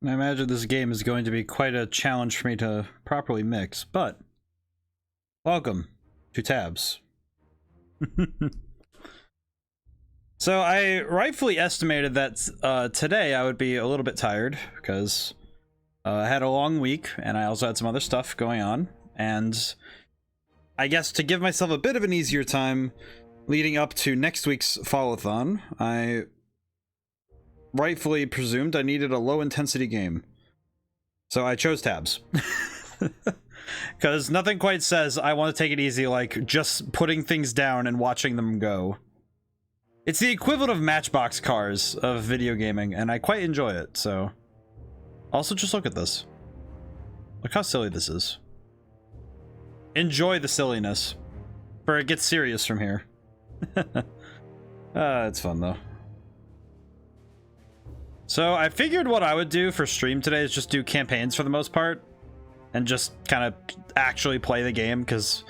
I imagine this game is going to be quite a challenge for me to properly mix, but welcome to Tabs. So I rightfully estimated that today I would be a little bit tired because I had a long week and I also had some other stuff going on, and I guess to give myself a bit of an easier time leading up to next week's Fall-a-thon, I rightfully presumed I needed a low-intensity game. So I chose Tabs. Because nothing quite says I want to take it easy like just putting things down and watching them go. It's the equivalent of Matchbox cars of video gaming, and I quite enjoy it, so... Also, just look at this. Look how silly this is. Enjoy the silliness, for it gets serious from here. It's fun, though. So, I figured what I would do for stream today is just do campaigns for the most part, and just kind of actually play the game, because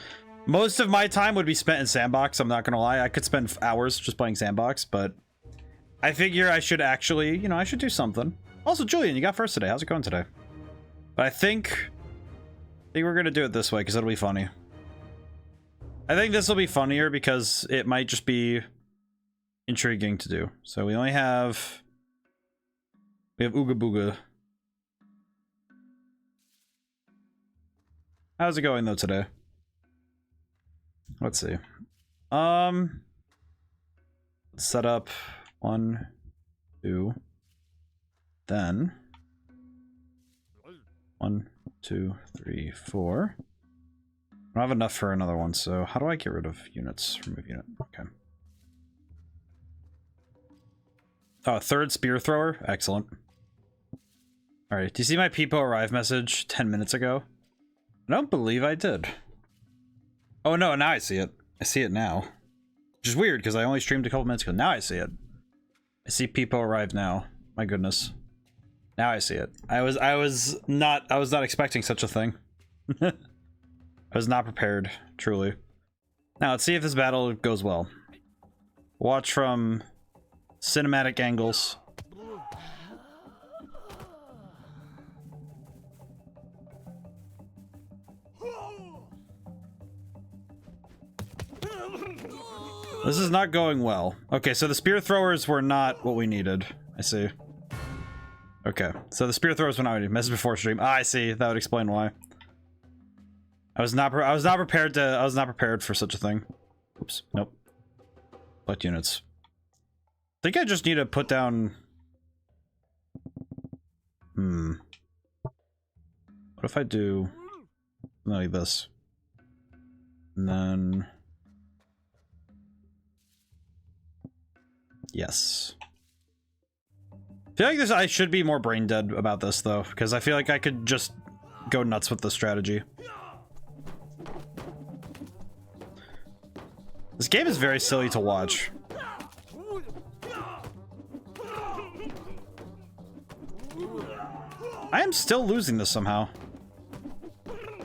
most of my time would be spent in Sandbox, I'm not gonna lie. I could spend hours just playing Sandbox, but I figure I should actually, you know, I should do something. Also, Julian, you got first today. How's it going today? But I think we're gonna do it this way, because it'll be funny. I think this will be funnier, because it might just be intriguing to do. So we have Ooga Booga. How's it going, though, today? Let's see. Set up 1, 2, then 1, 2, 3, 4. I don't have enough for another one, so how do I get rid of units? Remove unit. Okay. Oh, third spear thrower? Excellent. Alright, do you see my people arrive message 10 minutes ago? I don't believe I did. Oh no, now I see it. I see it now. Which is weird, because I only streamed a couple minutes ago. Now I see it. I see people arrive now. My goodness. Now I see it. I was not expecting such a thing. I was not prepared, truly. Now let's see if this battle goes well. Watch from cinematic angles. This is not going well. Okay, so the spear throwers were not what we needed. I see. Okay, so the spear throwers were not what we needed. Message before stream. Ah, I see. That would explain why. I was not prepared for such a thing. Oops. Nope. Select units. I think I just need to put down. What if I do something like this? And then. Yes. I feel like I should be more brain dead about this, though, because I feel like I could just go nuts with the strategy. This game is very silly to watch. I am still losing this somehow.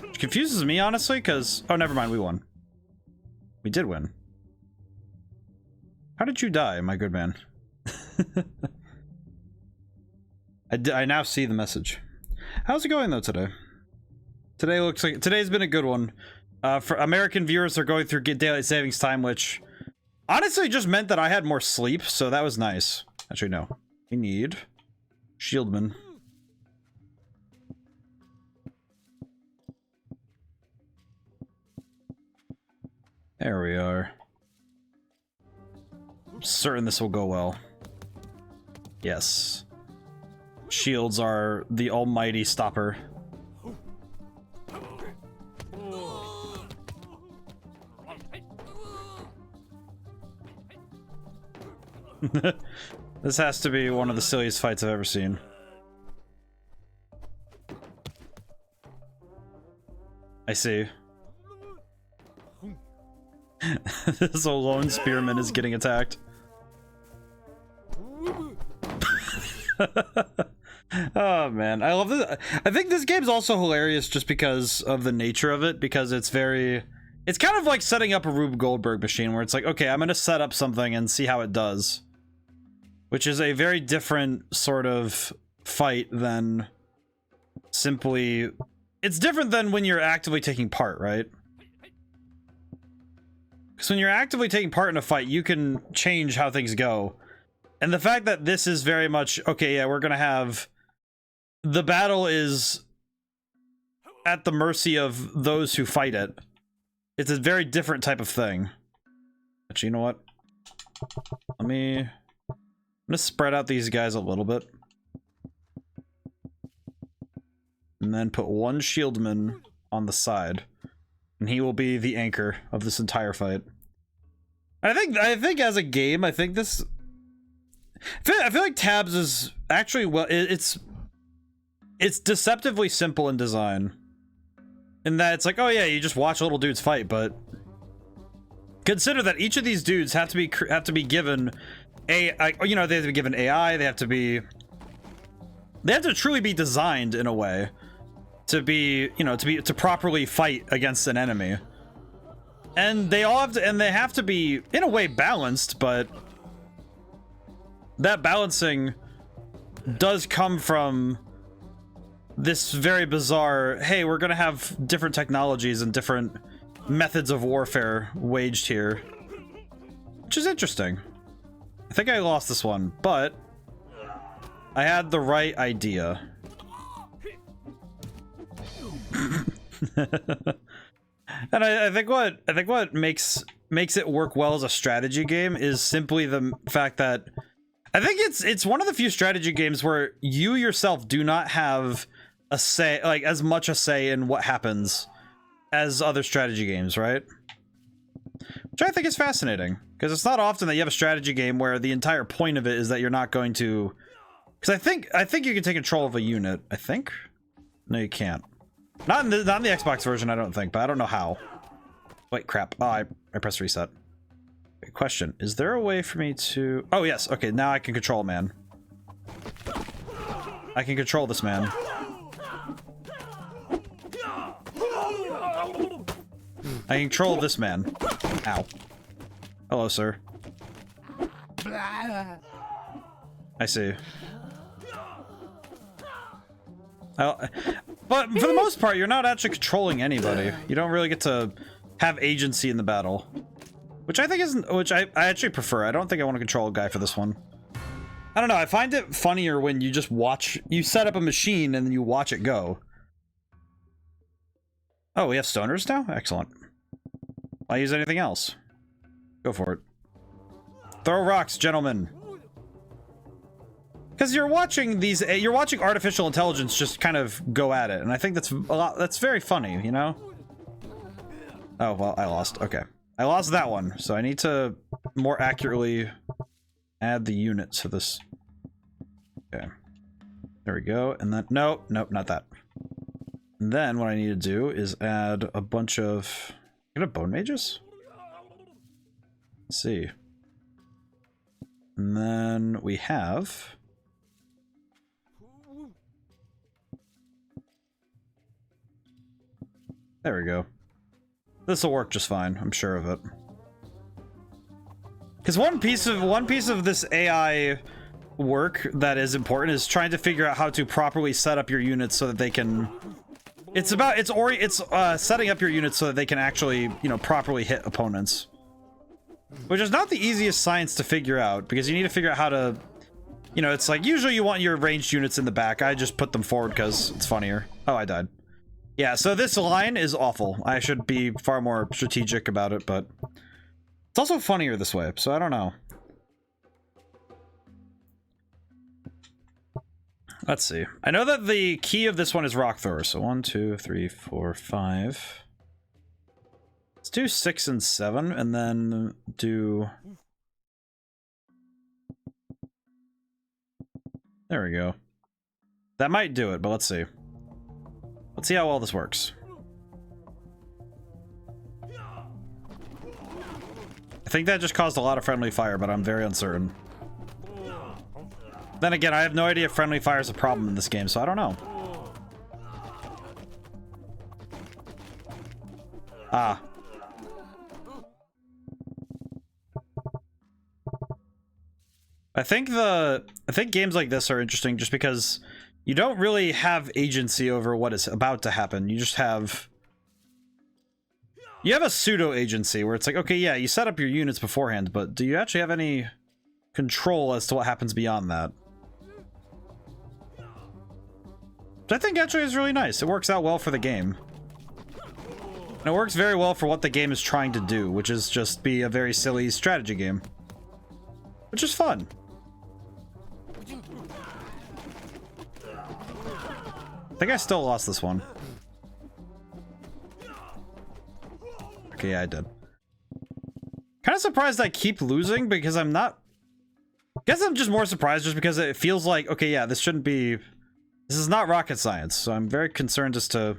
Which confuses me, honestly, because... Oh, never mind, we won. We did win. How did you die, my good man? I now see the message. How's it going, though, today? Today looks like... Today's been a good one. For American viewers are going through daylight savings time, which honestly just meant that I had more sleep, so that was nice. Actually, no. We need Shieldman. There we are. I'm certain this will go well. Yes. Shields are the almighty stopper. This has to be one of the silliest fights I've ever seen. I see. This lone spearman is getting attacked. Oh man, I love this. I think this game's also hilarious just because of the nature of it, because it's kind of like setting up a Rube Goldberg machine where it's like, okay, I'm gonna set up something and see how it does. Which is a very different sort of fight than simply... It's different than when you're actively taking part, right? Because when you're actively taking part in a fight, you can change how things go. And the fact that this is very much, okay, yeah, we're gonna have... The battle is at the mercy of those who fight it. It's a very different type of thing. But you know what? I'm gonna spread out these guys a little bit. And then put one shieldman on the side. And he will be the anchor of this entire fight. I think as a game, I think this... I feel like Tabs is actually, well, it's deceptively simple in design. In that it's like, oh yeah, you just watch little dudes fight, but consider that each of these dudes have to be given they have to be given AI, they have to truly be designed in a way to be, to properly fight against an enemy. And they have to be in a way balanced, but that balancing does come from this very bizarre, hey, we're gonna have different technologies and different methods of warfare waged here. Which is interesting. I think I lost this one, but I had the right idea. And I think what makes it work well as a strategy game is simply the fact that I think it's one of the few strategy games where you yourself do not have a say, like as much a say in what happens as other strategy games, right? Which I think is fascinating, because it's not often that you have a strategy game where the entire point of it is that you're not going to... Because I think you can take control of a unit. I think? No, you can't. Not in the Xbox version, I don't think, but I don't know how. Wait, crap. Oh, I pressed reset. Wait, question. Is there a way for me to... Oh, yes. Okay, now I can control a man. I can control this man. I can control this man. Ow. Hello, sir. I see. But for the most part, you're not actually controlling anybody. You don't really get to have agency in the battle. Which I think isn't... Which I actually prefer. I don't think I want to control a guy for this one. I don't know. I find it funnier when you just watch... You set up a machine and then you watch it go. Oh, we have stoners now? Excellent. I'll use anything else. Go for it. Throw rocks, gentlemen. Because you're watching artificial intelligence just kind of go at it, and I think that's very funny, you know? Oh, well, I lost. Okay. I lost that one, so I need to more accurately add the units to this. Okay. There we go, and then... Nope, not that. And then what I need to do is add a bunch of... Can I have bone mages? Let's see. And then we have... There we go. This will work just fine, I'm sure of it. Because one piece of this AI work that is important is trying to figure out how to properly set up your units so that they can... It's setting up your units so that they can actually, properly hit opponents. Which is not the easiest science to figure out, because you need to figure out how to... it's like, usually you want your ranged units in the back. I just put them forward because it's funnier. Oh, I died. Yeah, so this line is awful. I should be far more strategic about it, but... It's also funnier this way, so I don't know. Let's see. I know that the key of this one is rock thrower, so 1, 2, 3, 4, 5. Let's do 6 and 7, and then do... There we go. That might do it, but let's see. Let's see how well this works. I think that just caused a lot of friendly fire, but I'm very uncertain. Then again, I have no idea if friendly fire is a problem in this game, so I don't know. Ah. I think games like this are interesting just because you don't really have agency over what is about to happen. You just have... You have a pseudo-agency where it's like, okay, yeah, you set up your units beforehand, but do you actually have any control as to what happens beyond that? Which I think actually is really nice. It works out well for the game. And it works very well for what the game is trying to do, which is just be a very silly strategy game. Which is fun. I think I still lost this one. Okay, yeah, I did. Kind of surprised I keep losing because I'm not... I guess I'm just more surprised just because it feels like, okay, yeah, this shouldn't be... This is not rocket science, so I'm very concerned as to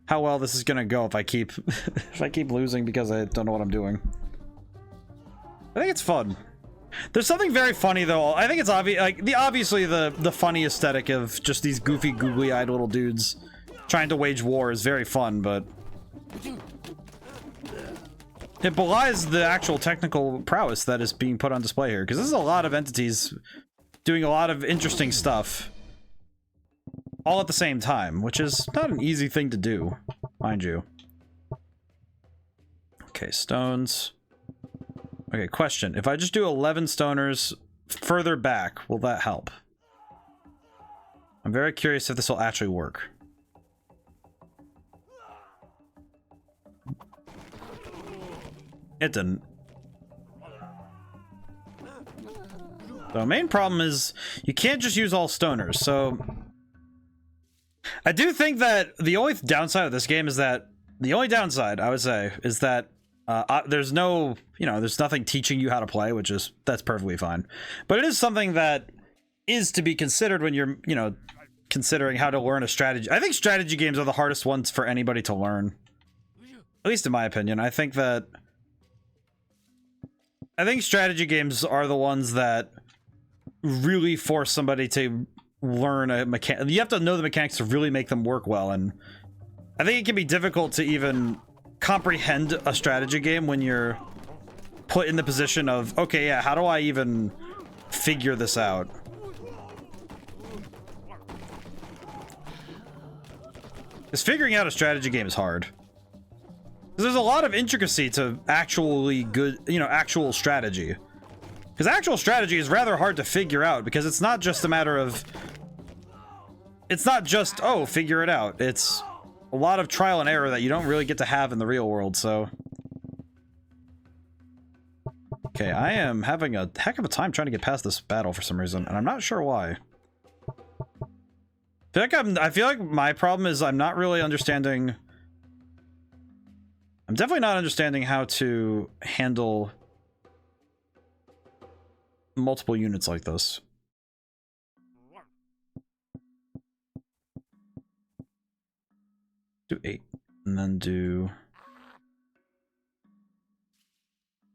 how well this is gonna go if I keep if I keep losing because I don't know what I'm doing. I think it's fun. There's something very funny though. I think it's obvious, like obviously the funny aesthetic of just these goofy, googly-eyed little dudes trying to wage war is very fun, but it belies the actual technical prowess that is being put on display here, because this is a lot of entities doing a lot of interesting stuff all at the same time, which is not an easy thing to do, mind you. Okay, stones. Okay, question. If I just do 11 stoners further back, will that help? I'm very curious if this will actually work. It didn't. The main problem is you can't just use all stoners, so... I do think that the only downside of this game is that... The only downside, I would say, is that there's no... You know, there's nothing teaching you how to play, which is... That's perfectly fine. But it is something that is to be considered when you're, you know, considering how to learn a strategy. I think strategy games are the hardest ones for anybody to learn. At least in my opinion. I think strategy games are the ones that really force somebody to learn a mechanic. You have to know the mechanics to really make them work well, and I think it can be difficult to even comprehend a strategy game when you're put in the position of, okay, yeah, how do I even figure this out? Because figuring out a strategy game is hard. There's a lot of intricacy to actually good, you know, actual strategy. Because actual strategy is rather hard to figure out, because it's not just a matter of... It's not just, oh, figure it out. It's a lot of trial and error that you don't really get to have in the real world, so... Okay, I am having a heck of a time trying to get past this battle for some reason, and I'm not sure why. I feel like my problem is I'm not really understanding... I'm definitely not understanding how to handle multiple units like this. Do 8, and then do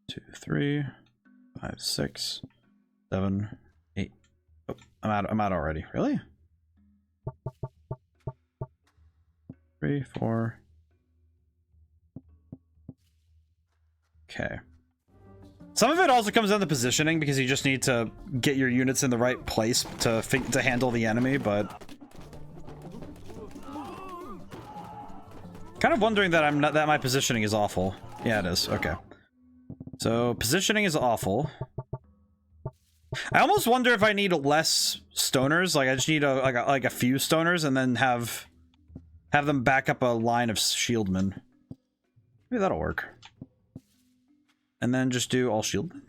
2, 3, 5, 6, 7, 8. Oh, I'm out already. Really? 3, 4. Okay. Some of it also comes down to positioning, because you just need to get your units in the right place to handle the enemy, but kind of wondering that that my positioning is awful. Yeah, it is. Okay. So positioning is awful. I almost wonder if I need less stoners. Like I just need like a few stoners, and then have them back up a line of shieldmen. Maybe that'll work. And then just do all shieldmen.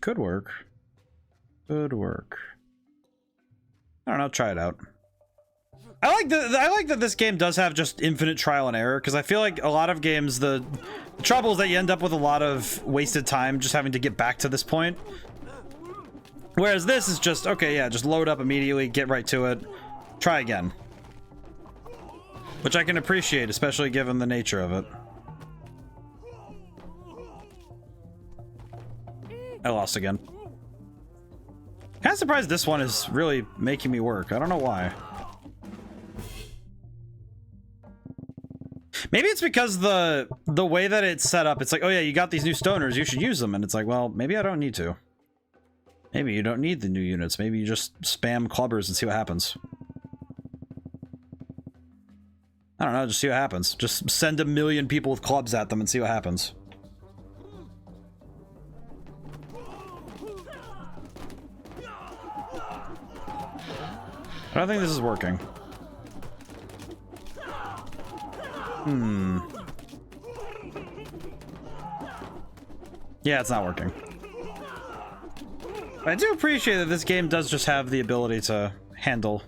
Could work. Could work. I don't know. Try it out. I like that this game does have just infinite trial and error, because I feel like a lot of games, the trouble is that you end up with a lot of wasted time just having to get back to this point. Whereas this is just, okay, yeah, just load up immediately, get right to it, try again. Which I can appreciate, especially given the nature of it. I lost again. Kind of surprised this one is really making me work. I don't know why. Maybe it's because the way that it's set up, it's like, oh yeah, you got these new stoners, you should use them. And it's like, well, maybe I don't need to. Maybe you don't need the new units. Maybe you just spam clubbers and see what happens. I don't know, just see what happens. Just send 1 million people with clubs at them and see what happens. I don't think this is working. Yeah, it's not working. I do appreciate that this game does just have the ability to handle.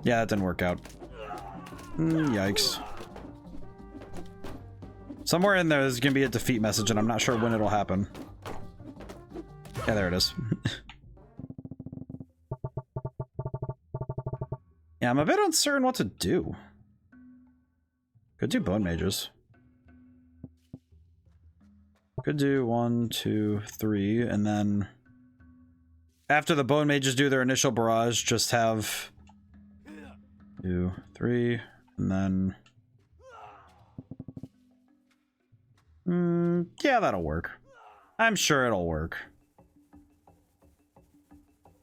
Yeah, that didn't work out. Yikes. Somewhere in there, there's gonna be a defeat message, and I'm not sure when it'll happen. Yeah, there it is. Yeah, I'm a bit uncertain what to do. Could do bone mages. Could do 1, 2, 3, and then after the bone mages do their initial barrage, just have 2, 3, and then yeah, that'll work. I'm sure it'll work.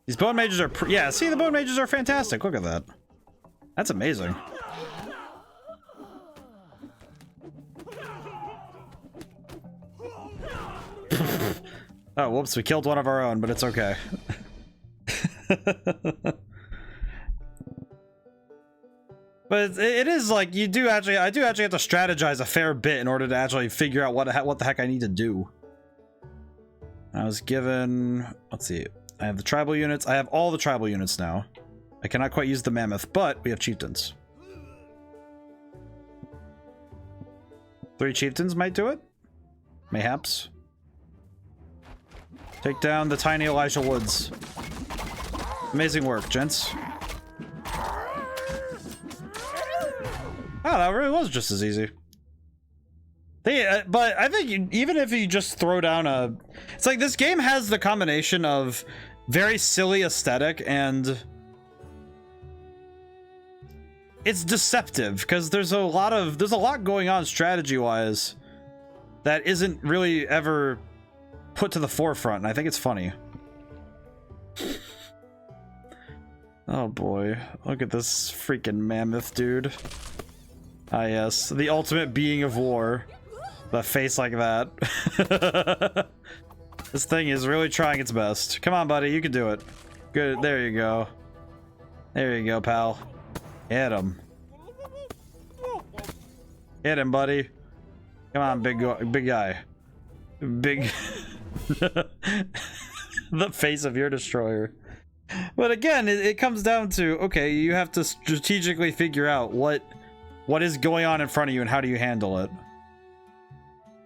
These bone mages are yeah, see, the bone mages are fantastic. Look at that. That's amazing. Oh, whoops, we killed one of our own, but it's okay. But it is like, I do actually have to strategize a fair bit in order to actually figure out what the heck I need to do. I was given, let's see, I have the tribal units. I have all the tribal units now. I cannot quite use the mammoth, but we have chieftains. 3 chieftains might do it. Mayhaps. Take down the tiny Elijah Woods. Amazing work, gents. Oh, that really was just as easy. But I think even if you just throw down a... It's like this game has the combination of very silly aesthetic and... It's deceptive, because there's a lot going on strategy-wise that isn't really ever put to the forefront, and I think it's funny. Oh boy, look at this freaking mammoth dude. Ah yes, the ultimate being of war. The face like that. This thing is really trying its best. Come on, buddy, you can do it. Good, there you go. There you go, pal. Hit him. Hit him, buddy. Come on, big guy. Big... The face of your destroyer. But again, it comes down to, okay, you have to strategically figure out what is going on in front of you and how do you handle it.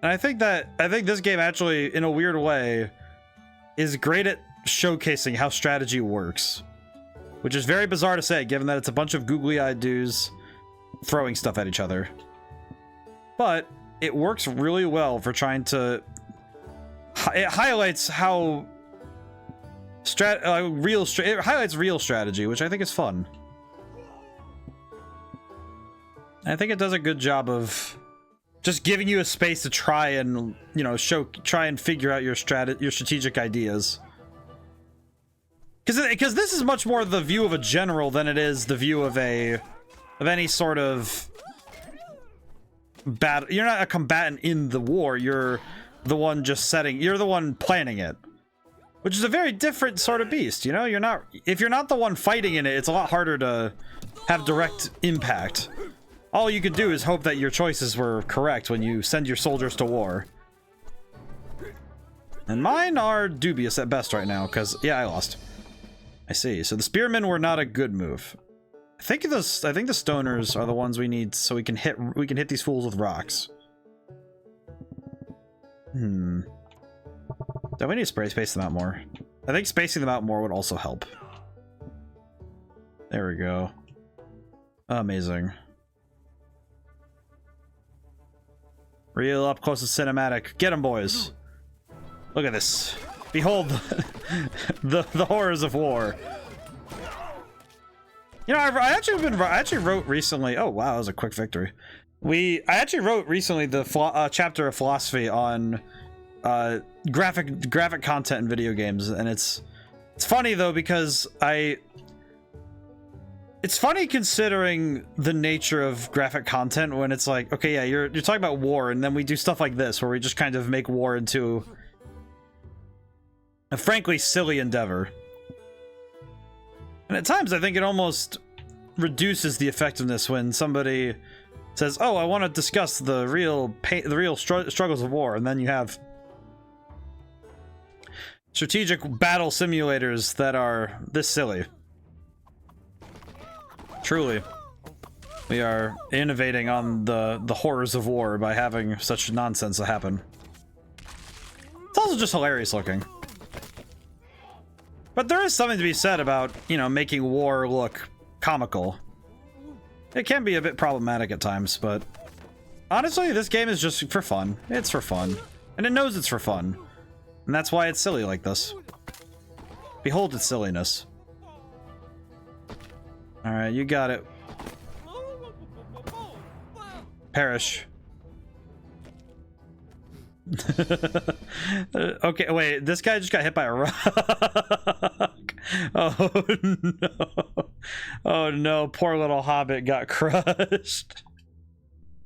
And I think this game actually, in a weird way, is great at showcasing how strategy works. Which is very bizarre to say, given that it's a bunch of googly-eyed dudes throwing stuff at each other. But it works really well for trying to... It highlights how... it highlights real strategy, which I think is fun. I think it does a good job of just giving you a space to try and, you know, try and figure out your strategic ideas. Because this is much more the view of a general than it is the view of any sort of battle. You're not a combatant in the war. You're the one you're the one planning it, which is a very different sort of beast. You know, if you're not the one fighting in it, it's a lot harder to have direct impact. All you can do is hope that your choices were correct when you send your soldiers to war. And mine are dubious at best right now, because, yeah, I lost. I see. So the spearmen were not a good move. I think the stoners are the ones we need, so we can hit these fools with rocks. Do we need to space them out more? I think spacing them out more would also help. There we go. Amazing. Real up close and cinematic. Get them, boys. Look at this. Behold the horrors of war. You know, I actually wrote recently. Oh wow, that was a quick victory. I actually wrote recently the chapter of philosophy on graphic content in video games, and it's funny though because it's funny considering the nature of graphic content when it's like, okay, yeah, you're talking about war, and then we do stuff like this where we just kind of make war into a frankly silly endeavor. And at times I think it almost reduces the effectiveness when somebody says, oh, I want to discuss the real struggles of war, and then you have strategic battle simulators that are this silly. Truly, we are innovating on the horrors of war by having such nonsense that happen. It's also just hilarious looking. But there is something to be said about, you know, making war look comical. It can be a bit problematic at times, but honestly, this game is just for fun. It's for fun. And it knows it's for fun. And that's why it's silly like this. Behold its silliness. Alright, you got it. Perish. Okay, wait, this guy just got hit by a rock. Oh no. Oh no, poor little hobbit got crushed.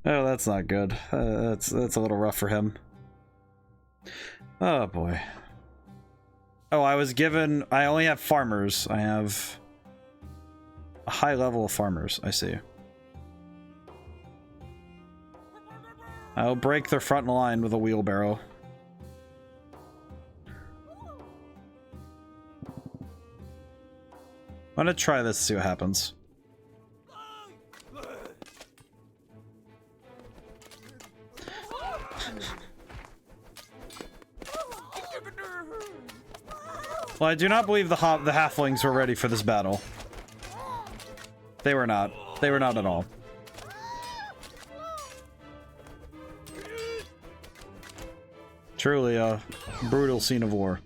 Oh, that's not good. That's a little rough for him. Oh boy. Oh, I only have farmers. I have a high level of farmers, I see. I'll break their front line with a wheelbarrow. I'm gonna try this to see what happens. Well, I do not believe the halflings were ready for this battle. They were not. They were not at all. Truly a brutal scene of war.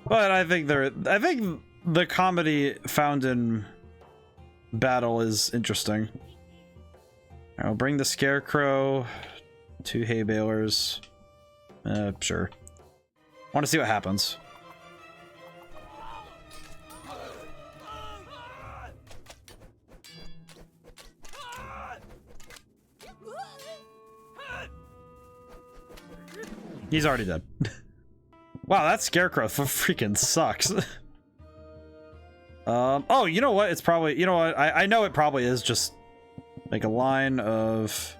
But I think the comedy found in battle is interesting. I'll bring the scarecrow, 2 hay balers. Sure. Want to see what happens. He's already dead. Wow, that scarecrow freaking sucks. Oh, you know what? It's probably, you know what? I know it probably is just like a line of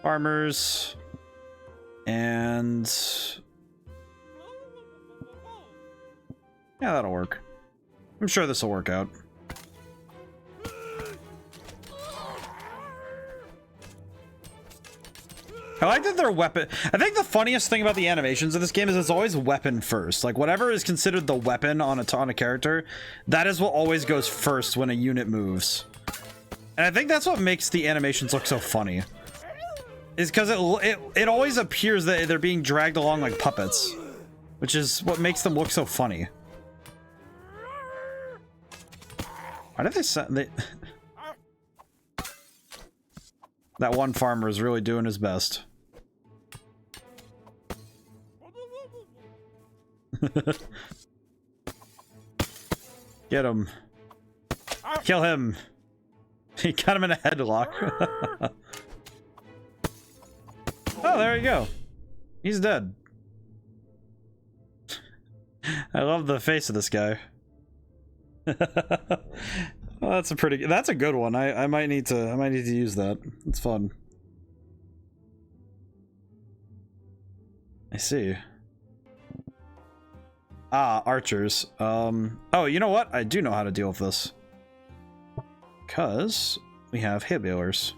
farmers and yeah, that'll work. I'm sure this will work out. I like that they're weapon. I think the funniest thing about the animations of this game is it's always weapon first. Like whatever is considered the weapon on a character, that is what always goes first when a unit moves. And I think that's what makes the animations look so funny. Is because it always appears that they're being dragged along like puppets, which is what makes them look so funny. Why did they send that one farmer is really doing his best. Get him. Kill him. He got him in a headlock. Oh, there you go. He's dead. I love the face of this guy. Well, that's a good one. I might need to use that. It's fun. I see. Ah, archers. Oh, you know what? I do know how to deal with this. Because we have hay balers.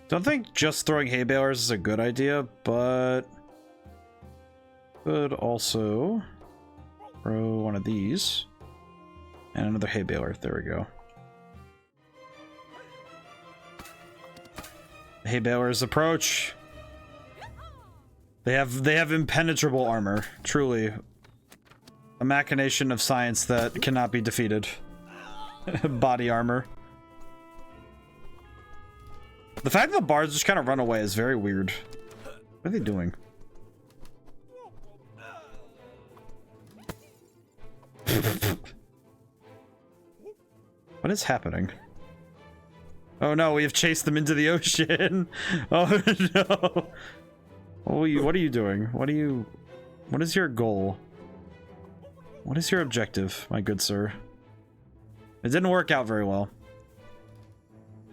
Don't think just throwing hay balers is a good idea, but could also throw one of these and another hay baler. There we go. The hay balers approach. They have impenetrable armor. Truly a machination of science that cannot be defeated. Body armor. The fact that the bards just kind of run away is very weird. What are they doing? What is happening? Oh no, we have chased them into the ocean. Oh no. What are you doing? What is your goal? What is your objective, my good sir? It didn't work out very well.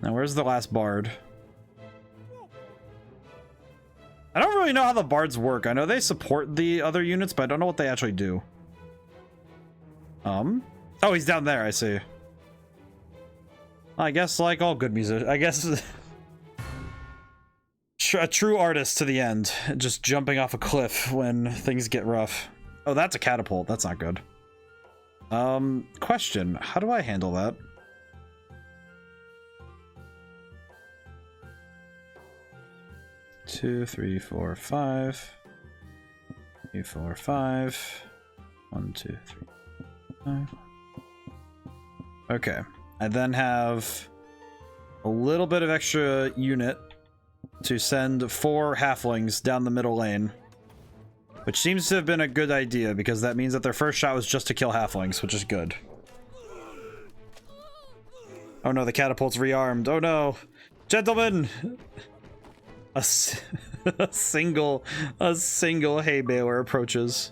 Now, where's the last bard? I don't really know how the bards work. I know they support the other units, but I don't know what they actually do. Oh, he's down there, I see. I guess like all good music, I guess a true artist to the end, just jumping off a cliff when things get rough. Oh, that's a catapult. That's not good. Question. How do I handle that? Two, three, four, five. 3, 4, 5. 1, 2, 3, 5. Okay. I then have a little bit of extra unit to send 4 halflings down the middle lane. Which seems to have been a good idea, because that means that their first shot was just to kill halflings, which is good. Oh no, the catapult's rearmed. Oh no! Gentlemen! A single hay baler approaches.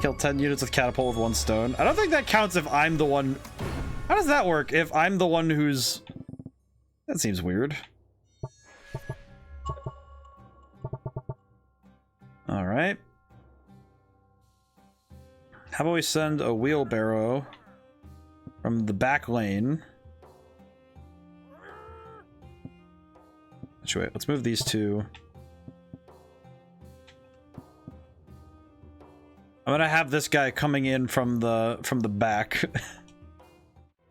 Kill 10 units with catapult with 1 stone. I don't think that counts if I'm the one... How does that work if I'm the one who's... That seems weird. Alright. How about we send a wheelbarrow from the back lane? Actually, wait, let's move these 2. I'm gonna have this guy coming in from the back.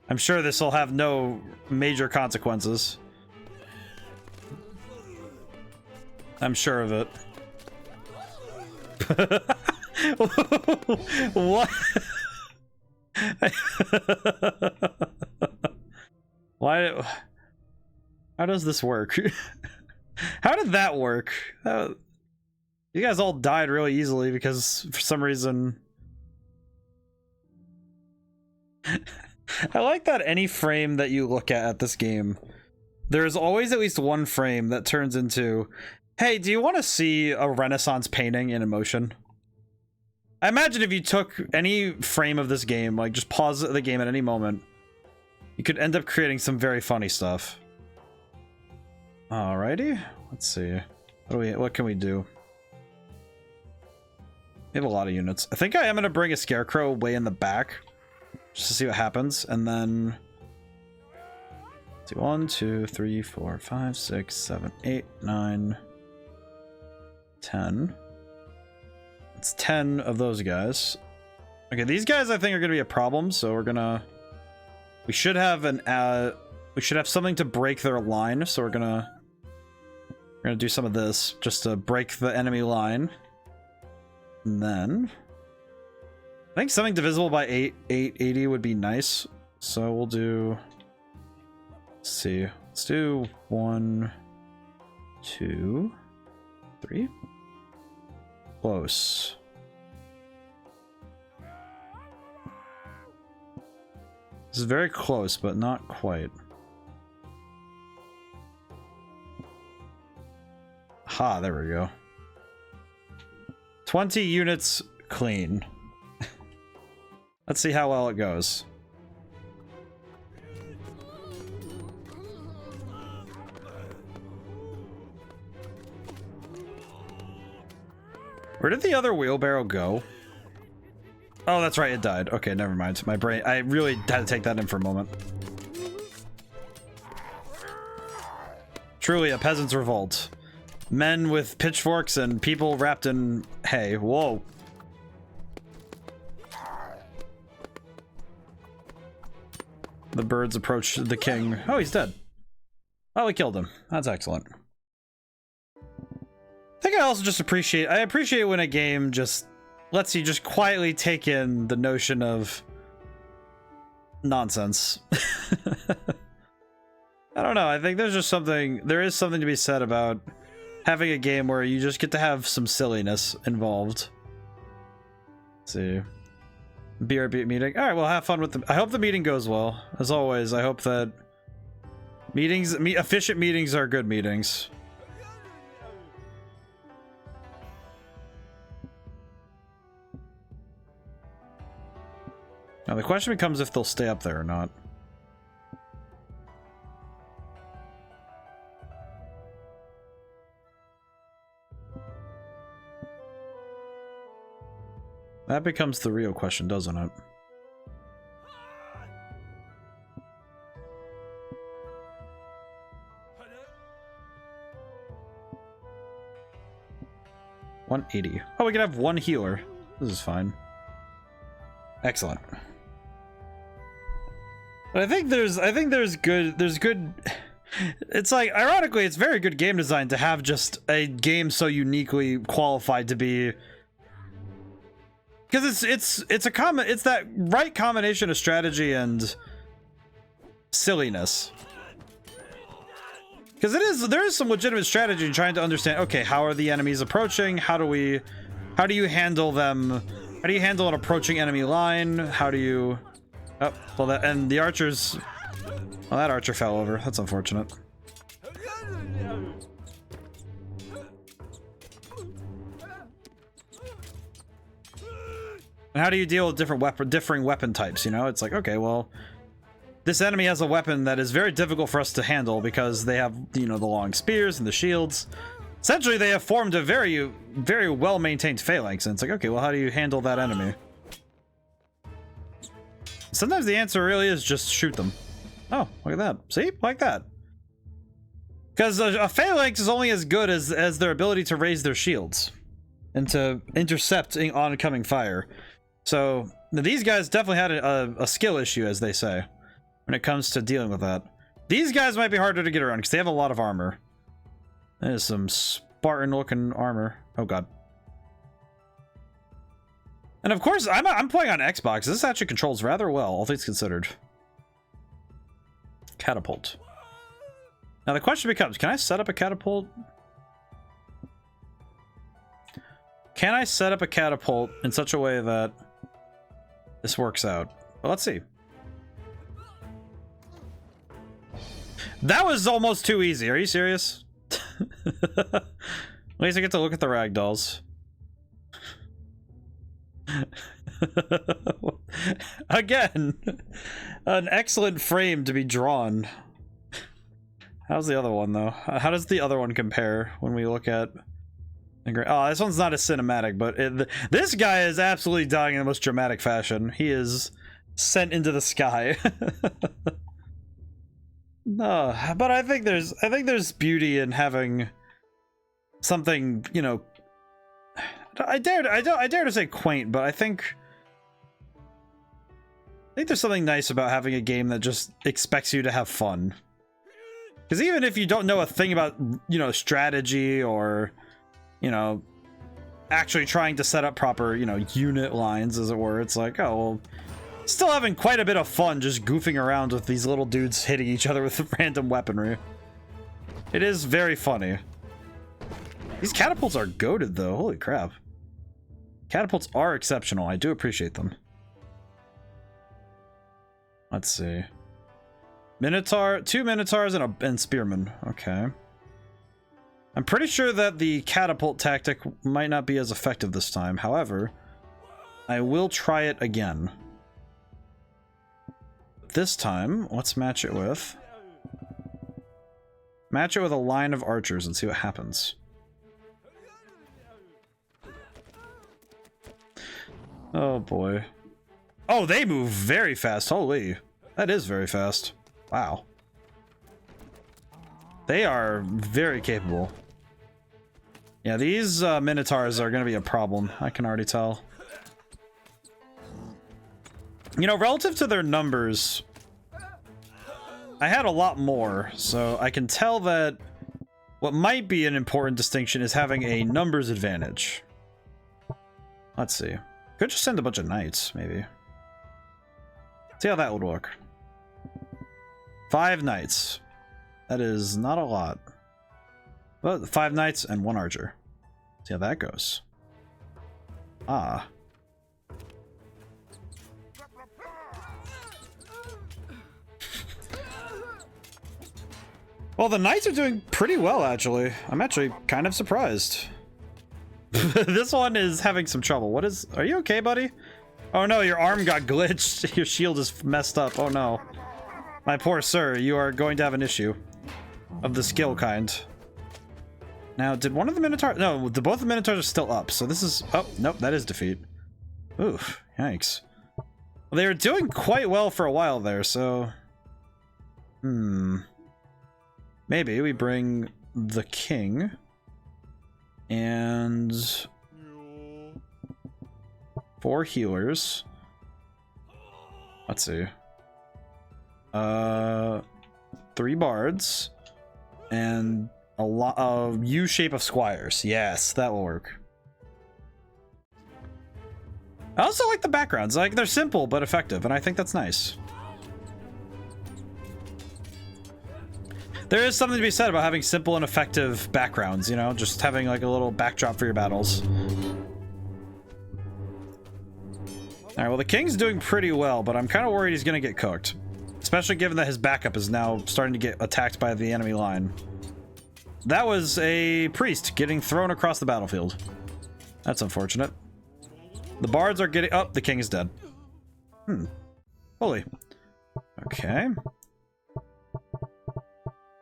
I'm sure this will have no major consequences. I'm sure of it. What? Why? How does this work? How did that work? You guys all died really easily because for some reason... I like that any frame that you look at this game, there's always at least one frame that turns into, hey, do you want to see a Renaissance painting in motion? I imagine if you took any frame of this game, like just pause the game at any moment, you could end up creating some very funny stuff. Alrighty, let's see. What can we do? We have a lot of units. I think I am going to bring a scarecrow way in the back just to see what happens, and then 1, 2, 3, 4, 5, 6, 7, 8, 9, 10. It's 10 of those guys. Okay, these guys I think are going to be a problem, so we should have something to break their line, so we're gonna do some of this just to break the enemy line. And then I think something divisible by 880 would be nice. So we'll do, let's see. Let's do 1, 2, 3. Close. This is very close, but not quite. Ha, there we go. 20 units clean. Let's see how well it goes. Where did the other wheelbarrow go? Oh, that's right, it died. Okay, never mind. My brain, I really had to take that in for a moment. Truly a peasant's revolt. Men with pitchforks and people wrapped in hay. Whoa. The birds approach the king. Oh, he's dead. Oh, we killed him. That's excellent. I think I also just appreciate when a game just lets you just quietly take in the notion of nonsense. I don't know. I think there's just something. There is something to be said about having a game where you just get to have some silliness involved. Let's see. BRB meeting. All right, well, have fun with I hope the meeting goes well. As always, I hope that efficient meetings are good meetings. Now the question becomes if they'll stay up there or not. That becomes the real question, doesn't it? $180. Oh, we can have one healer. This is fine. Excellent. But I think there's good. It's like, ironically, it's very good game design to have just a game so uniquely qualified to be. Because it's that right combination of strategy and silliness. Because there is some legitimate strategy in trying to understand, okay, how are the enemies approaching? How do you handle them? How do you handle an approaching enemy line? How do you... Oh, well, and the archers... Well, that archer fell over. That's unfortunate. And how do you deal with differing weapon types, you know? It's like, okay, well, this enemy has a weapon that is very difficult for us to handle because they have, you know, the long spears and the shields. Essentially, they have formed a very, very well-maintained phalanx, and it's like, okay, well, how do you handle that enemy? Sometimes the answer really is just shoot them. Oh, look at that. See? Like that. Because a phalanx is only as good as their ability to raise their shields and to intercept oncoming fire. So these guys definitely had a skill issue, as they say, when it comes to dealing with that. These guys might be harder to get around because they have a lot of armor. There's some Spartan-looking armor. Oh god. And of course, I'm playing on Xbox. This actually controls rather well, all things considered. Catapult. Now the question becomes, can I set up a catapult? Can I set up a catapult in such a way that this works out? Well, let's see. That was almost too easy. Are you serious? At least I get to look at the ragdolls. Again, an excellent frame to be drawn. How's the other one, though? How does the other one compare when we look at... Oh, this one's not as cinematic, but this guy is absolutely dying in the most dramatic fashion. He is sent into the sky. No, but I think there's beauty in having something, you know. I dare to say quaint, but I think there's something nice about having a game that just expects you to have fun. Because even if you don't know a thing about, you know, strategy or, you know, actually trying to set up proper, you know, unit lines, as it were, it's like, oh, well, still having quite a bit of fun just goofing around with these little dudes hitting each other with random weaponry. It is very funny. These catapults are goated, though. Holy crap. Catapults are exceptional. I do appreciate them. Let's see. Minotaur, 2 Minotaurs and Spearmen. Okay. I'm pretty sure that the catapult tactic might not be as effective this time. However, I will try it again. This time, let's match it with... Match it with a line of archers and see what happens. Oh boy. Oh, they move very fast. Holy. That is very fast. Wow. They are very capable. Yeah, these Minotaurs are going to be a problem. I can already tell. You know, relative to their numbers, I had a lot more, so I can tell that what might be an important distinction is having a numbers advantage. Let's see. Could just send a bunch of knights, maybe. See how that would work. 5 knights. That is not a lot. But 5 knights and 1 archer. See how that goes. Ah. Well, the knights are doing pretty well, actually. I'm actually kind of surprised. This one is having some trouble. What is... Are you okay, buddy? Oh no, your arm got glitched. Your shield is messed up. Oh no. My poor sir, you are going to have an issue. Of the skill kind. Now, did one of the Minotaurs... No, both the Minotaurs are still up. So this is... Oh, nope, that is defeat. Oof, yikes. Well, they were doing quite well for a while there, so... Maybe we bring the king. And... 4 healers. Let's see. 3 bards. And a lot of U-shape of squires. Yes, that will work. I also like the backgrounds. Like, they're simple but effective, and I think that's nice. There is something to be said about having simple and effective backgrounds, you know, just having like a little backdrop for your battles. Alright, well, the king's doing pretty well, but I'm kind of worried he's going to get cooked. Especially given that his backup is now starting to get attacked by the enemy line. That was a priest getting thrown across the battlefield. That's unfortunate. The bards are getting... Oh, the king is dead. Holy. Okay.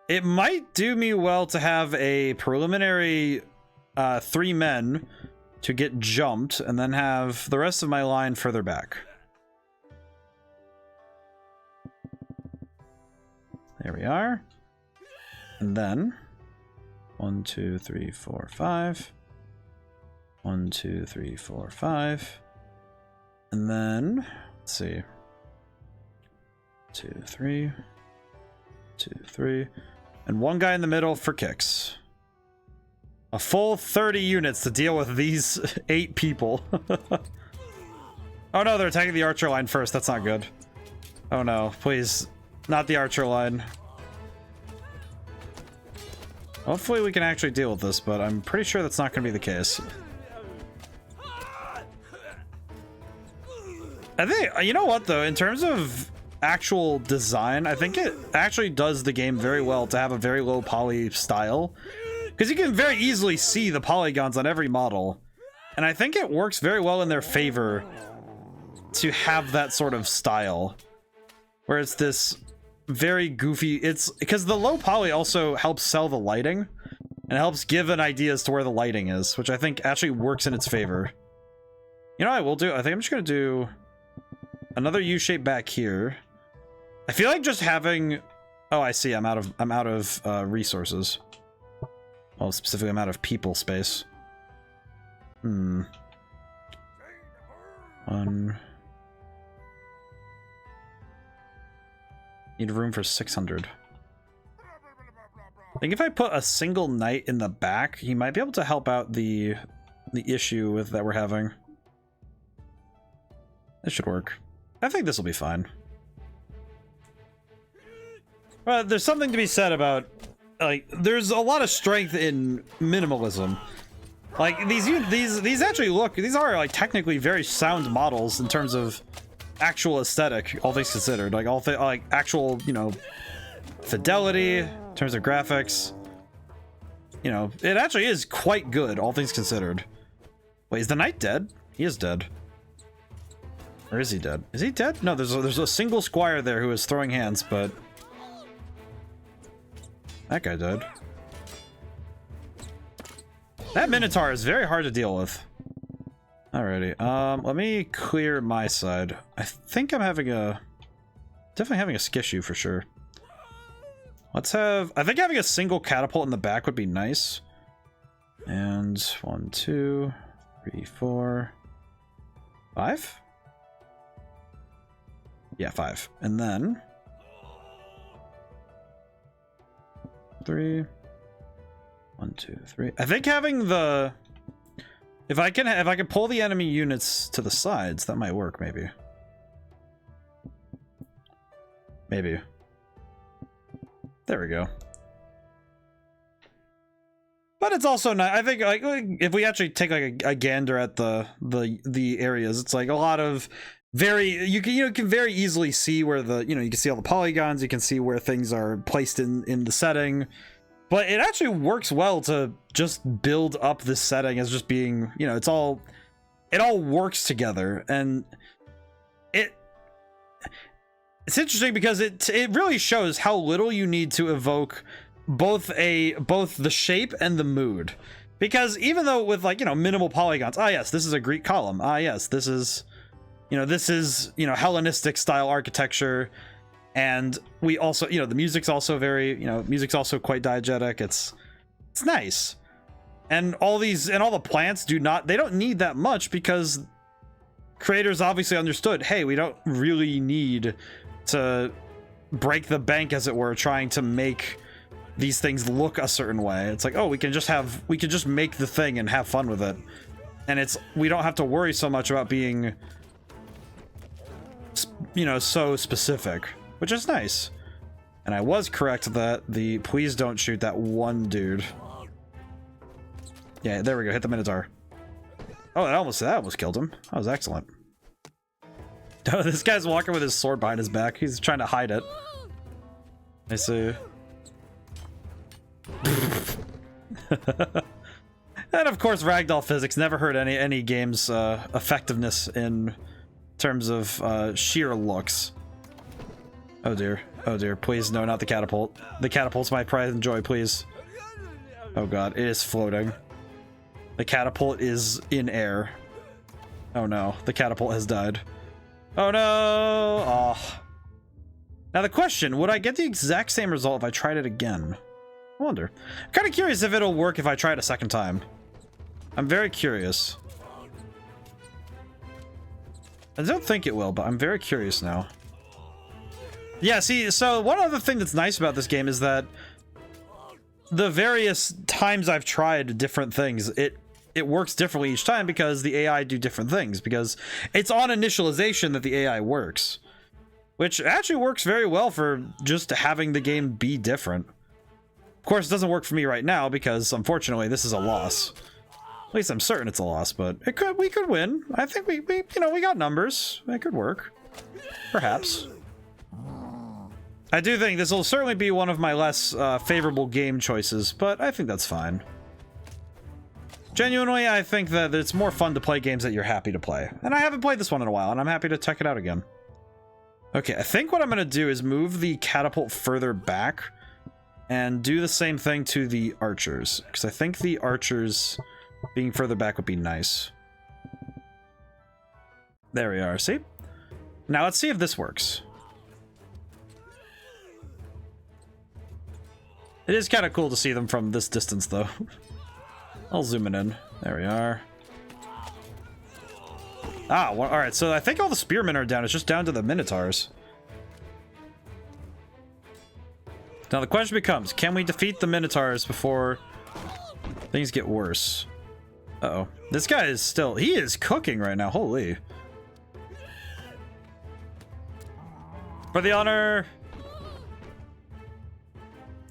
It might do me well to have a preliminary 3 men to get jumped and then have the rest of my line further back. There we are. And then 1, 2, 3, 4, 5. 1, 2, 3, 4, 5. And then let's see. 2, 3. 2, 3. And 1 guy in the middle for kicks. A full 30 units to deal with these 8 people. Oh no, they're attacking the archer line first. That's not good. Oh no, please. Not the archer line. Hopefully we can actually deal with this, but I'm pretty sure that's not going to be the case. I think, you know what though, in terms of actual design, I think it actually does the game very well to have a very low poly style. Because you can very easily see the polygons on every model. And I think it works very well in their favor to have that sort of style. Where it's this very goofy... It's because the low poly also helps sell the lighting. And helps give an idea as to where the lighting is. Which I think actually works in its favor. You know what I will do? I think I'm just going to do another U-shape back here. I feel like just having... Oh, I see. I'm out of resources. Well, specifically, I'm out of people space. 1. Need room for 600. I think if I put a single knight in the back, he might be able to help out the issue with that we're having. This should work. I think this will be fine. Well, there's something to be said about, like, there's a lot of strength in minimalism. Like, these actually look, these are like technically very sound models in terms of actual aesthetic, all things considered. Like like actual, you know, fidelity in terms of graphics. You know, it actually is quite good, all things considered. Wait, is the knight dead? He is dead. Or is he dead? Is he dead? No, there's a single squire there who is throwing hands, but that guy died. That Minotaur is very hard to deal with. Alrighty, let me clear my side. I think I'm having definitely having a skissue for sure. Let's have, I think having a single catapult in the back would be nice. And 1, 2, 3, 4, 5? Yeah, 5. And then 3. 1, 2, 3. I think having the... If I can pull the enemy units to the sides, that might work, maybe. Maybe. There we go. But it's also not. I think like if we actually take like a gander at the areas, it's like a lot of you can very easily see where you can see all the polygons, you can see where things are placed in the setting. But it actually works well to just build up this setting as just being, it all works together, and it's interesting because it really shows how little you need to evoke both the shape and the mood. Because even though with minimal polygons, yes, this is a Greek column. Yes, this is Hellenistic style architecture. And we also, the music's also very, music's also quite diegetic. It's nice. And all the plants they don't need that much, because creators obviously understood, hey, we don't really need to break the bank, as it were, trying to make these things look a certain way. It's like, oh, we can just make the thing and have fun with it. And we don't have to worry so much about being, so specific. Which is nice. And I was correct that please don't shoot that one dude. Yeah, there we go. Hit the Minotaur. Oh, that almost killed him. That was excellent. Oh, this guy's walking with his sword behind his back. He's trying to hide it. I see. And of course, ragdoll physics never hurt any game's effectiveness in terms of sheer looks. Oh dear. Oh dear. Please, no, not the catapult. The catapult's my pride and joy, please. Oh god, it is floating. The catapult is in air. Oh no, the catapult has died. Oh no! Oh. Now the question, would I get the exact same result if I tried it again? I wonder. I'm kind of curious if it'll work if I try it a second time. I'm very curious. I don't think it will, but I'm very curious now. Yeah, see, so one other thing that's nice about this game is that the various times I've tried different things, it works differently each time, because the AI do different things, because it's on initialization that the AI works, which actually works very well for just having the game be different. Of course, it doesn't work for me right now, because unfortunately this is a loss. At least I'm certain it's a loss, but we could win. I think we got numbers. It could work. Perhaps. I do think this will certainly be one of my less favorable game choices, but I think that's fine. Genuinely, I think that it's more fun to play games that you're happy to play. And I haven't played this one in a while, and I'm happy to check it out again. Okay, I think what I'm going to do is move the catapult further back and do the same thing to the archers, because I think the archers being further back would be nice. There we are, see? Now let's see if this works. It is kind of cool to see them from this distance, though. I'll zoom it in. There we are. Ah, well, all right. So I think all the spearmen are down. It's just down to the minotaurs. Now the question becomes, can we defeat the minotaurs before things get worse? Uh-oh. This guy is still... He is cooking right now. Holy. For the honor...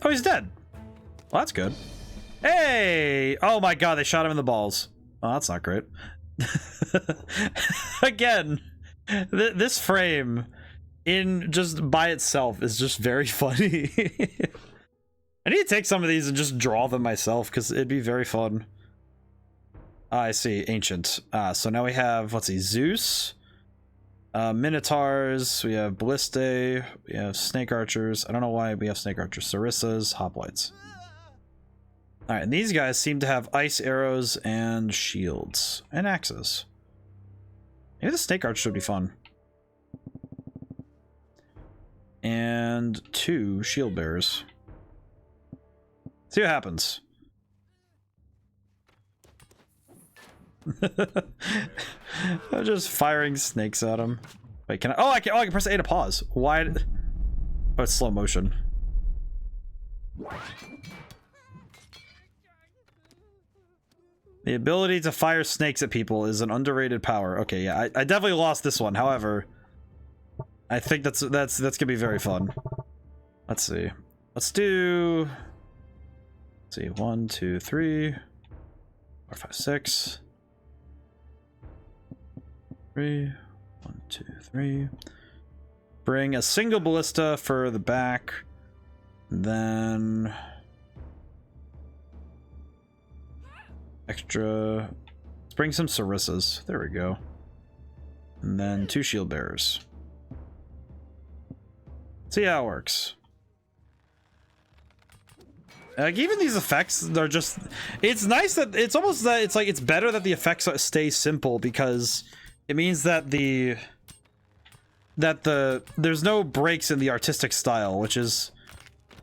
Oh, he's dead. Well, that's good. Hey! Oh my god, they shot him in the balls. Oh, that's not great. Again, this frame in just by itself is just very funny. I need to take some of these and just draw them myself, because it'd be very fun. I see, ancient. So now we have, let's see, Zeus, Minotaurs, we have Ballistae, we have Snake Archers. I don't know why we have Snake Archers. Sarissas, Hoplites. Alright, and these guys seem to have ice arrows and shields. And axes. Maybe the Snake Archers would be fun. And 2 shield bearers. See what happens. I'm just firing snakes at him. Wait, can I? Oh, I can press A to pause. Why? Oh, it's slow motion. The ability to fire snakes at people is an underrated power. Okay, yeah, I definitely lost this one. However, I think that's gonna be very fun. Let's see. Let's do Let's see, 1, 2, 3, 4, 5, 6. 3, 1, 2, 3. Bring a single ballista for the back. Then extra. Let's bring some Sarissas. There we go. And then 2 shield bearers. See how it works. Like, even these effects are just, it's nice that it's almost that it's like it's better that the effects stay simple, because it means that there's no breaks in the artistic style, which is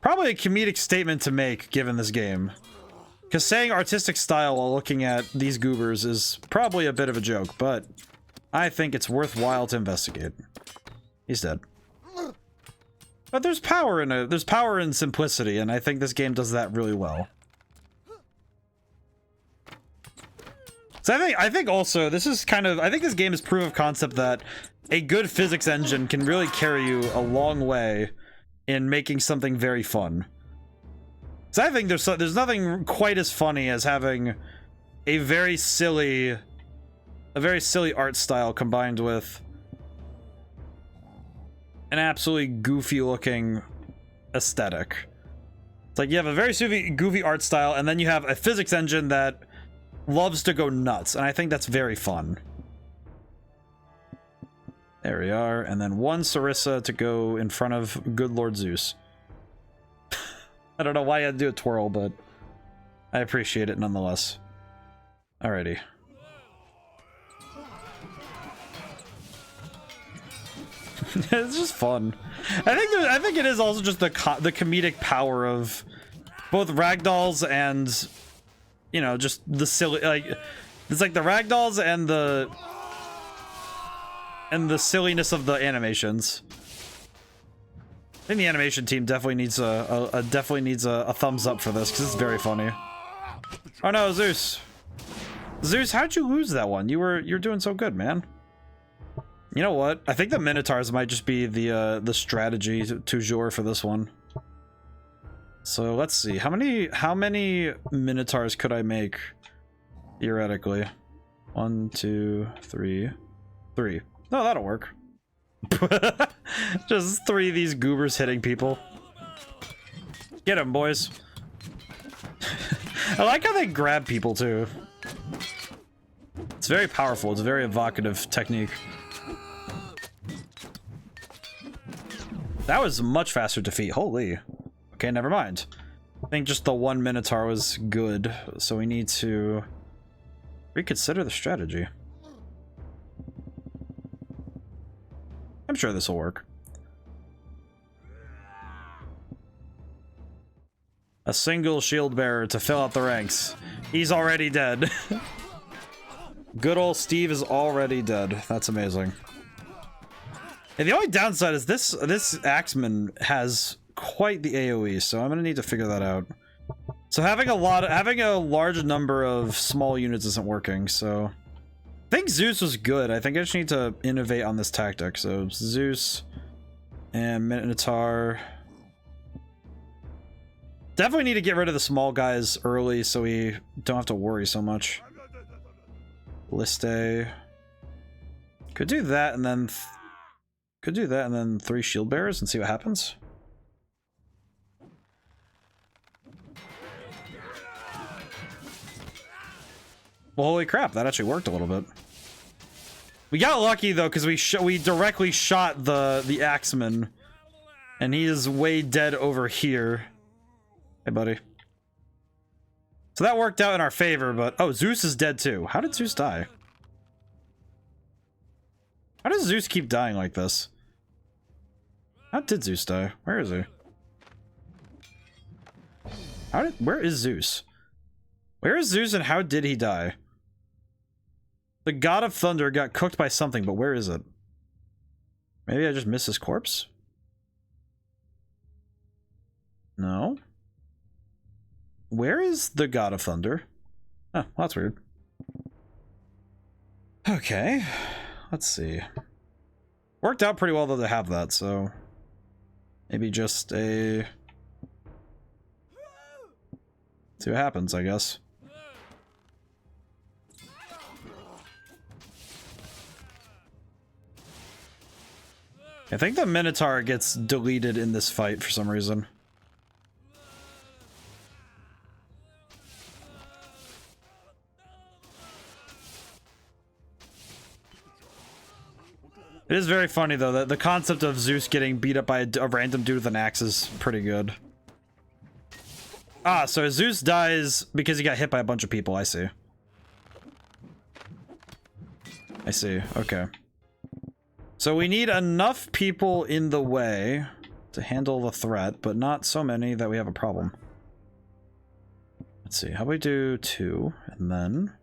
probably a comedic statement to make given this game. Because saying artistic style while looking at these goobers is probably a bit of a joke, but I think it's worthwhile to investigate. He's dead. But there's power in it. There's power in simplicity, and I think this game does that really well. So I think also this is kind of, I think this game is proof of concept that a good physics engine can really carry you a long way in making something very fun. So I think there's nothing quite as funny as having a very silly art style combined with an absolutely goofy looking aesthetic. It's like you have a very goofy art style, and then you have a physics engine that loves to go nuts, and I think that's very fun. There we are, and then 1 Sarissa to go in front of good Lord Zeus. I don't know why I had to do a twirl, but I appreciate it nonetheless. Alrighty. It's just fun. I think it is also just the comedic power of both ragdolls and, you know, just the silly, like, it's like the ragdolls and the silliness of the animations. I think the animation team definitely needs a thumbs up for this, because it's very funny. Oh no, Zeus! Zeus, how'd you lose that one? You're doing so good, man. You know what? I think the Minotaurs might just be the strategy du jour for this one. So let's see. How many Minotaurs could I make theoretically? 1, 2, 3. 3. No, that'll work. Just 3 of these goobers hitting people. Get them, boys. I like how they grab people too. It's very powerful. It's a very evocative technique. That was much faster defeat. Holy. Okay, never mind. I think just the 1 Minotaur was good, so we need to reconsider the strategy. I'm sure this will work. A single shield bearer to fill out the ranks. He's already dead. Good old Steve is already dead. That's amazing. And the only downside is this Axeman has quite the AoE, so I'm gonna need to figure that out. So having a large number of small units isn't working, so I think Zeus was good. I think I just need to innovate on this tactic. So Zeus and Minotaur. Definitely need to get rid of the small guys early so we don't have to worry so much. Liste. Could do that and then 3 shield bearers and see what happens. Well, holy crap, that actually worked a little bit. We got lucky though, because we directly shot the Axeman, and he is way dead over here. Hey, buddy. So that worked out in our favor, but oh, Zeus is dead too. How did Zeus die? How does Zeus keep dying like this? How did Zeus die? Where is he? Where is Zeus? Where is Zeus and how did he die? The god of thunder got cooked by something, but where is it? Maybe I just missed his corpse? No. Where is the god of thunder? Oh, well, that's weird. Okay. Let's see. Worked out pretty well though to have that, so maybe just a See what happens, I guess. I think the Minotaur gets deleted in this fight for some reason. It is very funny, though, that the concept of Zeus getting beat up by a random dude with an axe is pretty good. Ah, so Zeus dies because he got hit by a bunch of people. I see. I see. Okay. So we need enough people in the way to handle the threat, but not so many that we have a problem. Let's see. How about we do 2, and then...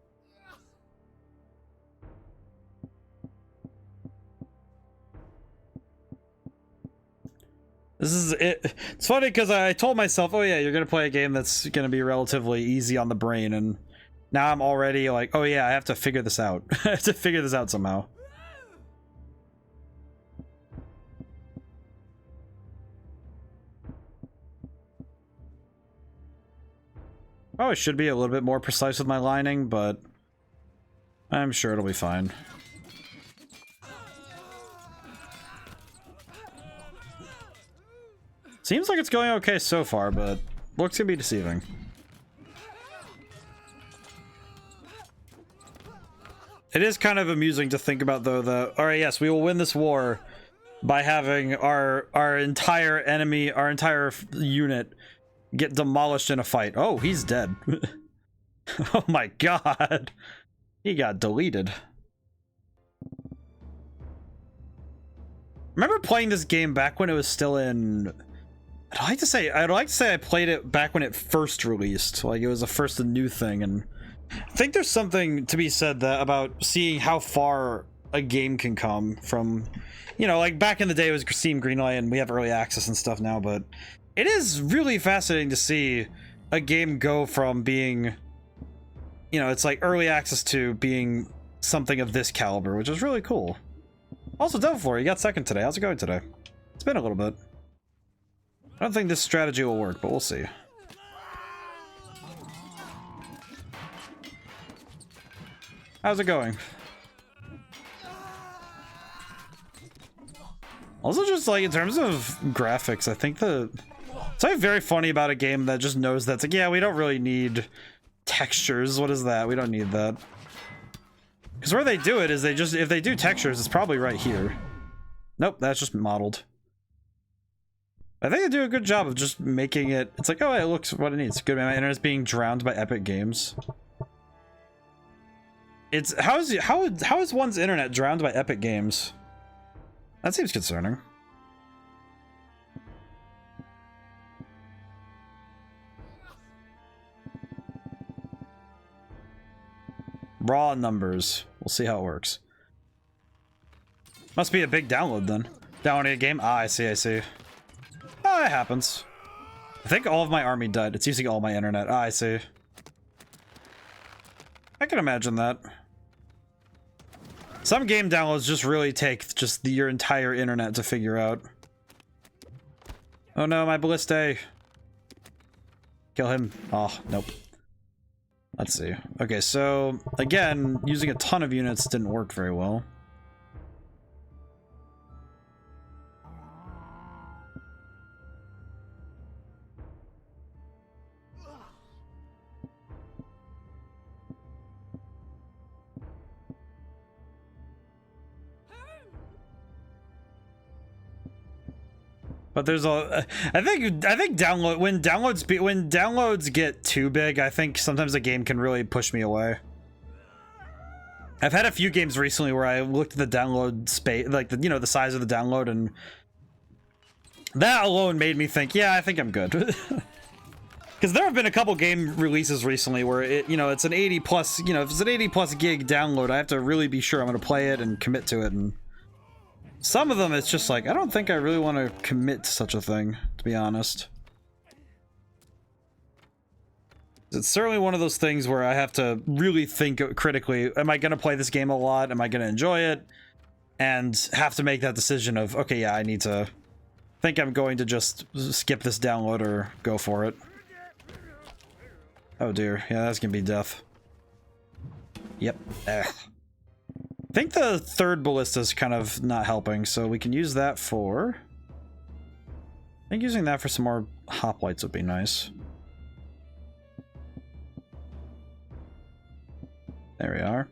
This is it. It's funny because I told myself, oh yeah, you're going to play a game that's going to be relatively easy on the brain, and now I'm already like, oh yeah, I have to figure this out. I have to figure this out somehow. Oh, I should be a little bit more precise with my lining, but I'm sure it'll be fine. Seems like it's going okay so far, but looks to be deceiving. It is kind of amusing to think about, though, that, alright, yes, we will win this war by having our entire enemy, our entire unit get demolished in a fight. Oh, he's dead. Oh my god. He got deleted. Remember playing this game back when it was still in... I'd like to say I played it back when it first released. Like, it was the first new thing, and I think there's something to be said that about seeing how far a game can come from, you know, like back in the day it was Steam Greenlight and we have early access and stuff now, but it is really fascinating to see a game go from being, you know, it's like early access to being something of this caliber, which is really cool. Also, Devil Floor, you got second today. How's it going today? It's been a little bit. I don't think this strategy will work, but we'll see. How's it going? Also, just like in terms of graphics, I think it's like very funny about a game that just knows that's like, yeah, we don't really need textures. What is that? We don't need that. Because where they do it is if they do textures, it's probably right here. Nope, that's just modeled. I think they do a good job of just making it. It's like, oh, it looks what it needs. Good, man. My internet's being drowned by Epic Games. It's how is one's internet drowned by Epic Games? That seems concerning. Raw numbers. We'll see how it works. Must be a big download then. Downloading a game? Ah, I see, I see. Oh, it happens. I think all of my army died. It's using all my internet. Ah, I see. I can imagine that. Some game downloads just really take just your entire internet to figure out. Oh no, my ballista. Kill him. Oh, nope. Let's see. Okay, so again, using a ton of units didn't work very well. But there's a, I think when downloads get too big, I think sometimes a game can really push me away. I've had a few games recently where I looked at the download space, like the size of the download, and that alone made me think, yeah, I think I'm good. Because there have been a couple game releases recently where it's an 80 plus, if it's an 80 plus gig download, I have to really be sure I'm going to play it and commit to it, and some of them, it's just like, I don't think I really want to commit to such a thing, to be honest. It's certainly one of those things where I have to really think critically, am I going to play this game a lot? Am I going to enjoy it? And have to make that decision of, okay, yeah, I need to think I'm going to just skip this download or go for it. Oh dear. Yeah, that's gonna be death. Yep. I think the third ballista's kind of not helping, so we can use that for... I think using that for some more hoplites would be nice. There we are.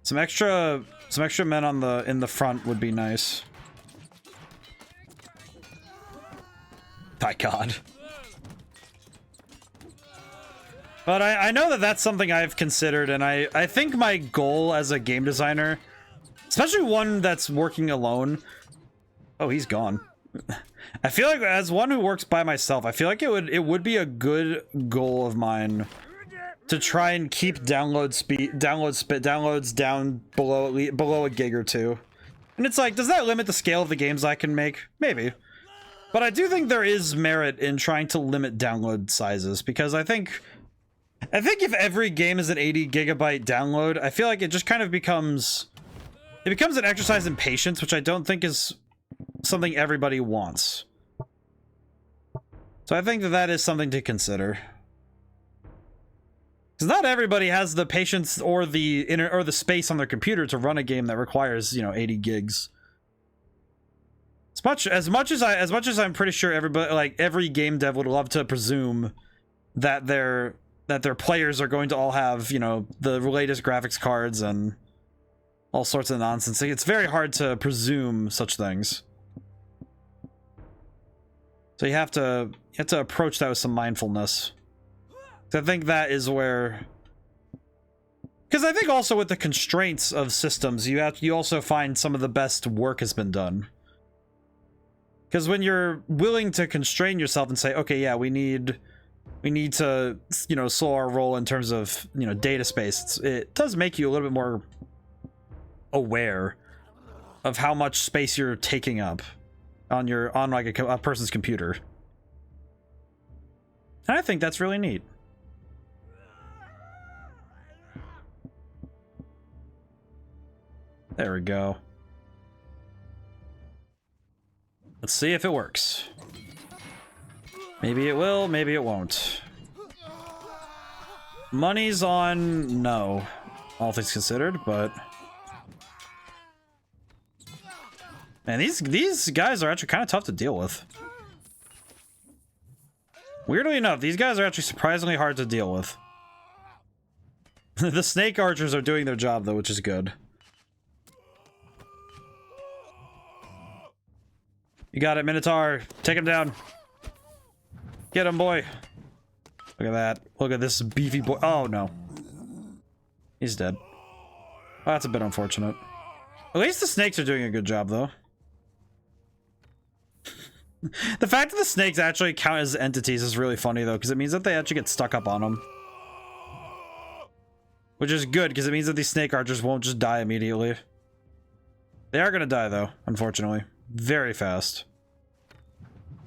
Some extra men on in the front would be nice. My God. But I know that that's something I've considered, and I think my goal as a game designer, especially one that's working alone... Oh, he's gone. I feel like as one who works by myself, I feel like it would be a good goal of mine to try and keep downloads down below a gig or two. And it's like, does that limit the scale of the games I can make? Maybe. But I do think there is merit in trying to limit download sizes, because I think if every game is an 80 gigabyte download, I feel like it just kind of becomes an exercise in patience, which I don't think is something everybody wants. So I think that is something to consider. Because not everybody has the patience or the space on their computer to run a game that requires, you know, 80 gigs. As much as I'm pretty sure everybody, like every game dev, would love to presume that their players are going to all have, you know, the latest graphics cards and all sorts of nonsense. It's very hard to presume such things. So you have to approach that with some mindfulness. I think that is where, because I think also with the constraints of systems, you also find some of the best work has been done. Because when you're willing to constrain yourself and say, okay, yeah, we need to, you know, slow our roll in terms of, you know, data space, it does make you a little bit more aware of how much space you're taking up on like a person's computer. And I think that's really neat. There we go. Let's see if it works. Maybe it will, maybe it won't. Money's on no, all things considered, but... Man, these guys are actually kind of tough to deal with. Weirdly enough, these guys are actually surprisingly hard to deal with. The snake archers are doing their job, though, which is good. You got it, Minotaur. Take him down. Get him, boy. Look at that. Look at this beefy boy. Oh, no. He's dead. Well, that's a bit unfortunate. At least the snakes are doing a good job, though. The fact that the snakes actually count as entities is really funny, though, because it means that they actually get stuck up on them. Which is good, because it means that these snake archers won't just die immediately. They are going to die, though, unfortunately. Very fast.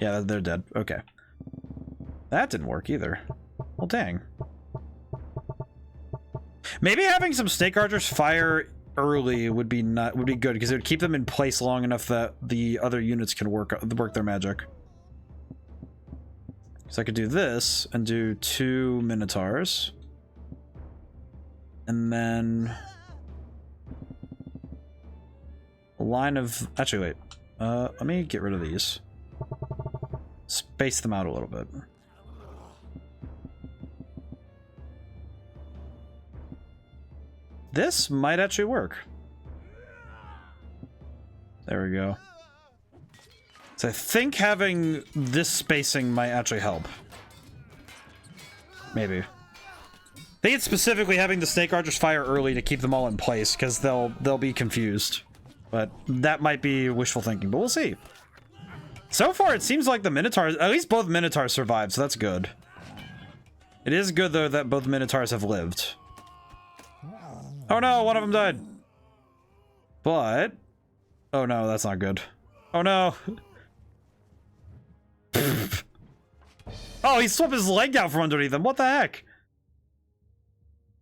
Yeah, they're dead. Okay. That didn't work either. Well, dang. Maybe having some snake archers fire early would be good, because it would keep them in place long enough that the other units can work their magic. So I could do this and do 2 Minotaurs. And then a line of... Actually, wait. Let me get rid of these. Space them out a little bit. This might actually work. There we go. So I think having this spacing might actually help. Maybe. I think it's specifically having the snake archers fire early to keep them all in place, because they'll be confused. But that might be wishful thinking, but we'll see. So far, it seems like the Minotaurs, at least both Minotaurs survived, so that's good. It is good, though, that both Minotaurs have lived. Oh no, one of them died. But... Oh no, that's not good. Oh no. Oh, he swept his leg out from underneath him. What the heck?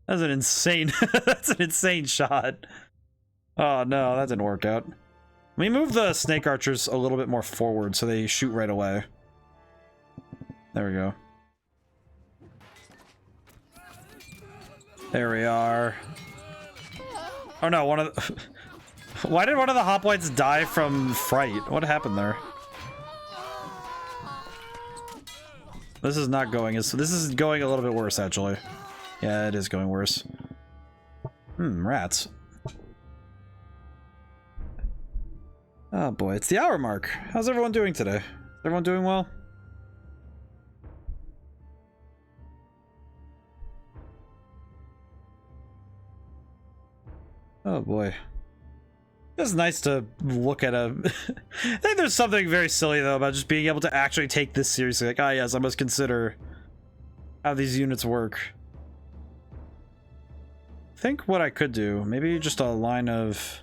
That's an insane... That's an insane shot. Oh no, that didn't work out. Let me move the snake archers a little bit more forward so they shoot right away. There we go. There we are. Oh no, one of the... Why did one of the hoplites die from fright? What happened there? This is not going as... This is going a little bit worse, actually. Yeah, it is going worse. Rats. Oh boy, it's the hour mark. How's everyone doing today? Is everyone doing well? Oh boy. It's nice to look at a... I think there's something very silly, though, about just being able to actually take this seriously. Like, ah, yes, I must consider how these units work. I think what I could do, maybe just a line of...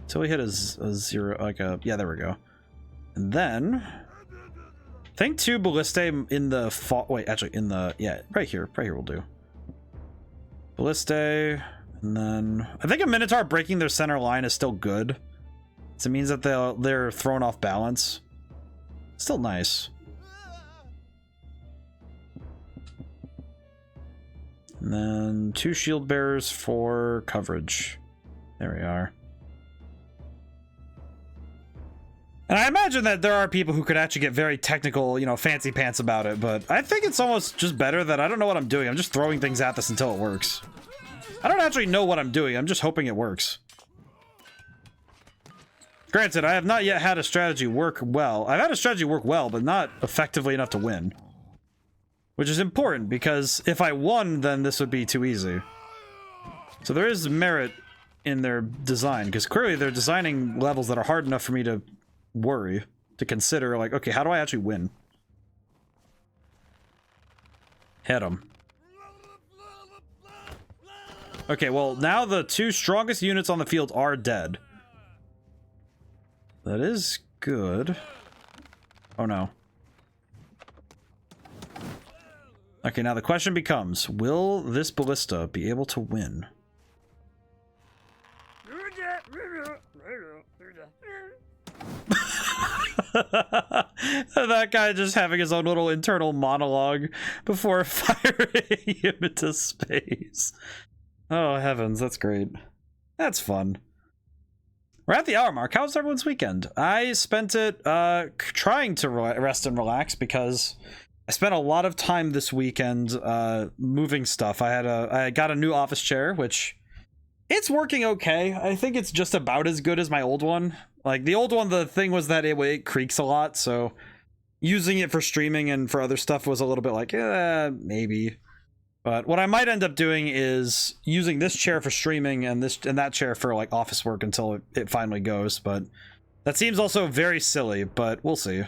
Until we hit a zero, like a... Yeah, there we go. And then... I think 2 ballistae in the... Wait, actually, in the... Yeah, right here will do. Ballistae... And then I think a Minotaur breaking their center line is still good. So it means that they're thrown off balance. Still nice. And then 2 shield bearers for coverage. There we are. And I imagine that there are people who could actually get very technical, you know, fancy pants about it, but I think it's almost just better that I don't know what I'm doing. I'm just throwing things at this until it works. I don't actually know what I'm doing. I'm just hoping it works. Granted, I have not yet had a strategy work well. I've had a strategy work well, but not effectively enough to win. Which is important, because if I won, then this would be too easy. So there is merit in their design, because clearly they're designing levels that are hard enough for me to worry, to consider, like, okay, how do I actually win? Hit them. Okay, well, now the 2 strongest units on the field are dead. That is good. Oh, no. Okay, now the question becomes, will this ballista be able to win? That guy just having his own little internal monologue before firing him into space. Oh, heavens, that's great. That's fun. We're at the hour mark. How was everyone's weekend? I spent it trying to rest and relax because I spent a lot of time this weekend moving stuff. I got a new office chair, which it's working okay. I think it's just about as good as my old one. Like, the old one, the thing was that it creaks a lot, so using it for streaming and for other stuff was a little bit like, maybe. But what I might end up doing is using this chair for streaming and that chair for like office work until it finally goes. But that seems also very silly, but we'll see.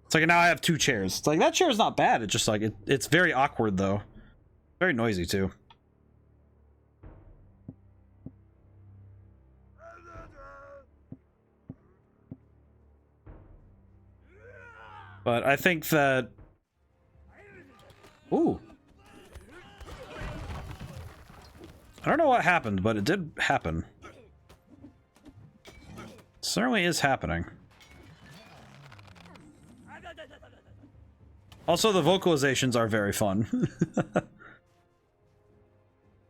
It's like now I have 2 chairs. It's like that chair is not bad. It's just like it's very awkward though. Very noisy too. But I think that... Ooh. I don't know what happened, but it did happen. It certainly is happening. Also, the vocalizations are very fun.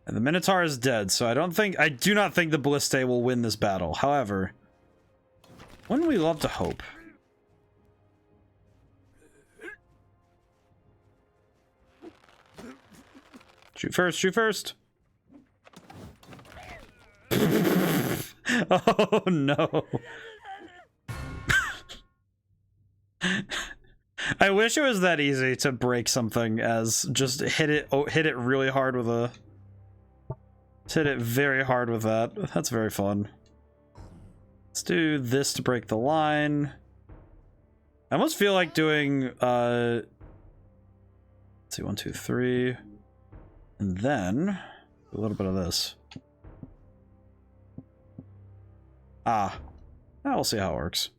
And the Minotaur is dead, so I do not think the Ballistae will win this battle. However, wouldn't we love to hope? Shoot first, shoot first. Oh no. I wish it was that easy to break something as just hit it really hard with a... Hit it very hard with that. That's very fun. Let's do this to break the line. I almost feel like doing, let's see, 1, 2, 3. And then a little bit of this. Ah. Now we'll see how it works.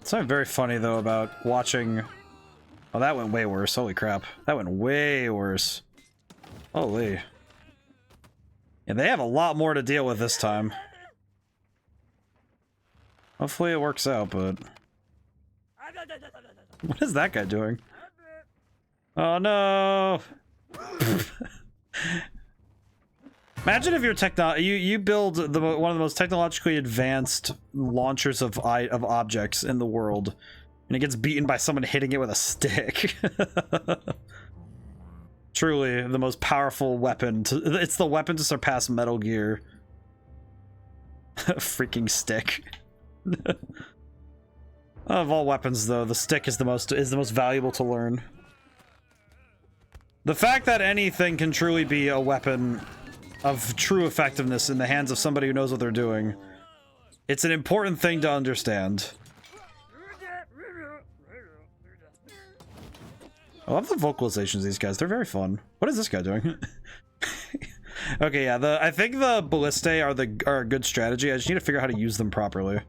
Something very funny though about watching... Oh, that went way worse. Holy crap. That went way worse. Holy. Yeah, they have a lot more to deal with this time. Hopefully it works out, but... What is that guy doing? Oh no! Imagine if you build one of the most technologically advanced launchers of objects in the world, and it gets beaten by someone hitting it with a stick. Truly the most powerful weapon. It's the weapon to surpass Metal Gear. Freaking stick. Of all weapons, though, the stick is the most valuable to learn. The fact that anything can truly be a weapon of true effectiveness in the hands of somebody who knows what they're doing, it's an important thing to understand. I love the vocalizations of these guys. They're very fun. What is this guy doing? Okay, yeah, I think the ballistae are a good strategy. I just need to figure out how to use them properly.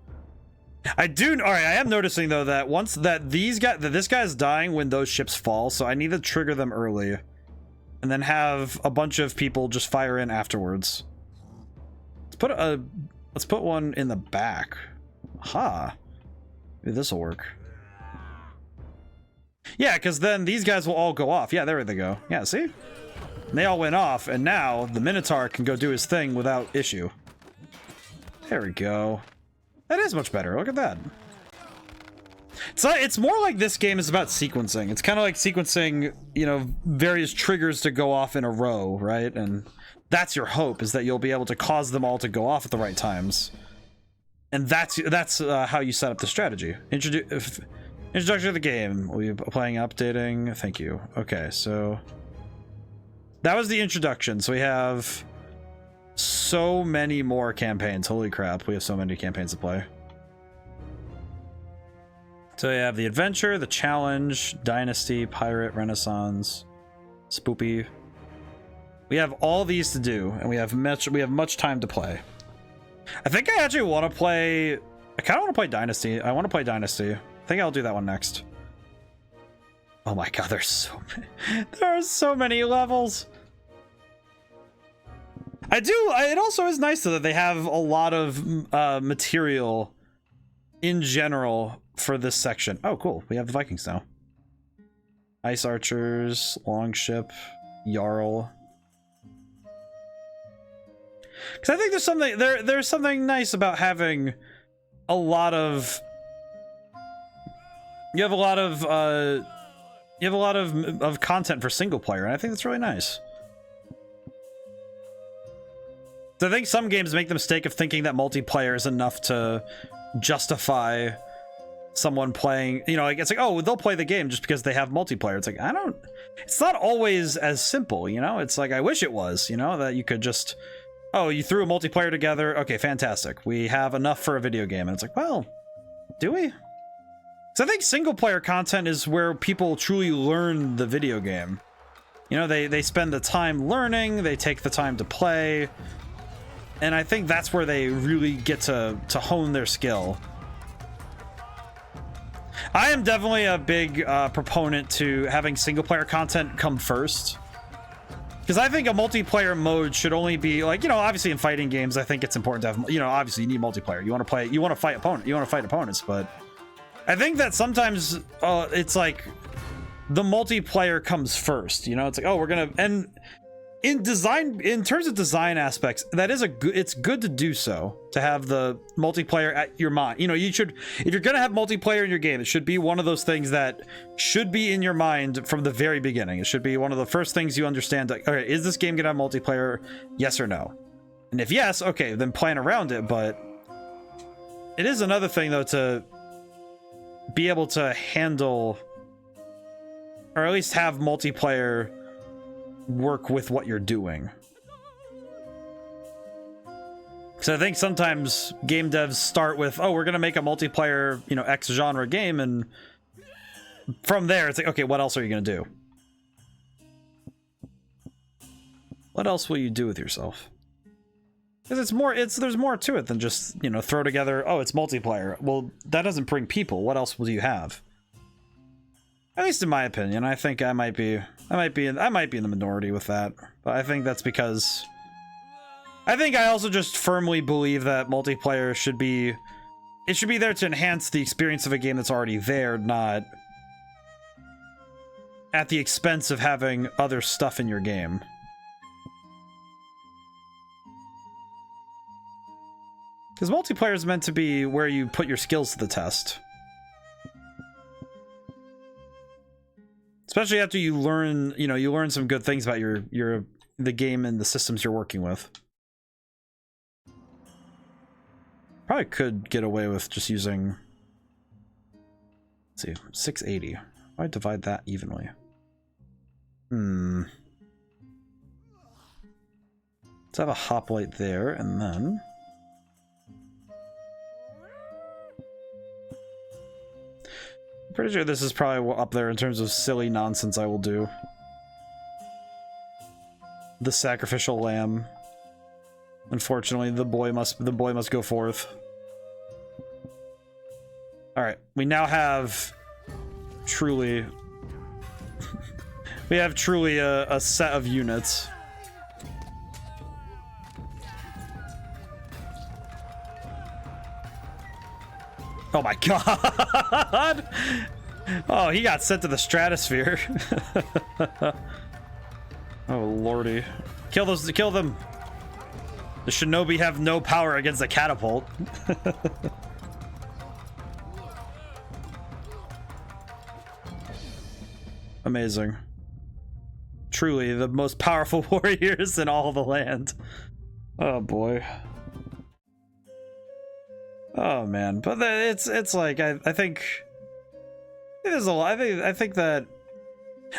Alright, I am noticing though that this guy's dying when those ships fall, so I need to trigger them early. And then have a bunch of people just fire in afterwards. Let's put one in the back. Ha. Maybe this'll work. Yeah, because then these guys will all go off. Yeah, there they go. Yeah, see? And they all went off, and now the Minotaur can go do his thing without issue. There we go. That is much better. Look at that. It's more like this game is about sequencing. It's kind of like sequencing, you know, various triggers to go off in a row, right? And that's your hope, is that you'll be able to cause them all to go off at the right times. And that's how you set up the strategy. Introduction to the game. Will you playing, updating? Thank you. Okay, so that was the introduction. So we have so many more campaigns. Holy crap, we have so many campaigns to play. So you have the adventure, the challenge, dynasty, pirate, renaissance, spoopy. We have all these to do, and we have much time to play. I think I actually want to play. I kind of want to play dynasty. I want to play dynasty. I think I'll do that one next. Oh my god, there's so many. There are so many levels. It also is nice though that they have a lot of material in general for this section. Oh, cool. We have the Vikings now. Ice archers, longship, Jarl. Because I think there's something nice about having a lot of. You have a lot of content for single player, and I think that's really nice. So I think some games make the mistake of thinking that multiplayer is enough to justify someone playing, you know, like it's like, oh, they'll play the game just because they have multiplayer. It's like, it's not always as simple, you know? It's like, I wish it was, you know, that you could just, oh, you threw a multiplayer together. Okay, fantastic. We have enough for a video game. And it's like, well, do we? So I think single player content is where people truly learn the video game. You know, they spend the time learning, they take the time to play. And I think that's where they really get to hone their skill. I am definitely a big proponent to having single player content come first. Because I think a multiplayer mode should only be like, you know, obviously in fighting games, I think it's important to have, you know, obviously you need multiplayer. You want to fight opponents, but I think that sometimes it's like the multiplayer comes first, you know, it's like, oh, we're going to, and in terms of design aspects, that is it's good to do so, to have the multiplayer at your mind. You know, if you're gonna have multiplayer in your game, it should be one of those things that should be in your mind from the very beginning. It should be one of the first things you understand, like, okay, is this game gonna have multiplayer? Yes or no? And if yes, okay, then plan around it. But it is another thing though to be able to handle, or at least have multiplayer work with what you're doing. So I think sometimes game devs start with, oh, we're gonna make a multiplayer, you know, X genre game, and from there it's like, okay, what else are you gonna do? What else will you do with yourself? Because there's more to it than just, you know, throw together, oh, it's multiplayer. Well, that doesn't bring people. What else will you have? At least in my opinion, I think I might be in the minority with that. But I think that's because I think I also just firmly believe that multiplayer should be, it should be there to enhance the experience of a game that's already there, not at the expense of having other stuff in your game. Because multiplayer is meant to be where you put your skills to the test. Especially after you learn, you know, you learn some good things about the game and the systems you're working with. Probably could get away with just using, let's see, 680. Why divide that evenly? Let's have a hoplite there, and then I'm pretty sure this is probably up there in terms of silly nonsense I will do. The sacrificial lamb. Unfortunately, the boy must go forth. All right, we now have truly we have truly a set of units. Oh my god! Oh, he got sent to the stratosphere. Oh lordy. Kill them! The shinobi have no power against the catapult. Amazing. Truly the most powerful warriors in all the land. Oh boy. Oh man, but it's like I think there's a lot. I think that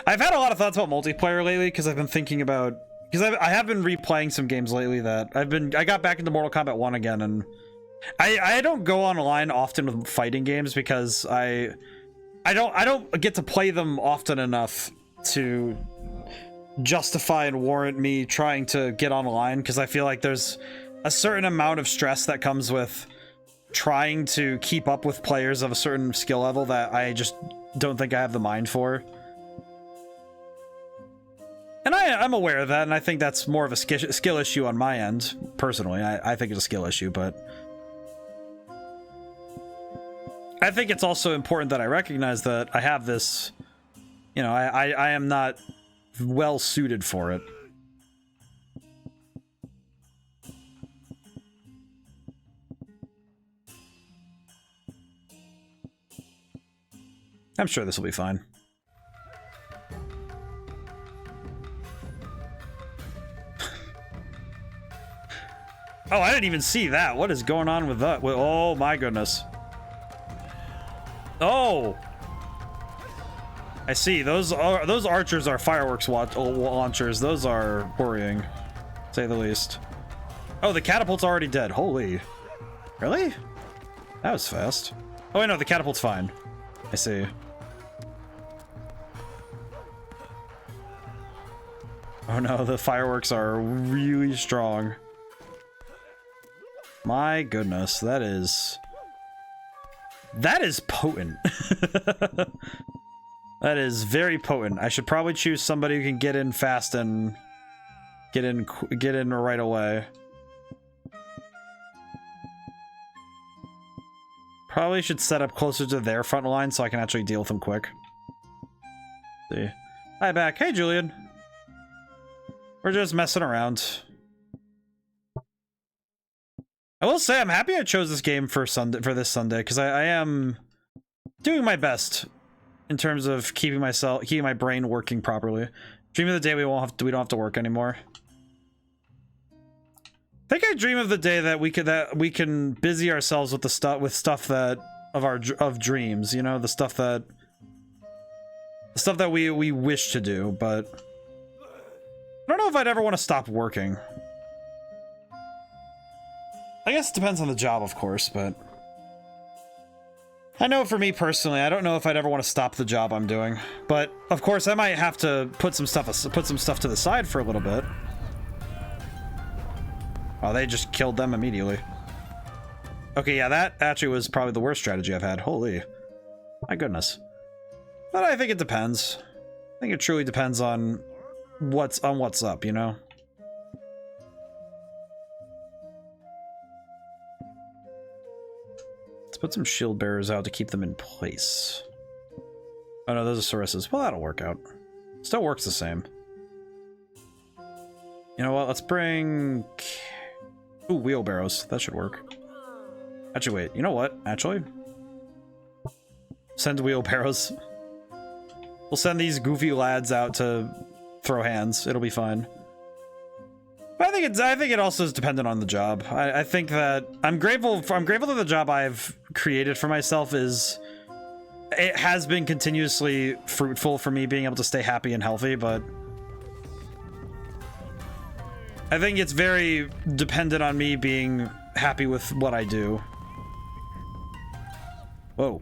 I've had a lot of thoughts about multiplayer lately because I've been thinking about, because I have been replaying some games lately that I got back into Mortal Kombat 1 again, and I don't go online often with fighting games because I don't get to play them often enough to justify and warrant me trying to get online, because I feel like there's a certain amount of stress that comes with trying to keep up with players of a certain skill level that I just don't think I have the mind for. And I'm aware of that, and I think that's more of a skill issue on my end, personally. I think it's a skill issue, but I think it's also important that I recognize that I have this, you know, I am not well suited for it. I'm sure this will be fine. Oh, I didn't even see that. What is going on with that? Oh my goodness. Oh, I see. Those archers are fireworks launchers. Those are worrying, to say the least. Oh, the catapult's already dead. Holy, really? That was fast. Oh wait, no, the catapult's fine. I see. Oh no, the fireworks are really strong. My goodness, that is potent. That is very potent. I should probably choose somebody who can get in fast and get in right away. Probably should set up closer to their front line so I can actually deal with them quick. See. Hi back. Hey Julian. We're just messing around. I will say I'm happy I chose this game for this Sunday, because I am doing my best in terms of keeping my brain working properly. Dream of the day we don't have to work anymore. I think I dream of the day that we can busy ourselves with stuff that of dreams, you know, the stuff that we wish to do, but I don't know if I'd ever want to stop working. I guess it depends on the job, of course, but I know for me personally, I don't know if I'd ever want to stop the job I'm doing. But of course, I might have to put some stuff to the side for a little bit. Oh, they just killed them immediately. Okay, yeah, that actually was probably the worst strategy I've had. Holy, my goodness. But I think it depends. I think it truly depends on what's up, you know. put some shield bearers out to keep them in place. Oh no, those are Saris's. Well, that'll work out. Still works the same. You know what? Let's bring... Ooh, wheelbarrows. That should work. Actually, wait. You know what? Actually... Send wheelbarrows. We'll send these goofy lads out to throw hands. It'll be fine. But I think it also is dependent on the job. I think that I'm grateful that the job I've created for myself it has been continuously fruitful for me being able to stay happy and healthy, but I think it's very dependent on me being happy with what I do. Whoa.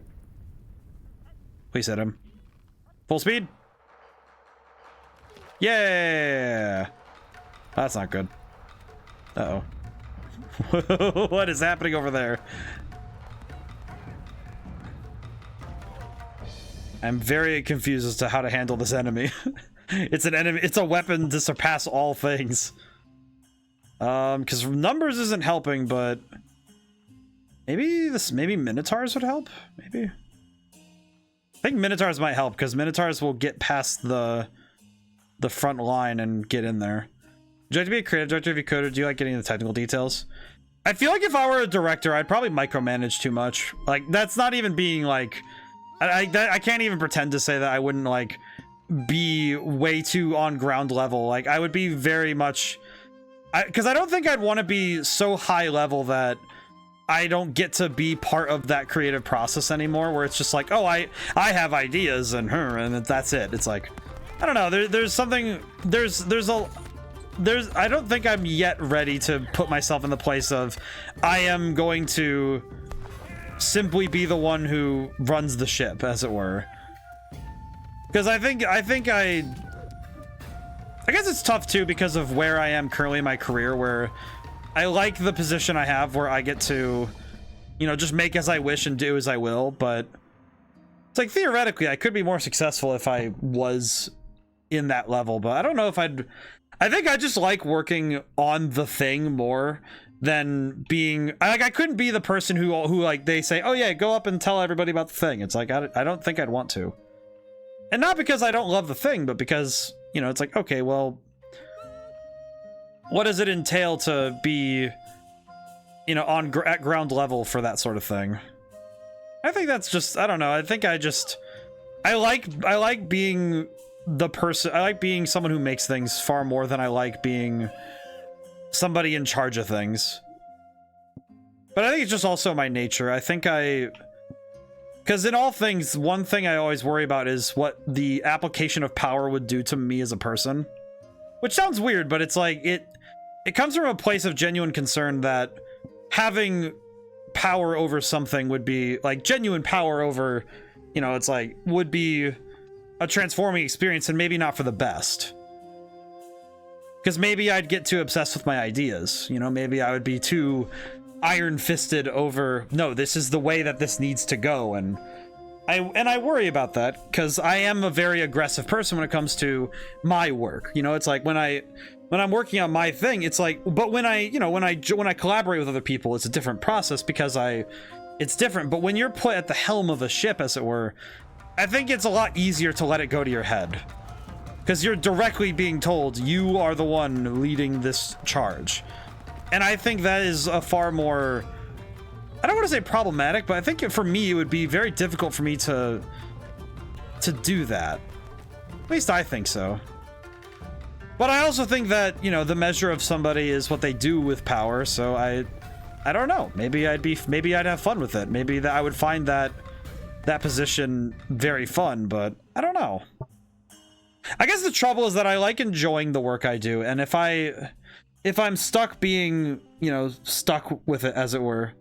Please hit him. Full speed. Yeah. That's not good. Uh-oh. What is happening over there? I'm very confused as to how to handle this enemy. It's an enemy. It's a weapon to surpass all things. Because numbers isn't helping, but maybe Minotaurs would help. Maybe. I think Minotaurs might help because Minotaurs will get past the front line and get in there. Would you like to be a creative director if you could, or do you like getting the technical details? I feel like if I were a director, I'd probably micromanage too much. Like, that's not even being like... I can't even pretend to say that I wouldn't, like, be way too on ground level. Like, I would be very much... Because I don't think I'd want to be so high level that I don't get to be part of that creative process anymore, where it's just like, oh, I have ideas and that's it. It's like, I don't know. There's something... I don't think I'm yet ready to put myself in the place of I am going to simply be the one who runs the ship, as it were. Because I guess it's tough too because of where I am currently in my career, where I like the position I have where I get to, you know, just make as I wish and do as I will, but it's like theoretically I could be more successful if I was in that level, but I don't know if I think I just like working on the thing more than being like, I couldn't be the person who like they say, oh yeah, go up and tell everybody about the thing. It's like, I don't think I'd want to. And not because I don't love the thing, but because, you know, it's like, okay, well, what does it entail to be, you know, at ground level for that sort of thing? I think that's just, I don't know. I think I like being the person. I like being someone who makes things far more than I like being somebody in charge of things. But I think it's just also my nature. I think because in all things, one thing I always worry about is what the application of power would do to me as a person. Which sounds weird, but it's like, it comes from a place of genuine concern that having power over something would be, like, genuine power over, you know, it's like, would be a transforming experience and maybe not for the best. Because maybe I'd get too obsessed with my ideas. You know, maybe I would be too iron-fisted over, no, this is the way that this needs to go, and I worry about that because I am a very aggressive person when it comes to my work. You know, it's like when I'm working on my thing, it's like, but when I collaborate with other people, it's a different process because it's different. But when you're put at the helm of a ship, as it were, I think it's a lot easier to let it go to your head because you're directly being told you are the one leading this charge. And I think that is a far more, I don't want to say problematic, but I think for me, it would be very difficult for me to do that. At least I think so. But I also think that, you know, the measure of somebody is what they do with power. So I don't know. Maybe I'd have fun with it. Maybe that I would find that position very fun, but I don't know. I guess the trouble is that I like enjoying the work I do. And if I'm stuck being, you know, stuck with it, as it were.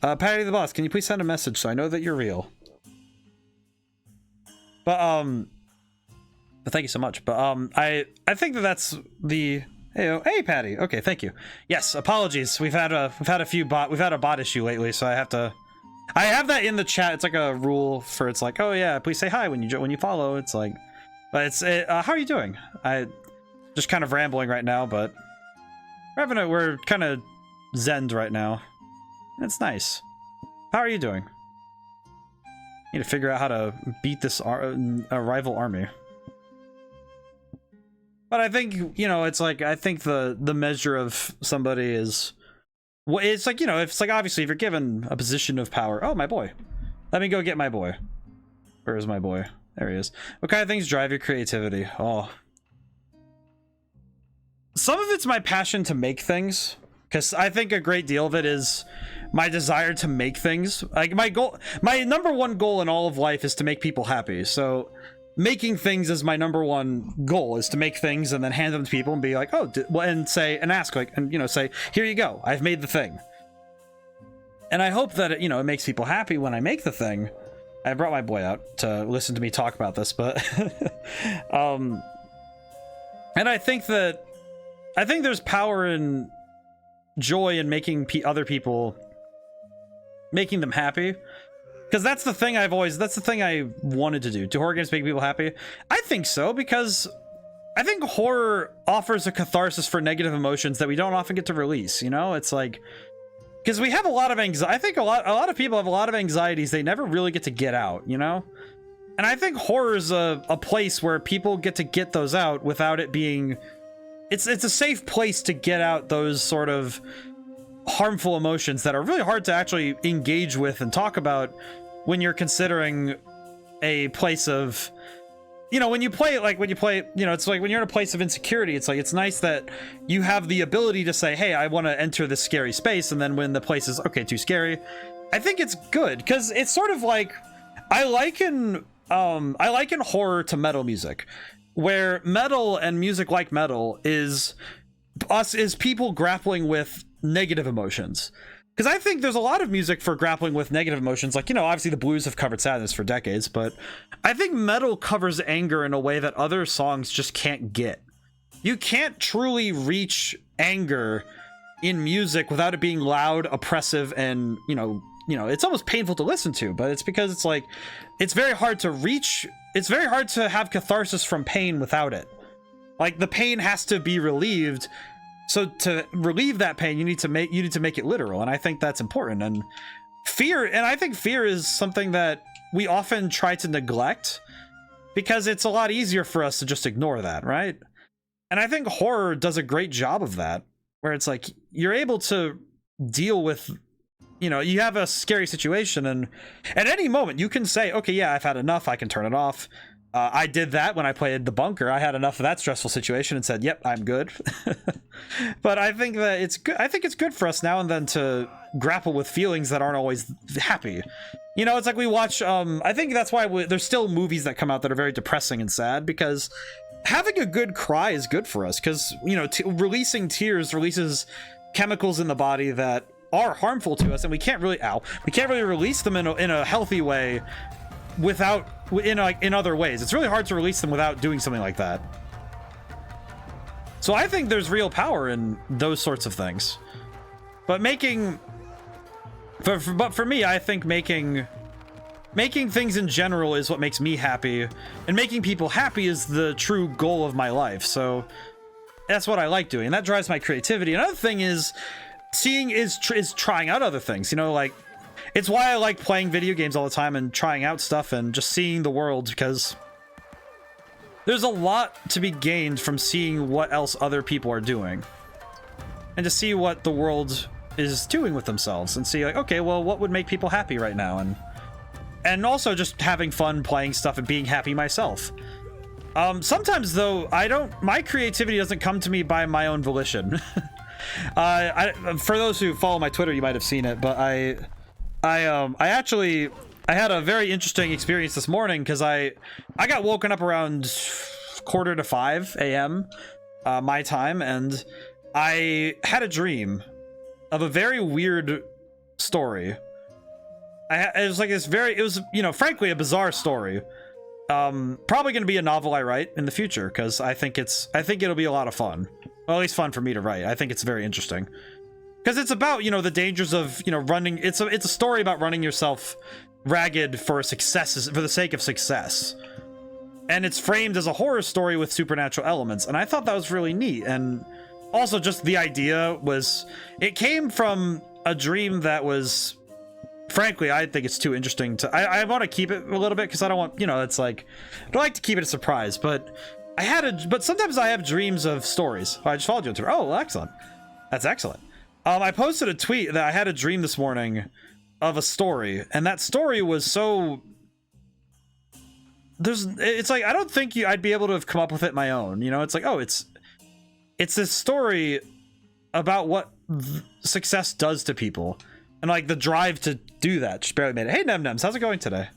Patty the boss, can you please send a message so I know that you're real? But thank you so much. But I think that's the hey Patty. Okay, thank you. Yes, apologies. We've had a bot issue lately, so I have that in the chat. It's like a rule for, it's like, oh yeah, please say hi when you follow. It's like, but how are you doing? I just kind of rambling right now, but we're kind of zened right now. It's nice. How are you doing? Need to figure out how to beat this rival army. But I think, you know, it's like, I think the measure of somebody is, well, it's like, you know, it's like, obviously, if you're given a position of power, oh, my boy. Let me go get my boy. Where is my boy? There he is. What kind of things drive your creativity? Oh. Some of it's my passion to make things, because I think a great deal of it is my desire to make things. Like, my number one goal in all of life is to make people happy. So making things is my number one goal, is to make things and then hand them to people and be like, oh, and say, and ask, like, and, you know, say, here you go, I've made the thing. And I hope that, you know, it makes people happy when I make the thing. I brought my boy out to listen to me talk about this, but and I think there's power in joy in making other people, making them happy, because that's the thing that's the thing I wanted to do. Do horror games make people happy? I think so, because I think horror offers a catharsis for negative emotions that we don't often get to release. You know, it's like, because we have a lot of anxiety. I think a lot of people have a lot of anxieties they never really get to get out, you know? And I think horror is a place where people get to get those out without it being... It's a safe place to get out those sort of harmful emotions that are really hard to actually engage with and talk about when you're considering a place of... You know, when you play, you know, it's like when you're in a place of insecurity, it's like, it's nice that you have the ability to say, hey, I want to enter this scary space. And then when the place is, okay, too scary, I think it's good, because it's sort of like, I liken horror to metal music, where metal and music like metal is people grappling with negative emotions. Because I think there's a lot of music for grappling with negative emotions. Like, you know, obviously the blues have covered sadness for decades, but I think metal covers anger in a way that other songs just can't get. You can't truly reach anger in music without it being loud, oppressive, and, you know, it's almost painful to listen to, but it's because it's like, it's very hard to reach, it's very hard to have catharsis from pain without it. Like, the pain has to be relieved. So to relieve that pain, you need to make it literal, and I think that's important. And I think fear is something that we often try to neglect because it's a lot easier for us to just ignore that, right? And I think horror does a great job of that, where it's like you're able to deal with, you know, you have a scary situation, and at any moment you can say, okay, yeah, I've had enough, I can turn it off. I did that when I played The Bunker. I had enough of that stressful situation and said, yep, I'm good. But I think that it's good. I think it's good for us now and then to grapple with feelings that aren't always happy. You know, it's like we watch, I think that's why there's still movies that come out that are very depressing and sad, because having a good cry is good for us, because, you know, releasing tears releases chemicals in the body that are harmful to us, and we can't really release them in a healthy way without in other ways. It's really hard to release them without doing something like that. So I think there's real power in those sorts of things. But for me, I think making things in general is what makes me happy, and making people happy is the true goal of my life. So that's what I like doing, and that drives my creativity. Another thing is trying out other things, you know, like, it's why I like playing video games all the time and trying out stuff and just seeing the world, because there's a lot to be gained from seeing what else other people are doing, and to see what the world is doing with themselves, and see, like, okay, well, what would make people happy right now, and also just having fun playing stuff and being happy myself. Sometimes though, my creativity doesn't come to me by my own volition. For those who follow my Twitter, you might have seen it, but I had a very interesting experience this morning, because I got woken up around 4:45 a.m. My time, and I had a dream of a very weird story. It was, you know, frankly, a bizarre story. Probably going to be a novel I write in the future, because I think it'll be a lot of fun. Well, at least fun for me to write. I think it's very interesting. Because it's about, you know, the dangers of, you know, running. It's a story about running yourself ragged for the sake of success. And it's framed as a horror story with supernatural elements. And I thought that was really neat. And also just the idea was, it came from a dream that was frankly, I think it's too interesting to. I want to keep it a little bit because I don't want, you know, it's like I don't like to keep it a surprise. But but sometimes I have dreams of stories. I just followed you on Twitter. Oh, well, excellent. That's excellent. I posted a tweet that I had a dream this morning of a story, and that story was so. It's like I don't think I'd be able to have come up with it my own. You know, it's like, oh, it's this story about what success does to people, and like the drive to do that. Just barely made it. Hey, Nem-Nems, how's it going today?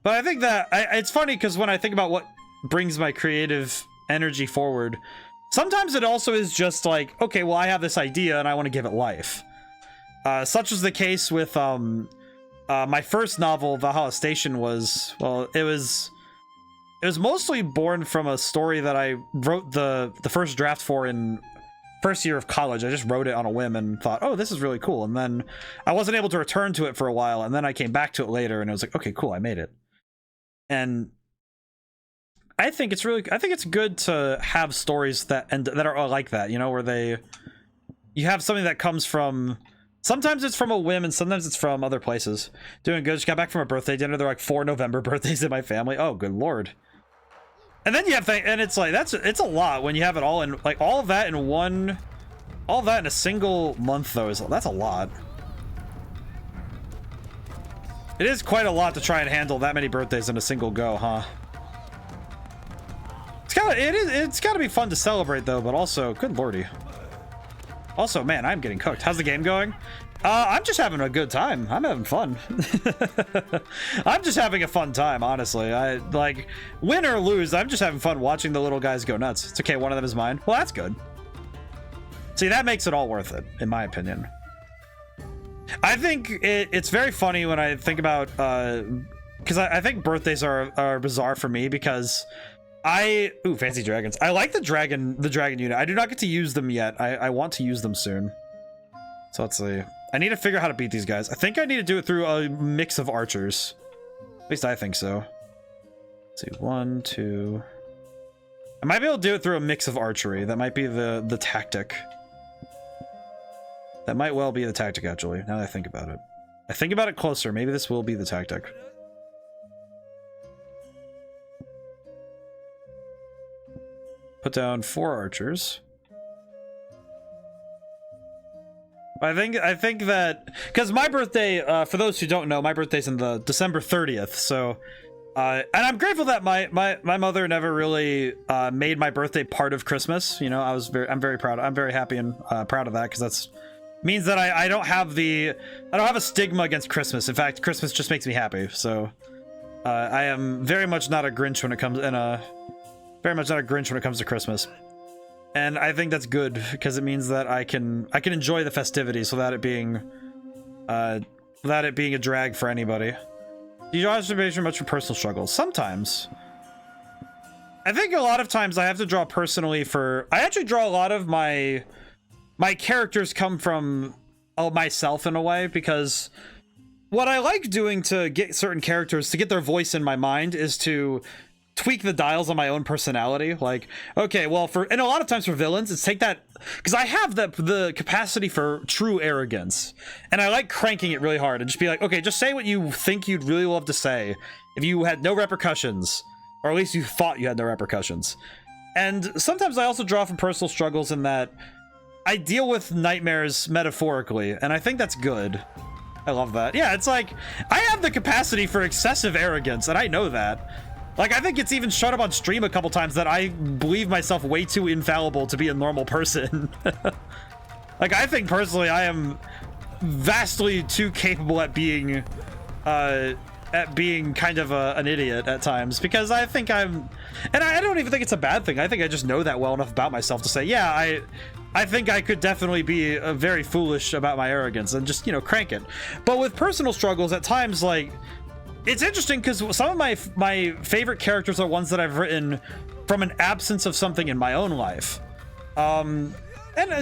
But I think that it's funny because when I think about what brings my creative energy forward, sometimes it also is just like, okay, well, I have this idea and I want to give it life. Such was the case with my first novel, Valhalla Station, was, well, it was mostly born from a story that I wrote the first draft for in first year of college. I just wrote it on a whim and thought, oh, this is really cool. And then I wasn't able to return to it for a while, and then I came back to it later and it was like, okay, cool, I made it. And I think it's good to have stories that are like that, you know, where you have something that comes from. Sometimes it's from a whim, and sometimes it's from other places. Doing good. Just got back from a birthday dinner. There are like 4 November birthdays in my family. Oh, good lord. And then you have and it's like it's a lot when you have it all in, like, all of that in a single month though. That's a lot. It is quite a lot to try and handle that many birthdays in a single go, huh? It's gotta be fun to celebrate though, but also, good lordy. Also, man, I'm getting cooked. How's the game going? I'm just having a good time. I'm having fun. I'm just having a fun time, honestly. I like, win or lose, I'm just having fun watching the little guys go nuts. It's okay, one of them is mine. Well, that's good. See, that makes it all worth it, in my opinion. I think it's very funny when I think about, because I think birthdays are bizarre for me because ooh, fancy dragons. I like the dragon unit. I do not get to use them yet. I want to use them soon. So let's see. I need to figure out how to beat these guys. I think I need to do it through a mix of archers. At least I think so. Let's see, 1, 2. I might be able to do it through a mix of archery. That might be the tactic. That might well be the tactic, actually, now that I think about it. I think about it closer. Maybe this will be the tactic. Put down 4 archers. I think that because my birthday, for those who don't know, my birthday's in the December 30th. So, and I'm grateful that my mother never really made my birthday part of Christmas. You know, I'm very proud. I'm very happy and proud of that, because that's means that I don't have a stigma against Christmas. In fact, Christmas just makes me happy. So, I am very much not a Grinch when it comes to Christmas. And I think that's good, because it means that I can enjoy the festivities without it being a drag for anybody. Do you draw inspiration much from personal struggles? Sometimes. I think a lot of times I have to draw personally I actually draw a lot of my characters come from myself in a way, because what I like doing to get certain characters to get their voice in my mind is to tweak the dials on my own personality. Like, okay, well, and a lot of times for villains, it's take that, because I have the capacity for true arrogance, and I like cranking it really hard and just be like, okay, just say what you think you'd really love to say if you had no repercussions, or at least you thought you had no repercussions. And sometimes I also draw from personal struggles in that I deal with nightmares metaphorically, and I think that's good. I love that. Yeah, it's like I have the capacity for excessive arrogance, and I know that. Like, I think it's even showed up on stream a couple times that I believe myself way too infallible to be a normal person. Like, I think personally I am vastly too capable at being kind of an idiot at times, because I think and I don't even think it's a bad thing. I think I just know that well enough about myself to say, yeah, I think I could definitely be very foolish about my arrogance and just, you know, crank it. But with personal struggles, at times, like, it's interesting because some of my favorite characters are ones that I've written from an absence of something in my own life. And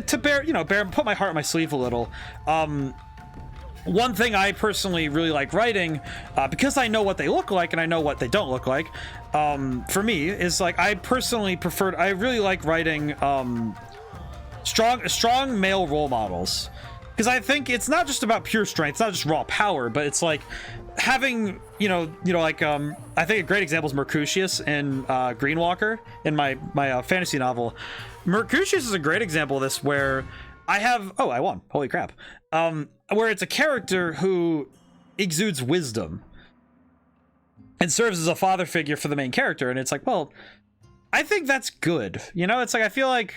to put my heart on my sleeve a little. One thing I personally really like writing, because I know what they look like and I know what they don't look like, for me, is like I really like writing strong male role models. because I think it's not just about pure strength, it's not just raw power, but it's like having, like, I think a great example is Mercutius in Greenwalker, in my fantasy novel. Mercutius is a great example of this, where I won, holy crap, where it's a character who exudes wisdom and serves as a father figure for the main character, and it's like, well, I think that's good, it's like, I feel like,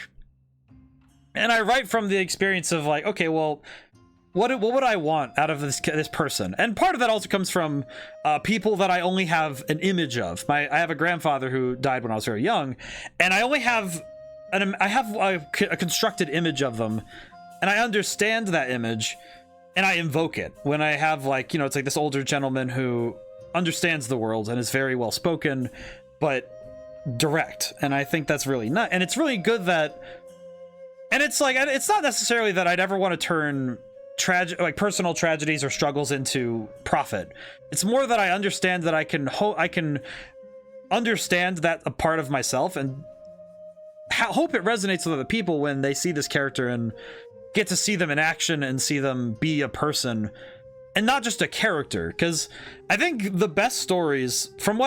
and I write from the experience of like, okay, well, what would I want out of this person? And part of that also comes from people that I only have an image of. I have a grandfather who died when I was very young, and I only have a constructed image of them, and I understand that image, and I invoke it when I have, like, it's like this older gentleman who understands the world and is very well spoken, but direct, and I think that's really nice, and it's really good that. And it's like, it's not necessarily that I'd ever want to turn personal tragedies or struggles into profit. It's more that I understand that I can understand that a part of myself, and hope it resonates with other people when they see this character and get to see them in action and see them be a person and not just a character. Because I think the best stories, from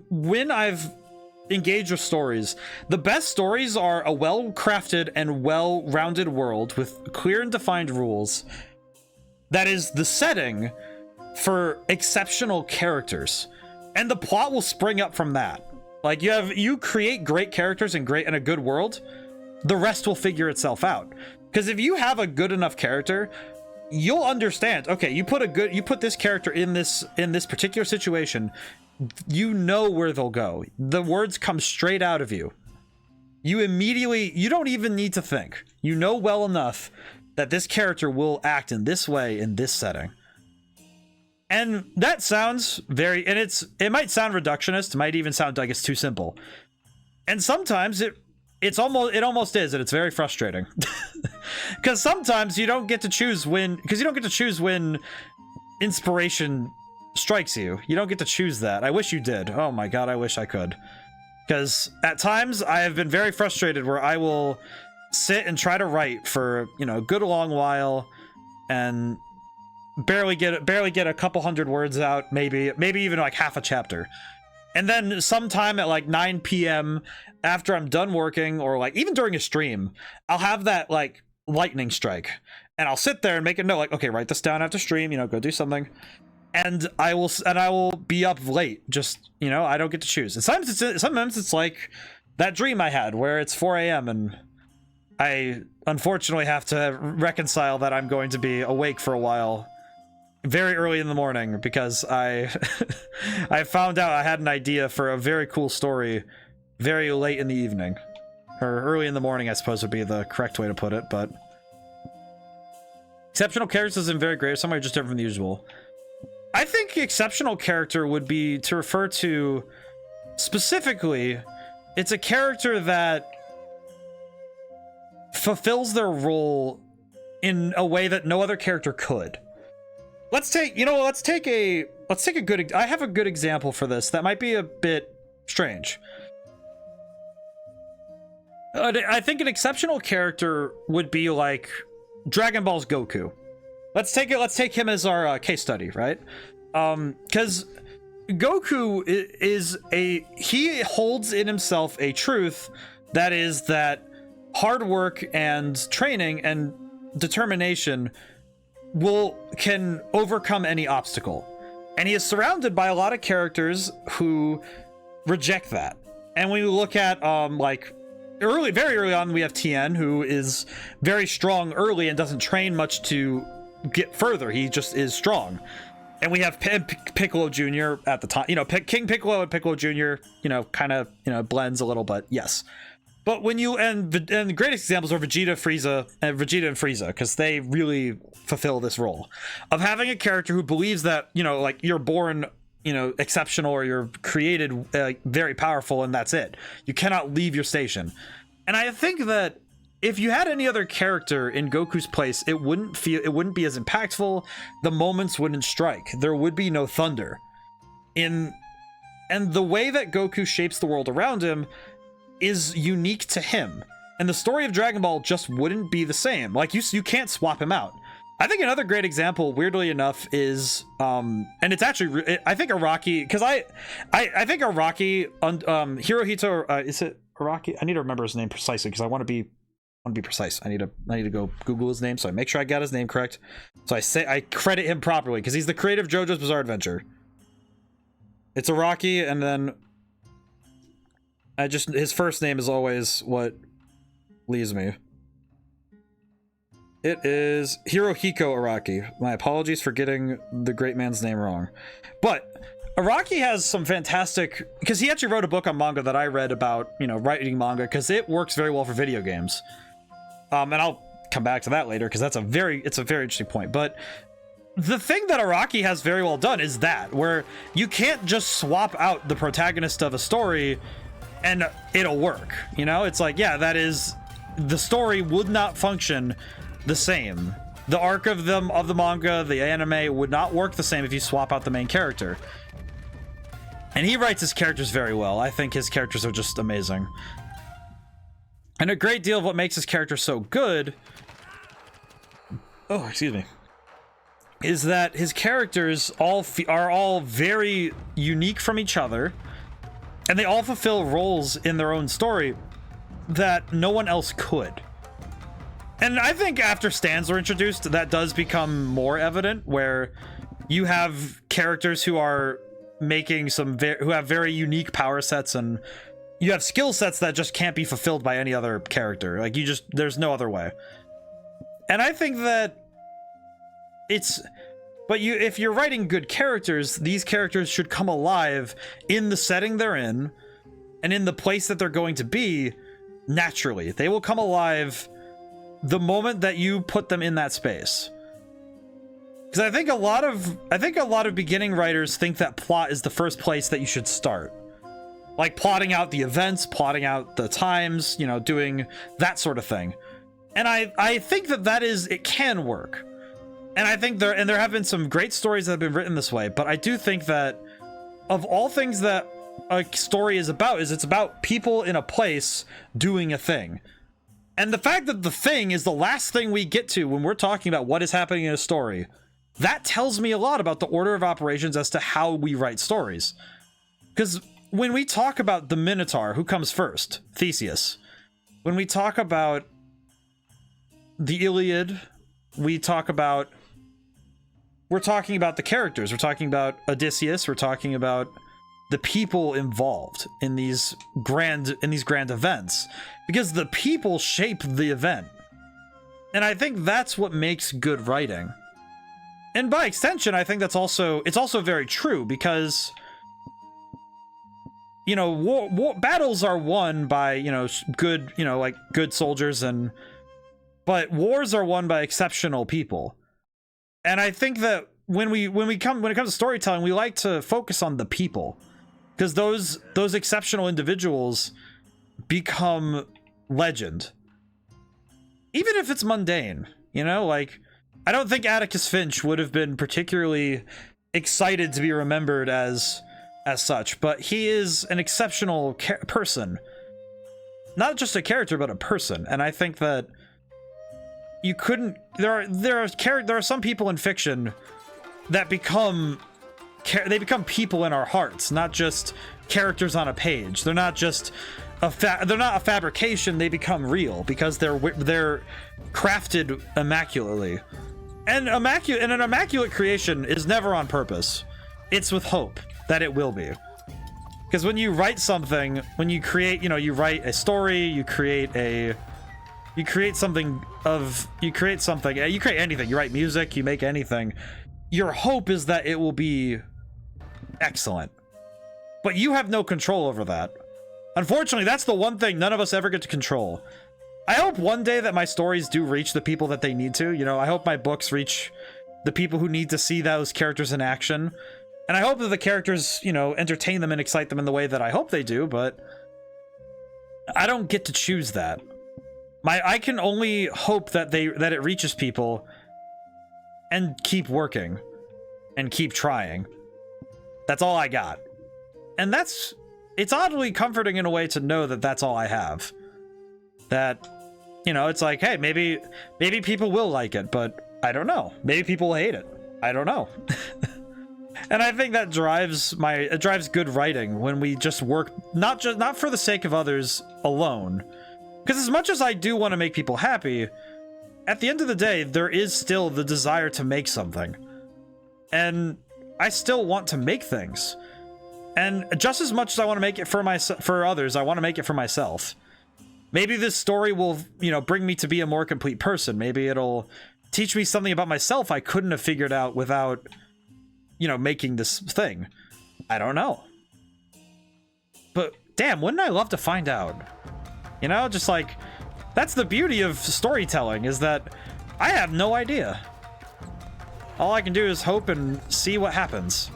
when I've engage with stories, the best stories are a well-crafted and well-rounded world with clear and defined rules that is the setting for exceptional characters, and the plot will spring up from that. Like, you create great characters and a good world, the rest will figure itself out. Because if you have a good enough character, you'll understand, okay, you put this character in this particular situation, you know where they'll go. The words come straight out of you. You don't even need to think. You know well enough that this character will act in this way in this setting. And that sounds it might sound reductionist, might even sound like it's too simple. And sometimes it almost is, and it's very frustrating. Because sometimes you don't get to choose when inspiration strikes you. You don't get to choose that. I wish you did. Oh my god, I wish I could. Because at times I have been very frustrated where I will sit and try to write for, a good long while and barely get a couple hundred words out, maybe even like half a chapter. And then sometime at like 9 p.m. after I'm done working, or like even during a stream, I'll have that like lightning strike, and I'll sit there and make a note, like, okay, write this down after stream, go do something. And I will be up late. Just, I don't get to choose. And sometimes it's like that dream I had where it's 4 a.m. and I unfortunately have to reconcile that I'm going to be awake for a while very early in the morning, because I found out I had an idea for a very cool story very late in the evening, or early in the morning, I suppose would be the correct way to put it. But exceptional characters isn't very great. Somebody just different from the usual. I think exceptional character would be to refer to, specifically, it's a character that fulfills their role in a way that no other character could. I have a good example for this that might be a bit strange. I think an exceptional character would be like Dragon Ball's Goku. Let's take him as our case study, right? Because Goku he holds in himself a truth that is that hard work and training and determination can overcome any obstacle. And he is surrounded by a lot of characters who reject that. And when we look at very early on, we have Tien, who is very strong early and doesn't train much to get further. He just is strong. And we have Piccolo Jr. at the time. King Piccolo and Piccolo Jr., kind of, blends a little, but yes. But when and the greatest examples are Vegeta and Frieza, because they really fulfill this role of having a character who believes that, like, you're born, exceptional, or you're created very powerful, and that's it. You cannot leave your station. And I think that if you had any other character in Goku's place, it wouldn't be as impactful. The moments wouldn't strike. There would be no thunder. And the way that Goku shapes the world around him is unique to him. And the story of Dragon Ball just wouldn't be the same. Like, you can't swap him out. I think another great example, weirdly enough, is and it's actually I think Araki, because I think Araki Hirohito is it Araki? I need to remember his name precisely because I want to be precise. I need to go Google his name so I make sure I got his name correct. So I credit him properly because he's the creator of JoJo's Bizarre Adventure. It's Araki, and then his first name is always what leaves me. It is Hirohiko Araki. My apologies for getting the great man's name wrong. But Araki has some fantastic, because he actually wrote a book on manga that I read about, writing manga, because it works very well for video games. And I'll come back to that later because it's a very interesting point. But the thing that Araki has very well done is that where you can't just swap out the protagonist of a story and it'll work. It's like, yeah, that is, the story would not function the same. The arc of the manga, the anime would not work the same if you swap out the main character. And he writes his characters very well. I think his characters are just amazing. And a great deal of what makes his character so good, is that his characters are all very unique from each other, and they all fulfill roles in their own story that no one else could. And I think after stands were introduced, that does become more evident, where you have characters who are making who have very unique power sets, and you have skill sets that just can't be fulfilled by any other character. Like, there's no other way. And I think that if you're writing good characters, these characters should come alive in the setting they're in and in the place that they're going to be naturally. They will come alive the moment that you put them in that space. Because I think a lot of beginning writers think that plot is the first place that you should start. Like plotting out the events, plotting out the times, doing that sort of thing. And I think it can work. And I think there have been some great stories that have been written this way, but I do think that of all things that a story is about, it's about people in a place doing a thing. And the fact that the thing is the last thing we get to when we're talking about what is happening in a story, that tells me a lot about the order of operations as to how we write stories. Because when we talk about the Minotaur, who comes first? Theseus. When we talk about the Iliad, we're talking about the characters. We're talking about Odysseus. We're talking about the people involved in these grand events, because the people shape the event. And I think that's what makes good writing. And by extension, I think it's also very true, because battles are won by good soldiers, but wars are won by exceptional people. And I think that when it comes to storytelling, we like to focus on the people, because those exceptional individuals become legend, even if it's mundane. Like, I don't think Atticus Finch would have been particularly excited to be remembered as such, but he is an exceptional person, not just a character, but a person. And I think that you couldn't. There are some people in fiction that become people in our hearts, not just characters on a page. They're not just they're not a fabrication. They become real because they're crafted immaculately. And an immaculate creation is never on purpose. It's with hope that it will be. Because when you write something, when you create, you write a story, you create something, you create anything, you write music, you make anything. Your hope is that it will be excellent. But you have no control over that. Unfortunately, that's the one thing none of us ever get to control. I hope one day that my stories do reach the people that they need to. I hope my books reach the people who need to see those characters in action. And I hope that the characters, entertain them and excite them in the way that I hope they do, but I don't get to choose that. I can only hope that it reaches people and keep working and keep trying. That's all I got. And it's oddly comforting in a way to know that that's all I have. That, it's like, hey, maybe people will like it, but I don't know. Maybe people will hate it. I don't know. And I think that drives good writing when we just work not for the sake of others alone. Because as much as I do want to make people happy, at the end of the day, there is still the desire to make something. And I still want to make things. And just as much as I want to make it for others, I want to make it for myself. Maybe this story will, bring me to be a more complete person. Maybe it'll teach me something about myself I couldn't have figured out without, making this thing. I don't know. But damn, wouldn't I love to find out? Just like, that's the beauty of storytelling, is that I have no idea. All I can do is hope and see what happens.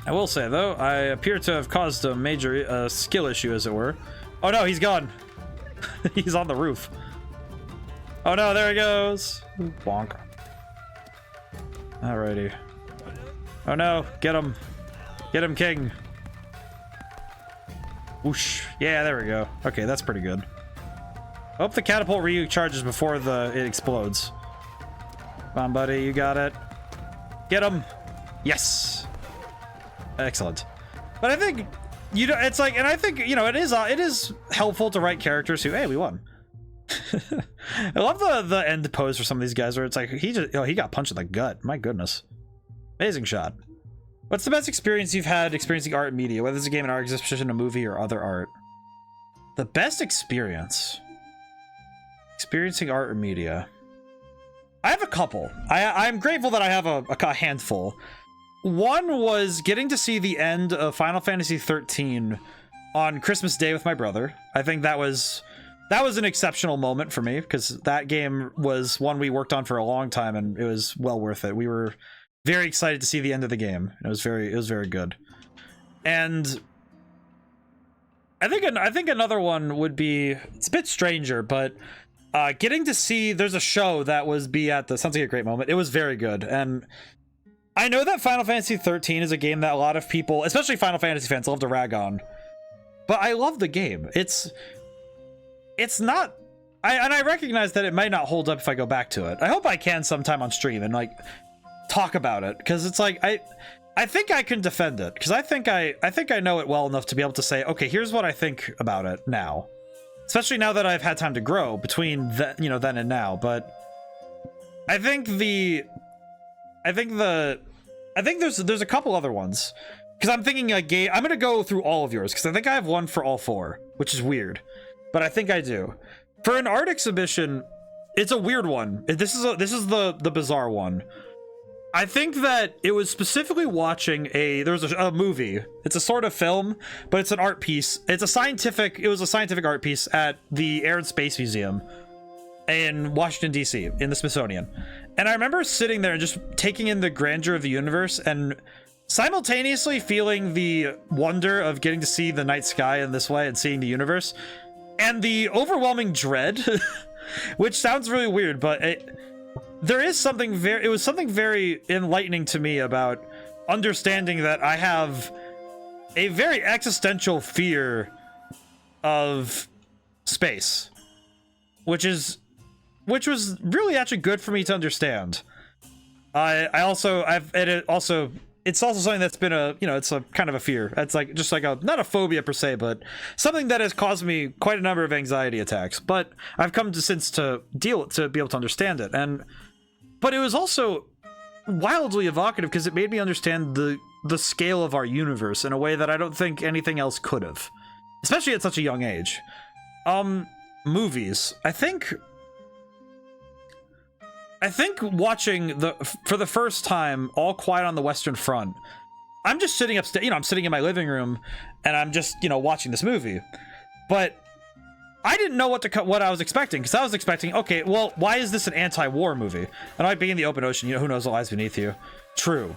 I will say, though, I appear to have caused a major skill issue, as it were. Oh no, he's gone. He's on the roof. Oh no, there he goes. Bonk. Alrighty. Oh no, get him. Get him, King. Whoosh. Yeah, there we go. Okay, that's pretty good. Hope the catapult recharges before it explodes. Come on, buddy, you got it. Get him. Yes. Excellent. But I think, it's like, and I think, it is helpful to write characters who, hey, we won. I love the end pose for some of these guys where it's like, he got punched in the gut. My goodness. Amazing shot. What's the best experience you've had experiencing art and media, whether it's a game, an art exhibition, a movie, or other art? The best experience? Experiencing art or media? I have a couple. I'm grateful that I have a handful. One was getting to see the end of Final Fantasy XIII on Christmas Day with my brother. I think that was an exceptional moment for me, because that game was one we worked on for a long time, and it was well worth it. We were very excited to see the end of the game. It was very good. And I think another one would be, it's a bit stranger, but getting to see, there's a show that sounds like a great moment. It was very good. And I know that Final Fantasy XIII is a game that a lot of people, especially Final Fantasy fans, love to rag on. But I love the game. It's not, and I recognize that it might not hold up if I go back to it. I hope I can sometime on stream and like talk about it, because it's like I think I can defend it, because I think I know it well enough to be able to say, okay, here's what I think about it now, especially now that I've had time to grow between then and now. But I think there's a couple other ones, because I'm thinking a game. I'm gonna go through all of yours, because I think I have one for all four, which is weird, but I think I do. For an art exhibition, it's a weird one. This is the bizarre one. I think that it was specifically watching there was a movie. It's a sort of film, but it's an art piece. It was a scientific art piece at the Air and Space Museum in Washington, D.C., in the Smithsonian. And I remember sitting there and just taking in the grandeur of the universe and simultaneously feeling the wonder of getting to see the night sky in this way and seeing the universe, and the overwhelming dread, which sounds really weird, but it was something very enlightening to me about understanding that I have a very existential fear of space, which was really actually good for me to understand. It's also something that's been it's a kind of a fear. It's like, just like not a phobia per se, but something that has caused me quite a number of anxiety attacks. But I've come to be able to understand it. But it was also wildly evocative, because it made me understand the scale of our universe in a way that I don't think anything else could have, especially at such a young age. Movies. I think watching for the first time All Quiet on the Western Front, I'm just sitting upstairs, I'm sitting in my living room and I'm just, watching this movie. But I didn't know what I was expecting, because I was expecting, okay, well, why is this an anti-war movie? And I'd be in the open ocean, who knows what lies beneath you. True.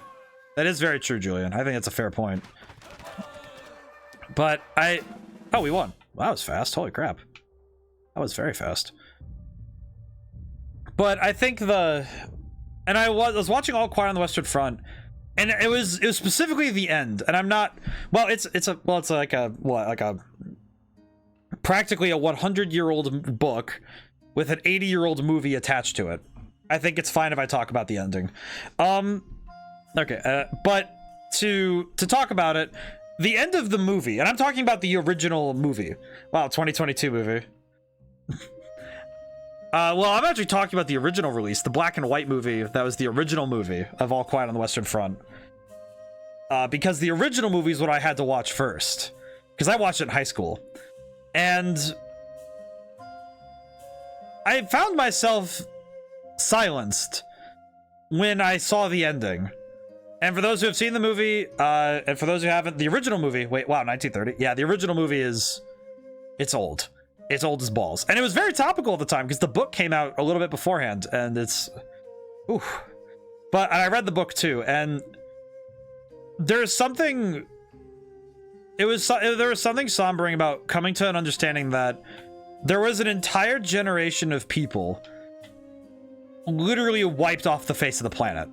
That is very true, Julian. I think that's a fair point. But oh, we won. Wow, that was fast. Holy crap. That was very fast. But I think I was watching All Quiet on the Western Front, and it was specifically the end. And I'm not, well, it's practically a 100-year-old book with an 80-year-old movie attached to it. I think it's fine if I talk about the ending. Okay, but to talk about it, the end of the movie, and I'm talking about the original movie. Wow, 2022 movie. Well, I'm actually talking about the original release, the black and white movie. That was the original movie of All Quiet on the Western Front. Because the original movie is what I had to watch first. Because I watched it in high school. And I found myself silenced when I saw the ending. And for those who have seen the movie, and for those who haven't, the original movie, wait, wow, 1930. Yeah, the original movie it's old. It's old as balls. And it was very topical at the time because the book came out a little bit beforehand, and it's, ooh. But I read the book too, and there's something, there was something sombering about coming to an understanding that there was an entire generation of people literally wiped off the face of the planet.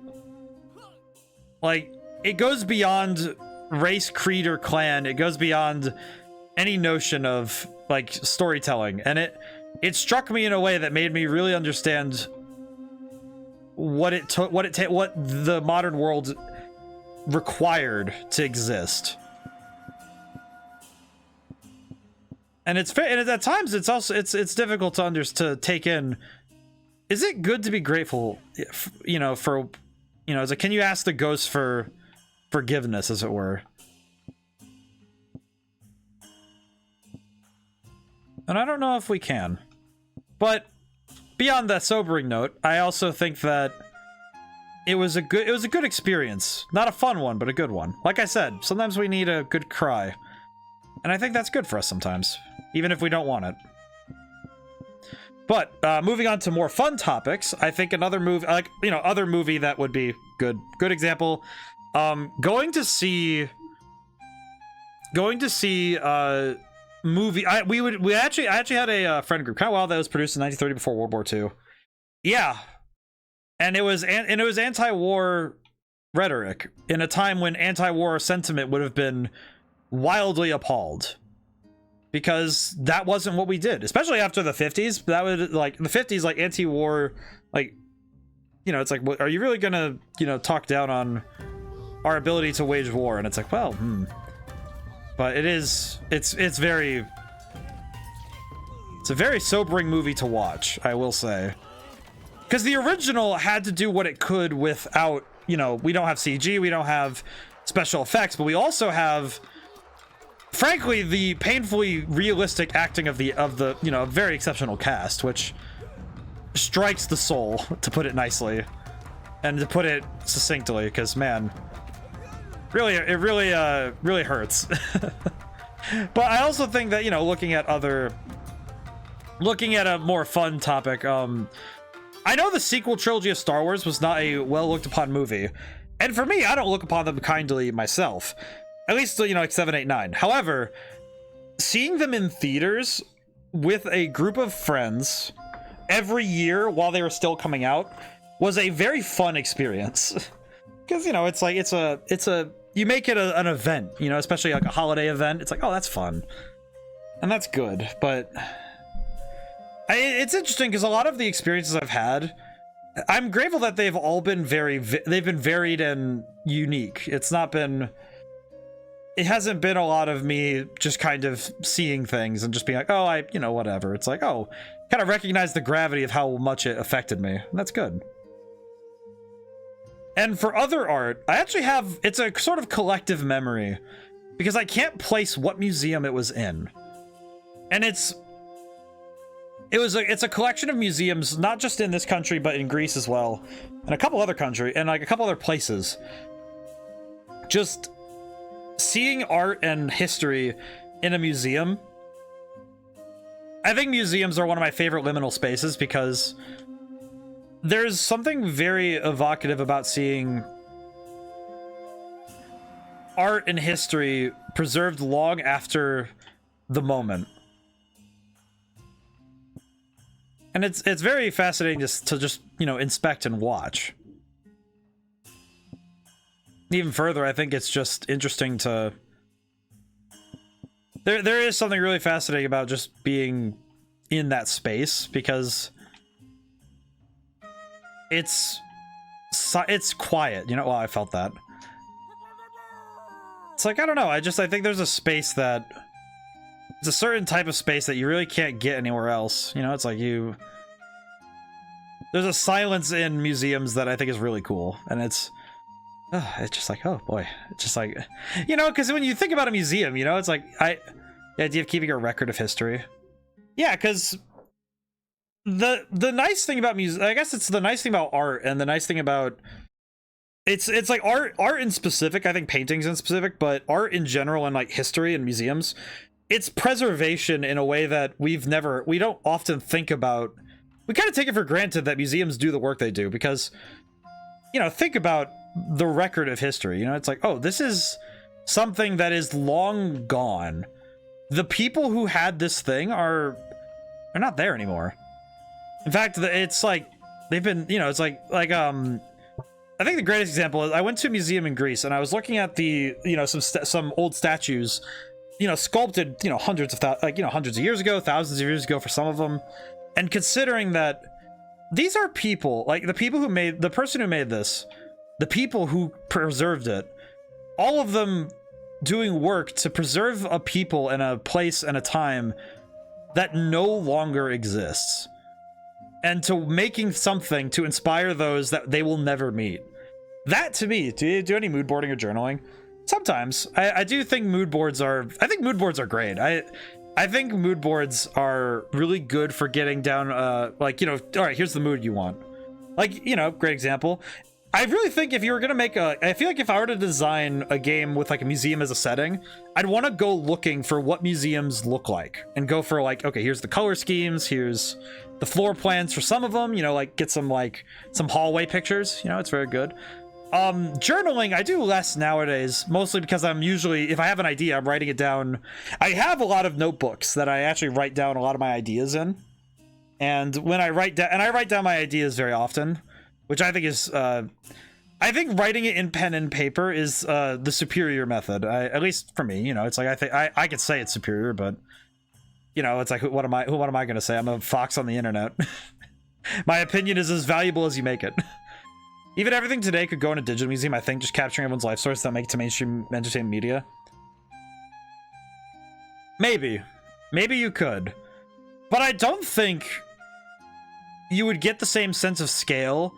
Like, it goes beyond race, creed, or clan. It goes beyond any notion of, like, storytelling. And it struck me in a way that made me really understand what the modern world required to exist. And at times it's also it's difficult to take in. Is it good to be grateful, it's like, can you ask the ghost for forgiveness, as it were? And I don't know if we can. But beyond that sobering note, I also think that it was a good experience. Not a fun one, but a good one. Like I said, sometimes we need a good cry. And I think that's good for us sometimes, even if we don't want it. But moving on to more fun topics, I think another movie, other movie that would be good example, going to see movie. I actually had a friend group, kind of wild, that was produced in 1930 before World War II. Yeah, and it was anti-war rhetoric in a time when anti-war sentiment would have been wildly appalled. Because that wasn't what we did, especially after the 50s. That would, like, the 50s, like, anti-war, like, it's like, are you really gonna, talk down on our ability to wage war? And it's like, well, but it's a very sobering movie to watch, I will say. Because the original had to do what it could without, we don't have CG, we don't have special effects, but we also have, frankly, the painfully realistic acting of the very exceptional cast, which strikes the soul, to put it nicely, and to put it succinctly, because, man, it really hurts. But I also think that, looking at a more fun topic, I know the sequel trilogy of Star Wars was not a well looked upon movie, and for me, I don't look upon them kindly myself. At least, like 7, 8, 9. However, seeing them in theaters with a group of friends every year while they were still coming out was a very fun experience. Because, it's like, you make it an event, especially like a holiday event. It's like, oh, that's fun. And that's good. But it's interesting because a lot of the experiences I've had, I'm grateful that they've all been they've been varied and unique. It hasn't been a lot of me just kind of seeing things and just being like, oh, whatever. It's like, oh, kind of recognize the gravity of how much it affected me. And that's good. And for other art, I actually have, it's a sort of collective memory because I can't place what museum it was in. And it's a collection of museums, not just in this country, but in Greece as well. And a couple other countries, and like a couple other places. Just seeing art and history in a museum. I think museums are one of my favorite liminal spaces because there's something very evocative about seeing art and history preserved long after the moment. And it's very fascinating to just inspect and watch. Even further, I think it's just interesting to... There is something really fascinating about just being in that space, because it's quiet, you know. Well, I felt that. It's like, I don't know, I think there's a space that, it's a certain type of space that you really can't get anywhere else, you know. It's like there's a silence in museums that I think is really cool, and it's just like, oh boy, it's just like, you know, because when you think about a museum, you know, it's like, the idea of keeping a record of history. Yeah, because the nice thing about music, I guess it's the nice thing about art, and the nice thing about, it's like art in specific, I think paintings in specific, but art in general and like history and museums, it's preservation in a way that we don't often think about. We kind of take it for granted that museums do the work they do, because, you know, think about the record of history, you know. It's like, oh, this is something that is long gone. The people who had this thing they're not there anymore. In fact, it's like they've been, you know, it's like I think the greatest example is, I went to a museum in Greece and I was looking at the, you know, some old statues, you know, sculpted, you know, hundreds of years ago, thousands of years ago for some of them. And considering that these are people, like the person who made this, the people who preserved it, all of them doing work to preserve a people and a place and a time that no longer exists, and to making something to inspire those that they will never meet. That, to me, do you do any mood boarding or journaling? Sometimes. I do think mood boards are great. I think mood boards are really good for getting down, like, you know, all right, here's the mood you want. Like, you know, great example. I really think if you were going to I feel like if I were to design a game with like a museum as a setting, I'd want to go looking for what museums look like, and go for like, okay, here's the color schemes, here's the floor plans for some of them, you know, like get some hallway pictures, you know, it's very good. Journaling, I do less nowadays, mostly because I'm usually, if I have an idea, I'm writing it down. I have a lot of notebooks that I actually write down a lot of my ideas in. And when I write down my ideas very often, which I think is, I think writing it in pen and paper is the superior method. At least for me, you know, it's like, I think I could say it's superior, but you know, it's like, what am I going to say? I'm a fox on the internet. My opinion is as valuable as you make it. Even everything today could go in a digital museum, I think, just capturing everyone's life source that make it to mainstream entertainment media. Maybe you could, but I don't think you would get the same sense of scale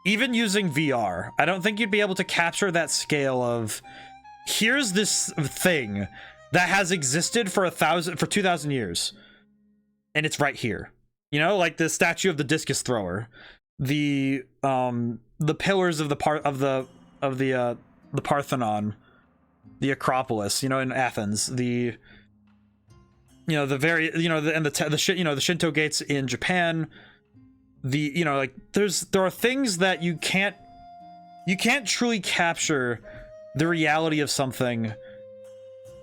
even using VR. I don't think you'd be able to capture that scale of, here's this thing that has existed for 2,000 years, and it's right here. You know, like the statue of the discus thrower, the pillars of the Parthenon, the Acropolis, you know, in Athens, the Shinto gates in Japan. You know, like there are things that you can't truly capture the reality of something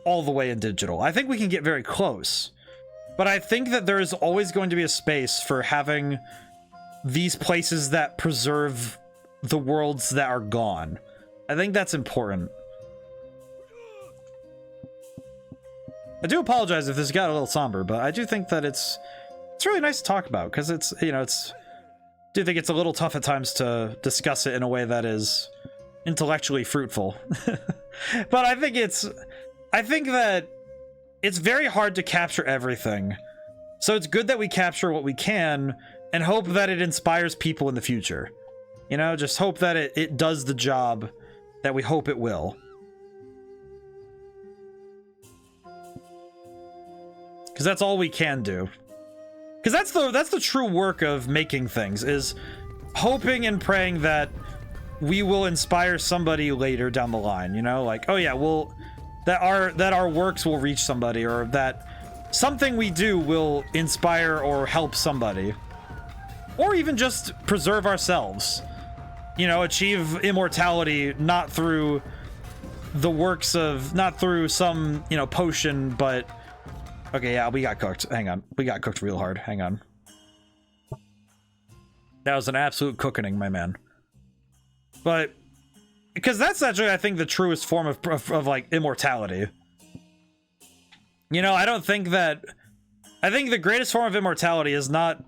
all the way in digital. I think we can get very close, but I think that there is always going to be a space for having these places that preserve the worlds that are gone. I think that's important. I do apologize if this got a little somber, but I do think that it's really nice to talk about, because it's, you know, I do think it's a little tough at times to discuss it in a way that is intellectually fruitful. But I think that it's very hard to capture everything. So it's good that we capture what we can and hope that it inspires people in the future. You know, just hope that it does the job that we hope it will. Because that's all we can do. Because that's the true work of making things, is hoping and praying that we will inspire somebody later down the line, you know, like, oh yeah, that our works will reach somebody, or that something we do will inspire or help somebody, or even just preserve ourselves, you know, achieve immortality, not through some, you know, potion, but okay, yeah, we got cooked. Hang on. We got cooked real hard. Hang on. That was an absolute cooking, my man. But because that's actually, I think, the truest form of like immortality. You know, I don't think that I think the greatest form of immortality is not,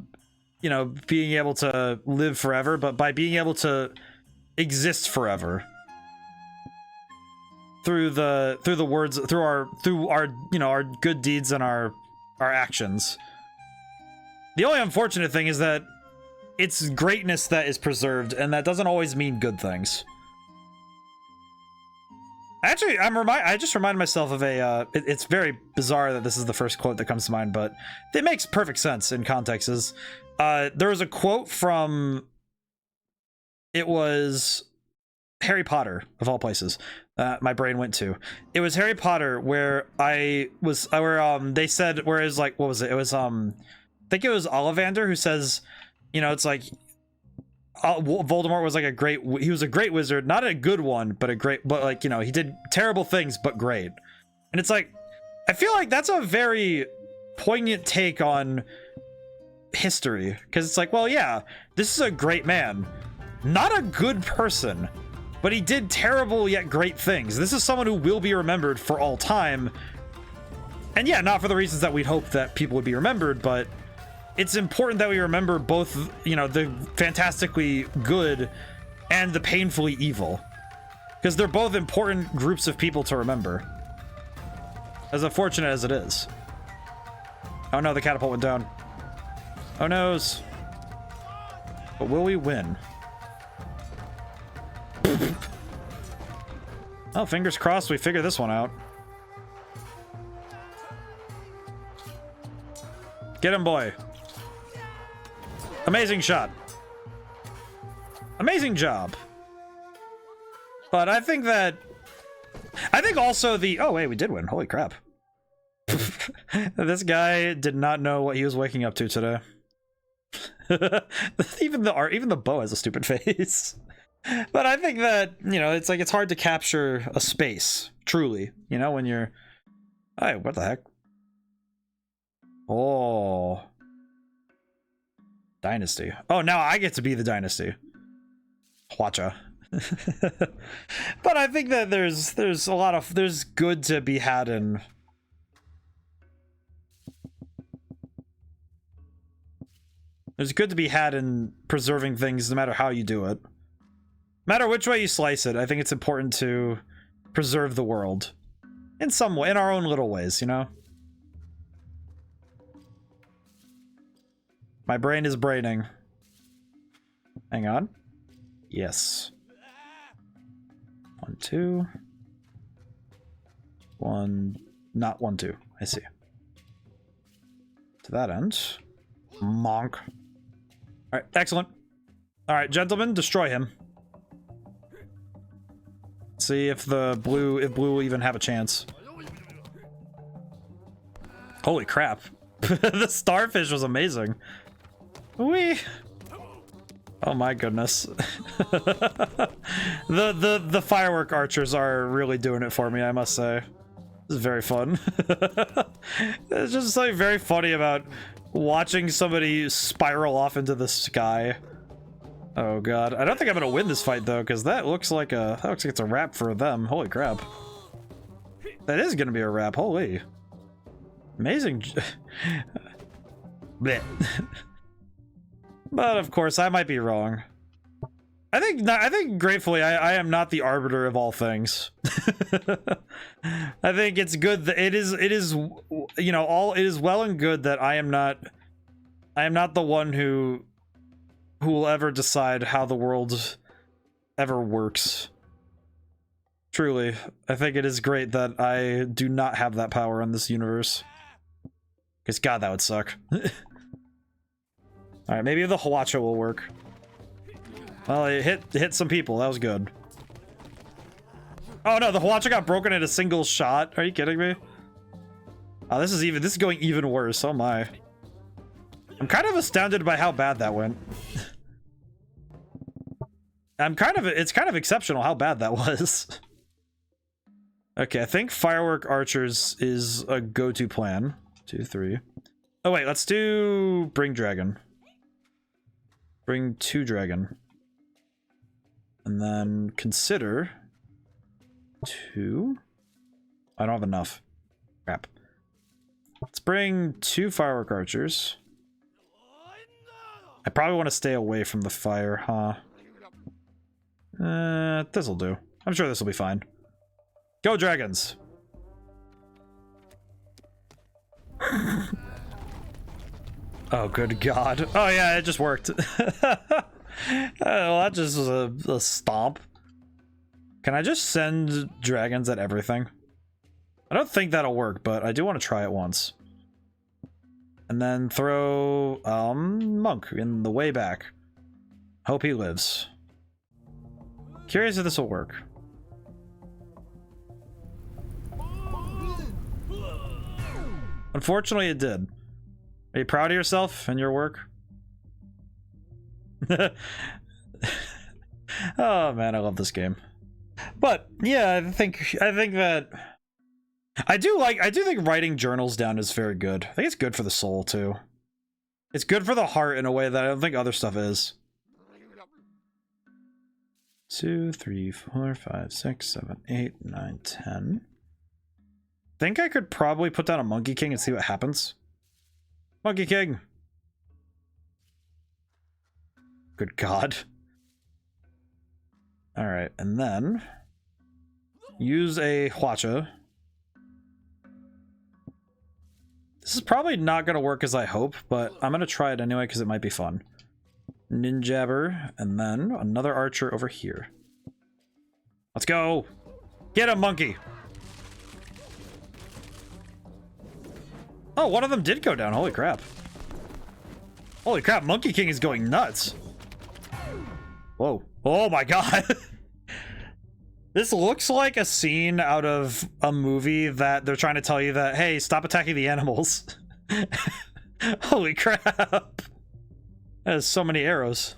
you know, being able to live forever, but by being able to exist forever through the words, through our you know, our good deeds and our actions. The only unfortunate thing is that it's greatness that is preserved, and that doesn't always mean good things. Actually, I just reminded myself of a, it's very bizarre that this is the first quote that comes to mind, but it makes perfect sense in context. There was a quote from, it was Harry Potter, of all places, my brain went to. It was Harry Potter where they said, where it was like, what was it? It was, I think it was Ollivander who says, you know, it's like, Voldemort was like he was a great wizard, not a good one, but like, you know, he did terrible things, but great. And it's like, I feel like that's a very poignant take on history, because it's like, well, yeah, this is a great man, not a good person, but he did terrible yet great things. This is someone who will be remembered for all time. And yeah, not for the reasons that we'd hope that people would be remembered, but it's important that we remember both, you know, the fantastically good and the painfully evil, because they're both important groups of people to remember, as unfortunate as it is. Oh no, the catapult went down. Oh noes. But will we win? Oh, fingers crossed we figure this one out. Get him, boy. Amazing shot. Amazing job. But I think also the, oh wait, we did win. Holy crap. This guy did not know what he was waking up to today. Even the bow has a stupid face. But I think that, you know, it's like, it's hard to capture a space, truly, you know, when you're, hey, what the heck? Oh. Dynasty. Oh, now I get to be the dynasty. Hwacha. But I think that there's good to be had in, there's good to be had in preserving things, no matter how you do it. No matter which way you slice it, I think it's important to preserve the world in some way, in our own little ways, you know? My brain is braining. Hang on. Yes. 1, 2. 1, not 1, 2. I see. To that end. Monk. Alright, excellent. Alright, gentlemen, destroy him. See if blue will even have a chance. Holy crap. The starfish was amazing. Whee! Oh my goodness. The firework archers are really doing it for me, I must say. This is very fun. There's just something very funny about watching somebody spiral off into the sky. Oh god. I don't think I'm gonna win this fight though, because that looks like it's a wrap for them. Holy crap. That is gonna be a wrap, holy. Amazing. Blech. But of course, I might be wrong. I think gratefully, I am not the arbiter of all things. I think it's good that it is, you know, it is well and good that I am not the one who will ever decide how the world ever works. Truly, I think it is great that I do not have that power in this universe. Because god, that would suck. Alright, maybe the Hwacha will work. Well, it hit some people. That was good. Oh no, the Hwacha got broken in a single shot. Are you kidding me? Oh, this is going even worse. Oh my. I'm kind of astounded by how bad that went. It's kind of exceptional how bad that was. Okay, I think firework archers is a go-to plan. 2, 3. Oh wait, let's do bring dragon. Bring 2 dragon. And then consider 2. I don't have enough. Crap. Let's bring 2 firework archers. I probably want to stay away from the fire, huh? This'll do. I'm sure this will be fine. Go, dragons! Oh, good God. Oh, yeah, it just worked. Well, that just was a stomp. Can I just send dragons at everything? I don't think that'll work, but I do want to try it once. And then throw, Monk in the way back. Hope he lives. Curious if this will work. Unfortunately, it did. Are you proud of yourself and your work? Oh man, I love this game. But yeah, I think that I do think writing journals down is very good. I think it's good for the soul too. It's good for the heart in a way that I don't think other stuff is. 2, 3, 4, 5, 6, 7, 8, 9, 10. I think I could probably put down a Monkey King and see what happens. Monkey King. Good God. All right, and then use a Hwacha. This is probably not going to work as I hope, but I'm going to try it anyway because it might be fun. Ninjabber, and then another archer over here. Let's go. Get a monkey. Oh, one of them did go down. Holy crap. Holy crap, Monkey King is going nuts. Whoa. Oh my God. This looks like a scene out of a movie that they're trying to tell you that, hey, stop attacking the animals. Holy crap. That is so many arrows.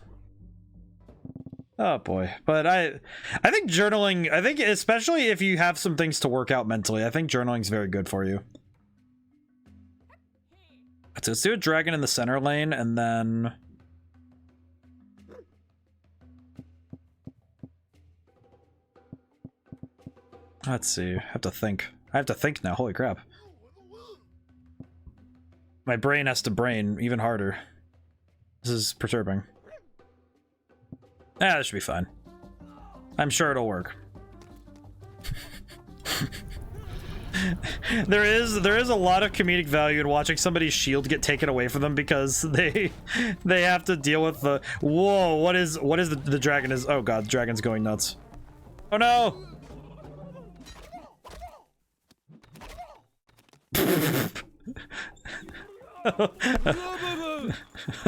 Oh boy. But I think journaling, I think especially if you have some things to work out mentally, I think journaling is very good for you. So let's do a dragon in the center lane, and then let's see. I have to think. I have to think now. Holy crap. My brain has to brain even harder. This is perturbing. Ah, this should be fine. I'm sure it'll work. There is a lot of comedic value in watching somebody's shield get taken away from them because they have to deal with the whoa. What is the dragon is? Oh God, the dragon's going nuts. Oh no.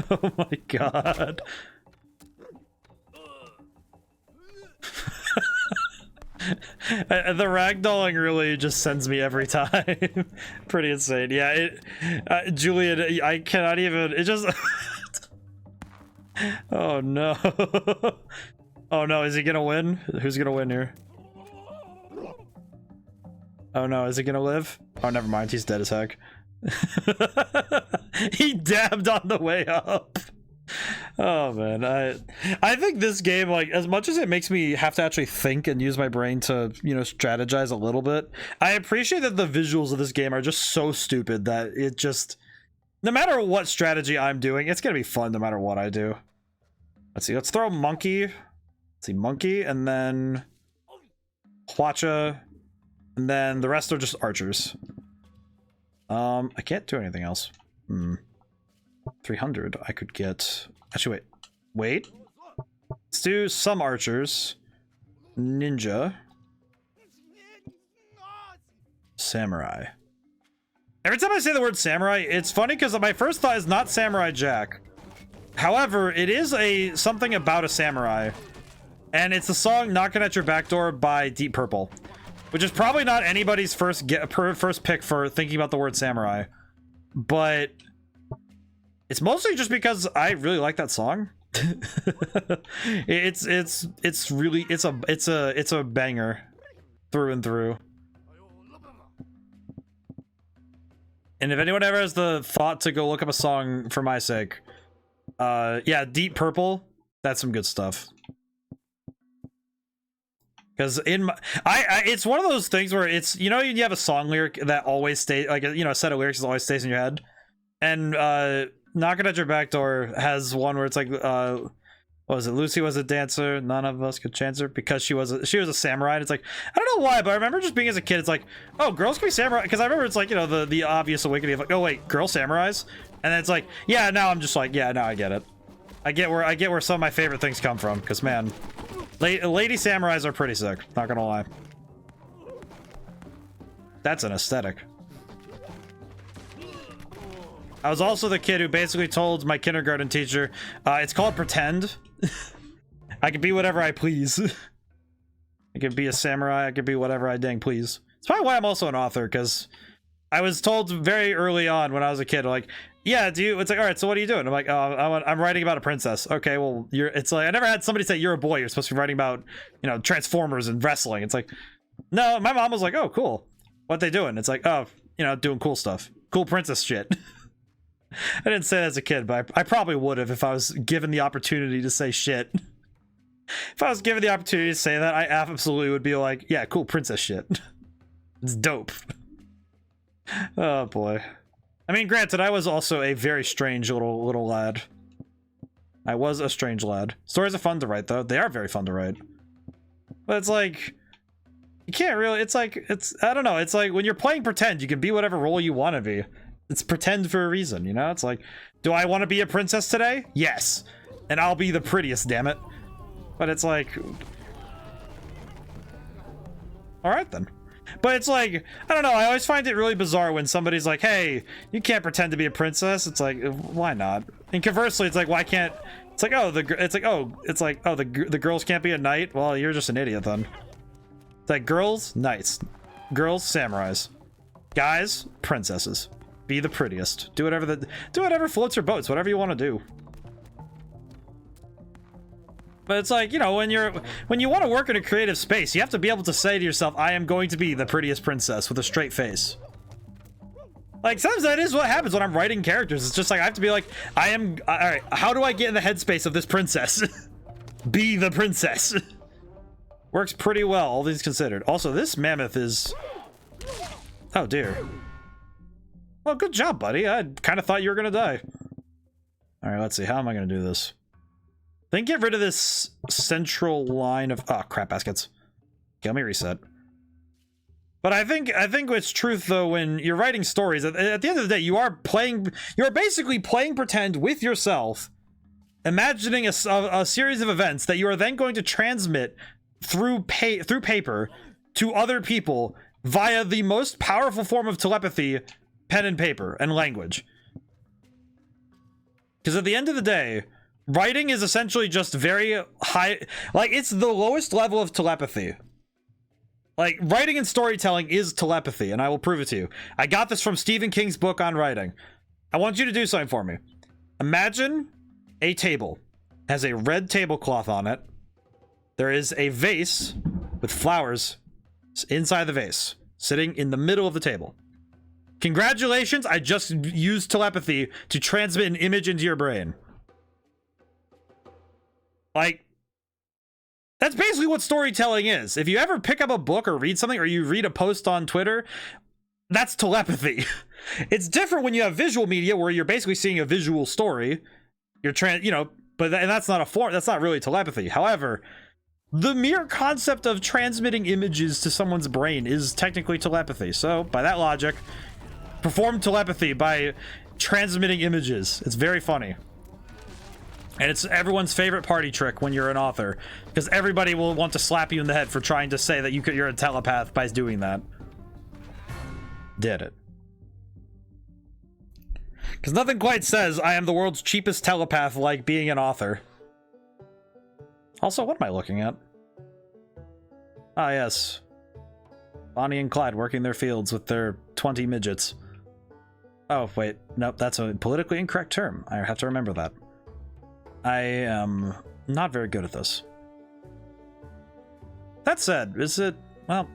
Oh my God. The ragdolling really just sends me every time. Pretty insane. Yeah, Julian, I cannot even, it just oh no. Oh no, is he gonna win? Who's gonna win here? Oh no, is he gonna live? Oh, never mind, he's dead as heck. He dabbed on the way up. Oh man, I think this game, like, as much as it makes me have to actually think and use my brain to, you know, strategize a little bit, I appreciate that the visuals of this game are just so stupid that it just, no matter what strategy I'm doing, it's gonna be fun no matter what I do. Let's see, let's throw monkey. Let's see, monkey, and then Hwacha, and then the rest are just archers. I can't do anything else. 300. I could get. Actually, wait. Let's do some archers. Ninja. Samurai. Every time I say the word samurai, it's funny because my first thought is not Samurai Jack. However, it is something about a samurai, and it's the song "Knocking at Your Back Door" by Deep Purple, which is probably not anybody's first pick for thinking about the word samurai, but it's mostly just because I really like that song. it's a banger through and through. And if anyone ever has the thought to go look up a song for my sake, yeah, Deep Purple, that's some good stuff. Because in my, it's one of those things where it's, you know, you have a song lyric that always stays, like, you know, a set of lyrics that always stays in your head. And Knocking at Your Back Door has one where it's like, what was it? Lucy was a dancer, none of us could chance her because she was a samurai. And it's like, I don't know why, but I remember just being as a kid, it's like, oh, girls can be samurai. Because I remember it's like, you know, the obvious awakening of like, oh wait, girl samurais. And then it's like, yeah, now I'm just like, yeah, now I get it. I get where some of my favorite things come from. Because man, lady samurais are pretty sick, not gonna lie. That's an aesthetic. I was also the kid who basically told my kindergarten teacher, it's called pretend. I can be whatever I please. I can be a samurai, I can be whatever I dang please. It's probably why I'm also an author, because I was told very early on when I was a kid, like, yeah, it's like, all right, so what are you doing? I'm like, oh, I'm writing about a princess. Okay, well, it's like, I never had somebody say, you're a boy, you're supposed to be writing about, you know, Transformers and wrestling. It's like, no, my mom was like, oh, cool. What they doing? It's like, oh, you know, doing cool stuff. Cool princess shit. I didn't say that as a kid, but I probably would have if I was given the opportunity to say shit. If I was given the opportunity to say that, I absolutely would be like, yeah, cool princess shit. It's dope. Oh, boy. I mean, granted, I was also a very strange little lad. I was a strange lad. Stories are fun to write, though. They are very fun to write. But it's like, you can't really, I don't know. It's like when you're playing pretend, you can be whatever role you want to be. It's pretend for a reason, you know? It's like, do I want to be a princess today? Yes. And I'll be the prettiest, damn it. But it's like, all right, then. But it's like, I don't know, I always find it really bizarre when somebody's like, hey, you can't pretend to be a princess. It's like, why not? And conversely, it's like, why can't, it's like, oh, the girls can't be a knight? Well, you're just an idiot then. It's like, girls, knights. Girls, samurais. Guys, princesses. Be the prettiest. Do whatever floats your boats, whatever you want to do. But it's like, you know, when you want to work in a creative space, you have to be able to say to yourself, I am going to be the prettiest princess with a straight face. Like, sometimes that is what happens when I'm writing characters. It's just like, I have to be like, all right, how do I get in the headspace of this princess? Be the princess. Works pretty well, all things considered. Also, this mammoth is, oh dear. Well, good job, buddy. I kind of thought you were gonna die. All right, let's see. How am I gonna do this? Then get rid of this central line of, oh, crap baskets. Okay, let me reset. But I think it's truth though, when you're writing stories, at the end of the day, you're basically playing pretend with yourself, imagining a series of events that you are then going to transmit through paper to other people via the most powerful form of telepathy, pen and paper and language. Because at the end of the day, writing is essentially just very high, like, it's the lowest level of telepathy. Like, writing and storytelling is telepathy, and I will prove it to you. I got this from Stephen King's book on writing. I want you to do something for me. Imagine a table. It has a red tablecloth on it. There is a vase with flowers inside the vase, sitting in the middle of the table. Congratulations, I just used telepathy to transmit an image into your brain. Like, that's basically what storytelling is. If you ever pick up a book or read something, or you read a post on Twitter, that's telepathy. It's different when you have visual media where you're basically seeing a visual story. But that's not a form, that's not really telepathy. However, the mere concept of transmitting images to someone's brain is technically telepathy. So, by that logic, perform telepathy by transmitting images. It's very funny. And it's everyone's favorite party trick when you're an author, because everybody will want to slap you in the head for trying to say that you're a telepath by doing that. Did it. Because nothing quite says I am the world's cheapest telepath like being an author. Also, what am I looking at? Ah, yes. Bonnie and Clyde working their fields with their 20 midgets. Oh, wait. Nope, that's a politically incorrect term. I have to remember that. I am not very good at this. That said, is it... Well,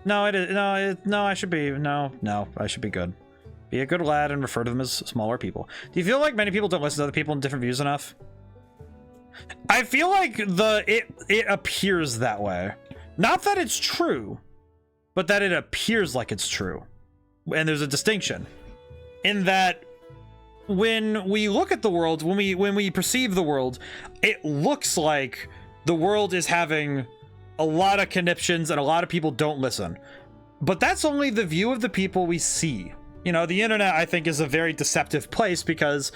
no, it is... No, I should be... No, I should be good. Be a good lad and refer to them as smaller people. Do you feel like many people don't listen to other people and different views enough? I feel like it appears that way. Not that it's true, but that it appears like it's true. And there's a distinction in that when we look at the world, when we perceive the world, it looks like the world is having a lot of conniptions and a lot of people don't listen. But that's only the view of the people we see. You know, the internet, I think, is a very deceptive place because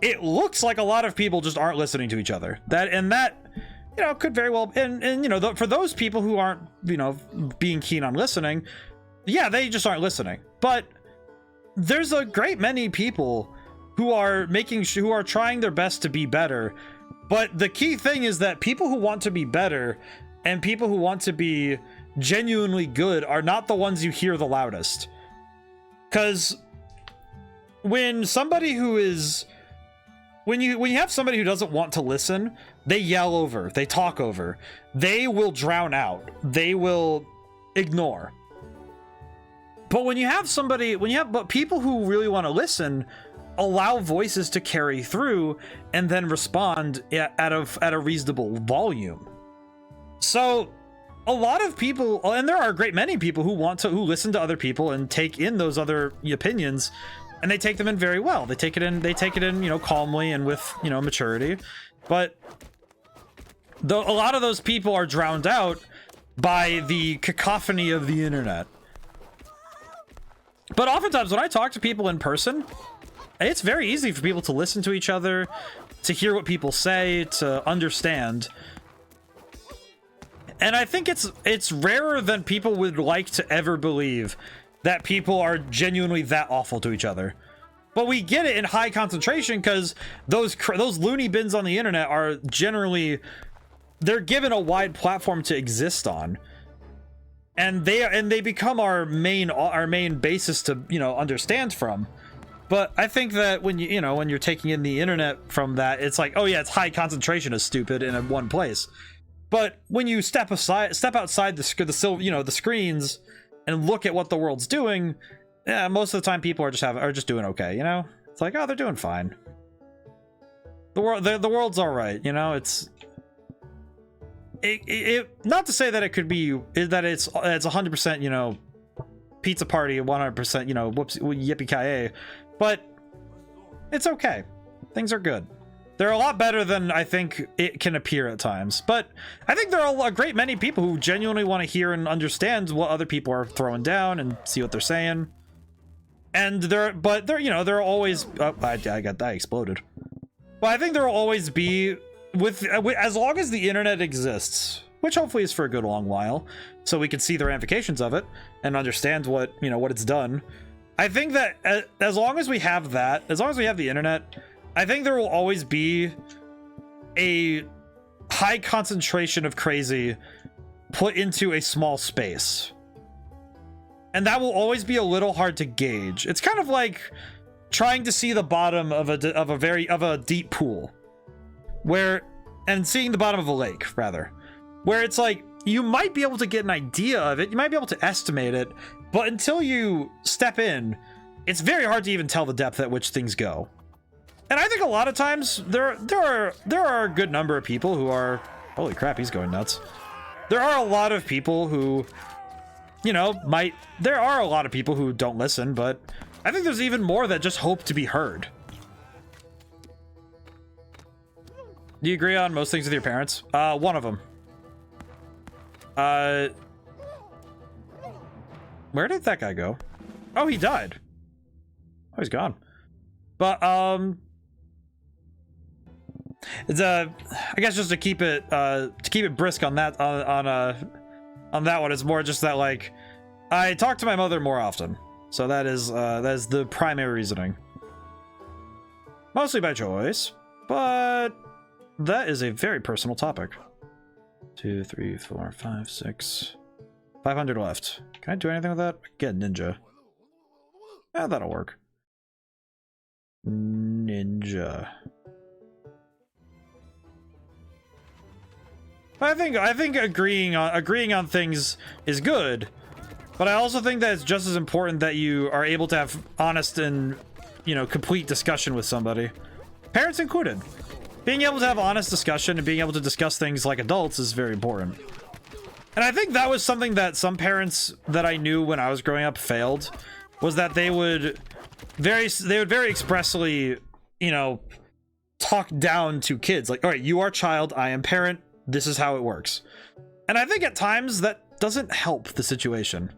it looks like a lot of people just aren't listening to each other. That, you know, could very well, and you know, for those people who aren't, you know, being keen on listening, yeah, they just aren't listening. But there's a great many people who are trying their best to be better. But the key thing is that people who want to be better and people who want to be genuinely good are not the ones you hear the loudest. Because when you have somebody who doesn't want to listen, they yell over, they talk over, they will drown out, they will ignore. But when you have people who really want to listen, allow voices to carry through and then respond at a reasonable volume. So a lot of people, and there are a great many people who listen to other people and take in those other opinions, and they take them in very well. They take it in, you know, calmly and with, you know, maturity. But a lot of those people are drowned out by the cacophony of the internet. But oftentimes when I talk to people in person, it's very easy for people to listen to each other, to hear what people say, to understand. And I think it's rarer than people would like to ever believe that people are genuinely that awful to each other. But we get it in high concentration because those loony bins on the internet are generally, they're given a wide platform to exist on. And they become our main basis to, you know, understand from. But I think that when you're taking in the internet from that, it's like, oh yeah, it's high concentration of stupid in one place. But when you step outside the screens and look at what the world's doing, yeah, most of the time people are just doing okay, you know? It's like, oh, they're doing fine. The world's all right, you know? It's not to say that it could be that it's 100%, you know, pizza party, 100%, you know, whoops, yippee-ki-yay, but it's okay. Things are good. They're a lot better than I think it can appear at times. But I think there are a great many people who genuinely want to hear and understand what other people are throwing down and see what they're saying. And there are always, I exploded. But I think there will always be, as long as the internet exists, which hopefully is for a good long while, so we can see the ramifications of it and understand what it's done. I think that as long as we have that, as long as we have the internet, I think there will always be a high concentration of crazy put into a small space. And that will always be a little hard to gauge. It's kind of like trying to see the bottom of a deep pool, and seeing the bottom of a lake, rather, where it's like you might be able to get an idea of it, you might be able to estimate it, but until you step in, it's very hard to even tell the depth at which things go. And I think a lot of times there are a good number of people who are, holy crap, he's going nuts. There are a lot of people who, you know, there are a lot of people who don't listen, but I think there's even more that just hope to be heard. Do you agree on most things with your parents? One of them. Where did that guy go? Oh, he died. Oh, he's gone. But, it's I guess just to keep it brisk on that on that one, it's more just that, like, I talk to my mother more often, so that is the primary reasoning, mostly by choice, but that is a very personal topic. 2, 3, 4, 5, 6, 500 left. Can I do anything with that? Get ninja. Yeah, that'll work. Ninja. I think agreeing on things is good, but I also think that it's just as important that you are able to have honest and, you know, complete discussion with somebody, parents included. Being able to have honest discussion and being able to discuss things like adults is very important. And I think that was something that some parents that I knew when I was growing up failed, was that they would very expressly, you know, talk down to kids. Like, all right, you are child, I am parent, this is how it works. And I think at times that doesn't help the situation.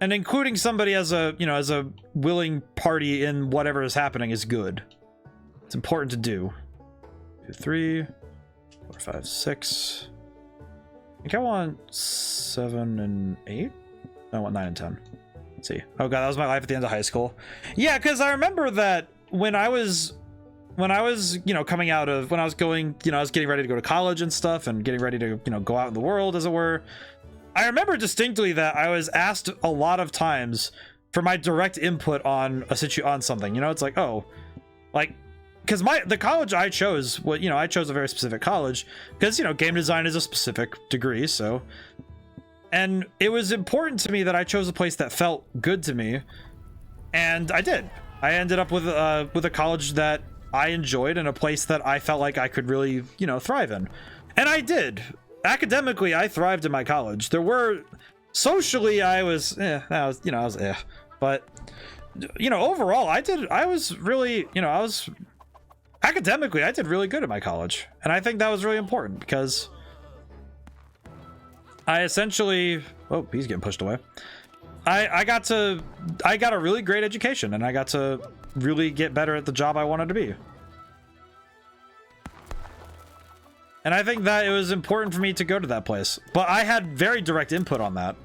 And including somebody as a, you know, as a willing party in whatever is happening is good. It's important to do. 2, 3, 4, 5, 6. I think I want 7 and 8. I want 9 and 10. Let's see. Oh god, that was my life at the end of high school. Yeah, because I remember that when I was, you know, coming out of, when I was going, you know, I was getting ready to go to college and stuff and getting ready to, you know, go out in the world, as it were. I remember distinctly that I was asked a lot of times for my direct input on on something. You know, it's like, oh, like, because the college I chose, you know, I chose a very specific college because, you know, game design is a specific degree. So, and it was important to me that I chose a place that felt good to me, and I did. I ended up with a college that I enjoyed and a place that I felt like I could really, you know, thrive in, and I did. Academically, I thrived in my college. There were socially, I was but you know, overall, I was really, you know, academically, I did really good at my college, and I think that was really important because I essentially, oh, he's getting pushed away. I got a really great education, and I got to really get better at the job I wanted to be. And I think that it was important for me to go to that place, but I had very direct input on that.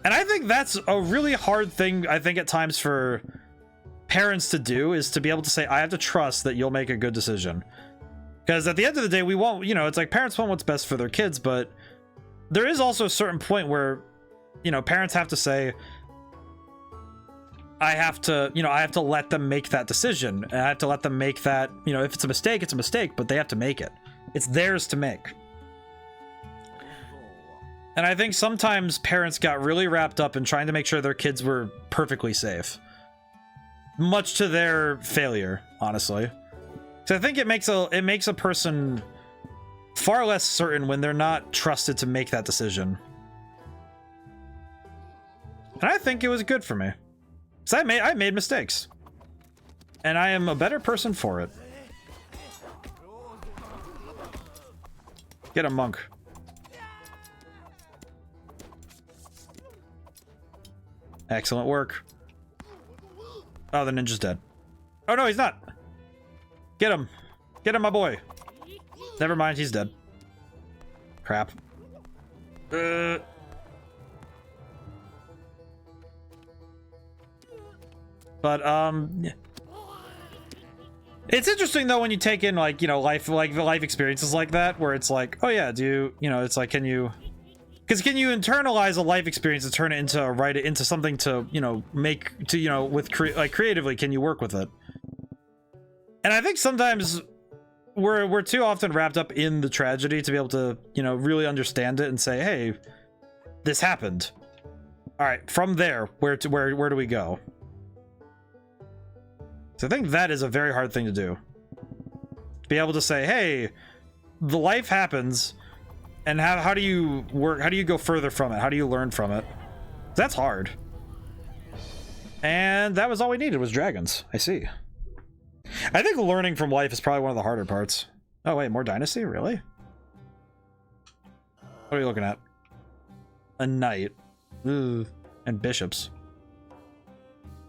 And I think that's a really hard thing, I think, at times for parents to do, is to be able to say, I have to trust that you'll make a good decision. Because at the end of the day, we won't, you know, it's like parents want what's best for their kids, but there is also a certain point where, you know, parents have to say, I have to let them make that decision. And I have to let them make that, you know, if it's a mistake, it's a mistake, but they have to make it. It's theirs to make. And I think sometimes parents got really wrapped up in trying to make sure their kids were perfectly safe. Much to their failure, honestly. So I think it makes a person far less certain when they're not trusted to make that decision. And I think it was good for me. Because I made mistakes. And I am a better person for it. Get a monk. Excellent work. Oh, the ninja's dead. Oh no, he's not. Get him. Get him, my boy. Never mind, he's dead. Crap. But it's interesting though when you take in, like, you know, life experiences like that, where it's like, oh yeah, you know, it's like, can you internalize a life experience and turn it into something to, you know, make to, you know, with creatively, can you work with it? And I think sometimes we're too often wrapped up in the tragedy to be able to, you know, really understand it and say, hey, this happened. All right, from there, where do we go? So I think that is a very hard thing to do. To be able to say, hey, the life happens, and how do you work? How do you go further from it? How do you learn from it? That's hard. And that was all we needed, was dragons. I see. I think learning from life is probably one of the harder parts. Oh wait, more dynasty? Really? What are you looking at? A knight. Ooh. And bishops.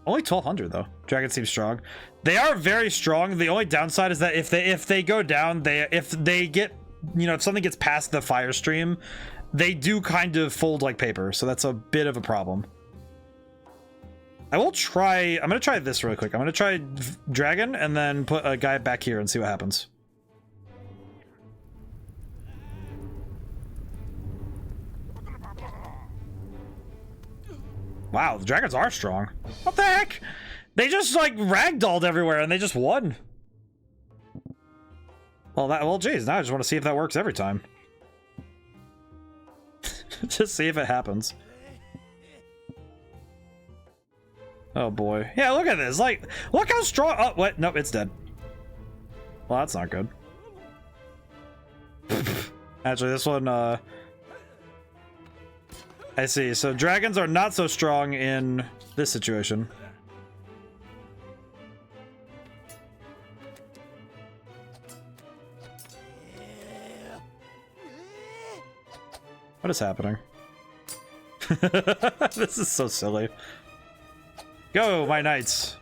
Only 1,200 though. Dragons seem strong. They are very strong. The only downside is that if they go down, if they get, you know, if something gets past the fire stream, they do kind of fold like paper. So that's a bit of a problem. I will try. I'm gonna try this really quick. I'm gonna try dragon and then put a guy back here and see what happens. Wow, the dragons are strong. What the heck? They just like ragdolled everywhere and they just won. Well, geez, now I just want to see if that works every time. Just see if it happens. Oh boy. Yeah, look at this. Like, look how strong. Oh, what? Nope, it's dead. Well, that's not good. Actually, this one, I see. So dragons are not so strong in this situation. What is happening? This is so silly. Go, my knights.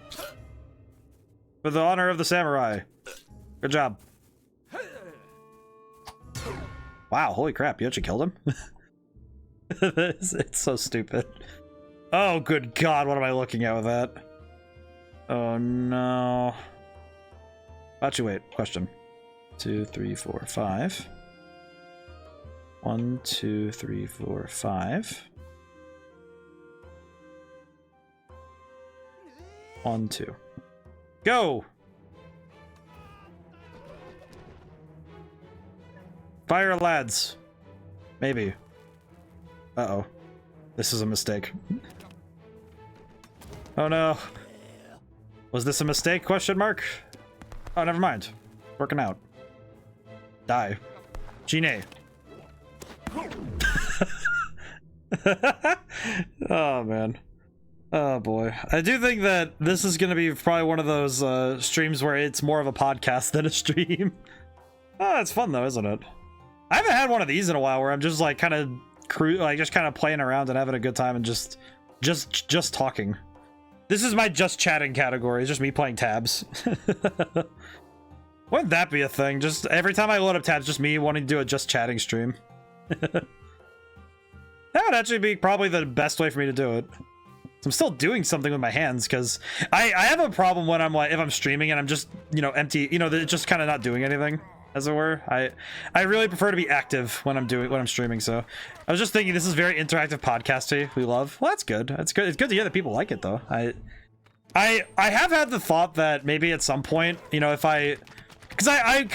For the honor of the samurai. Good job. Wow, holy crap, you actually killed him? It's so stupid. Oh, good God, what am I looking at with that? Oh, no. Actually, wait, question. 2, 3, 4, 5. 1, 2, 3, 4, 5. 1, 2. Go! Fire, lads. Maybe. Uh-oh. This is a mistake. Oh no. Was this a mistake? Question mark? Oh, never mind. Working out. Die. Genie. Oh, man. Oh, boy. I do think that this is going to be probably one of those streams where it's more of a podcast than a stream. Oh, it's fun, though, isn't it? I haven't had one of these in a while where I'm just, like, kind of just kind of playing around and having a good time and just talking. This is my just chatting category. It's just me playing tabs. Wouldn't that be a thing? Just every time I load up tabs, just me wanting to do a just chatting stream. That would actually be probably the best way for me to do it. I'm still doing something with my hands because I have a problem when I'm like, if I'm streaming and I'm just, you know, empty, you know, just kind of not doing anything, as it were. I really prefer to be active when I'm streaming. So I was just thinking, this is very interactive podcasting we love. Well, that's good. That's good. It's good to hear that people like it, though. I have had the thought that maybe at some point, you know, because I've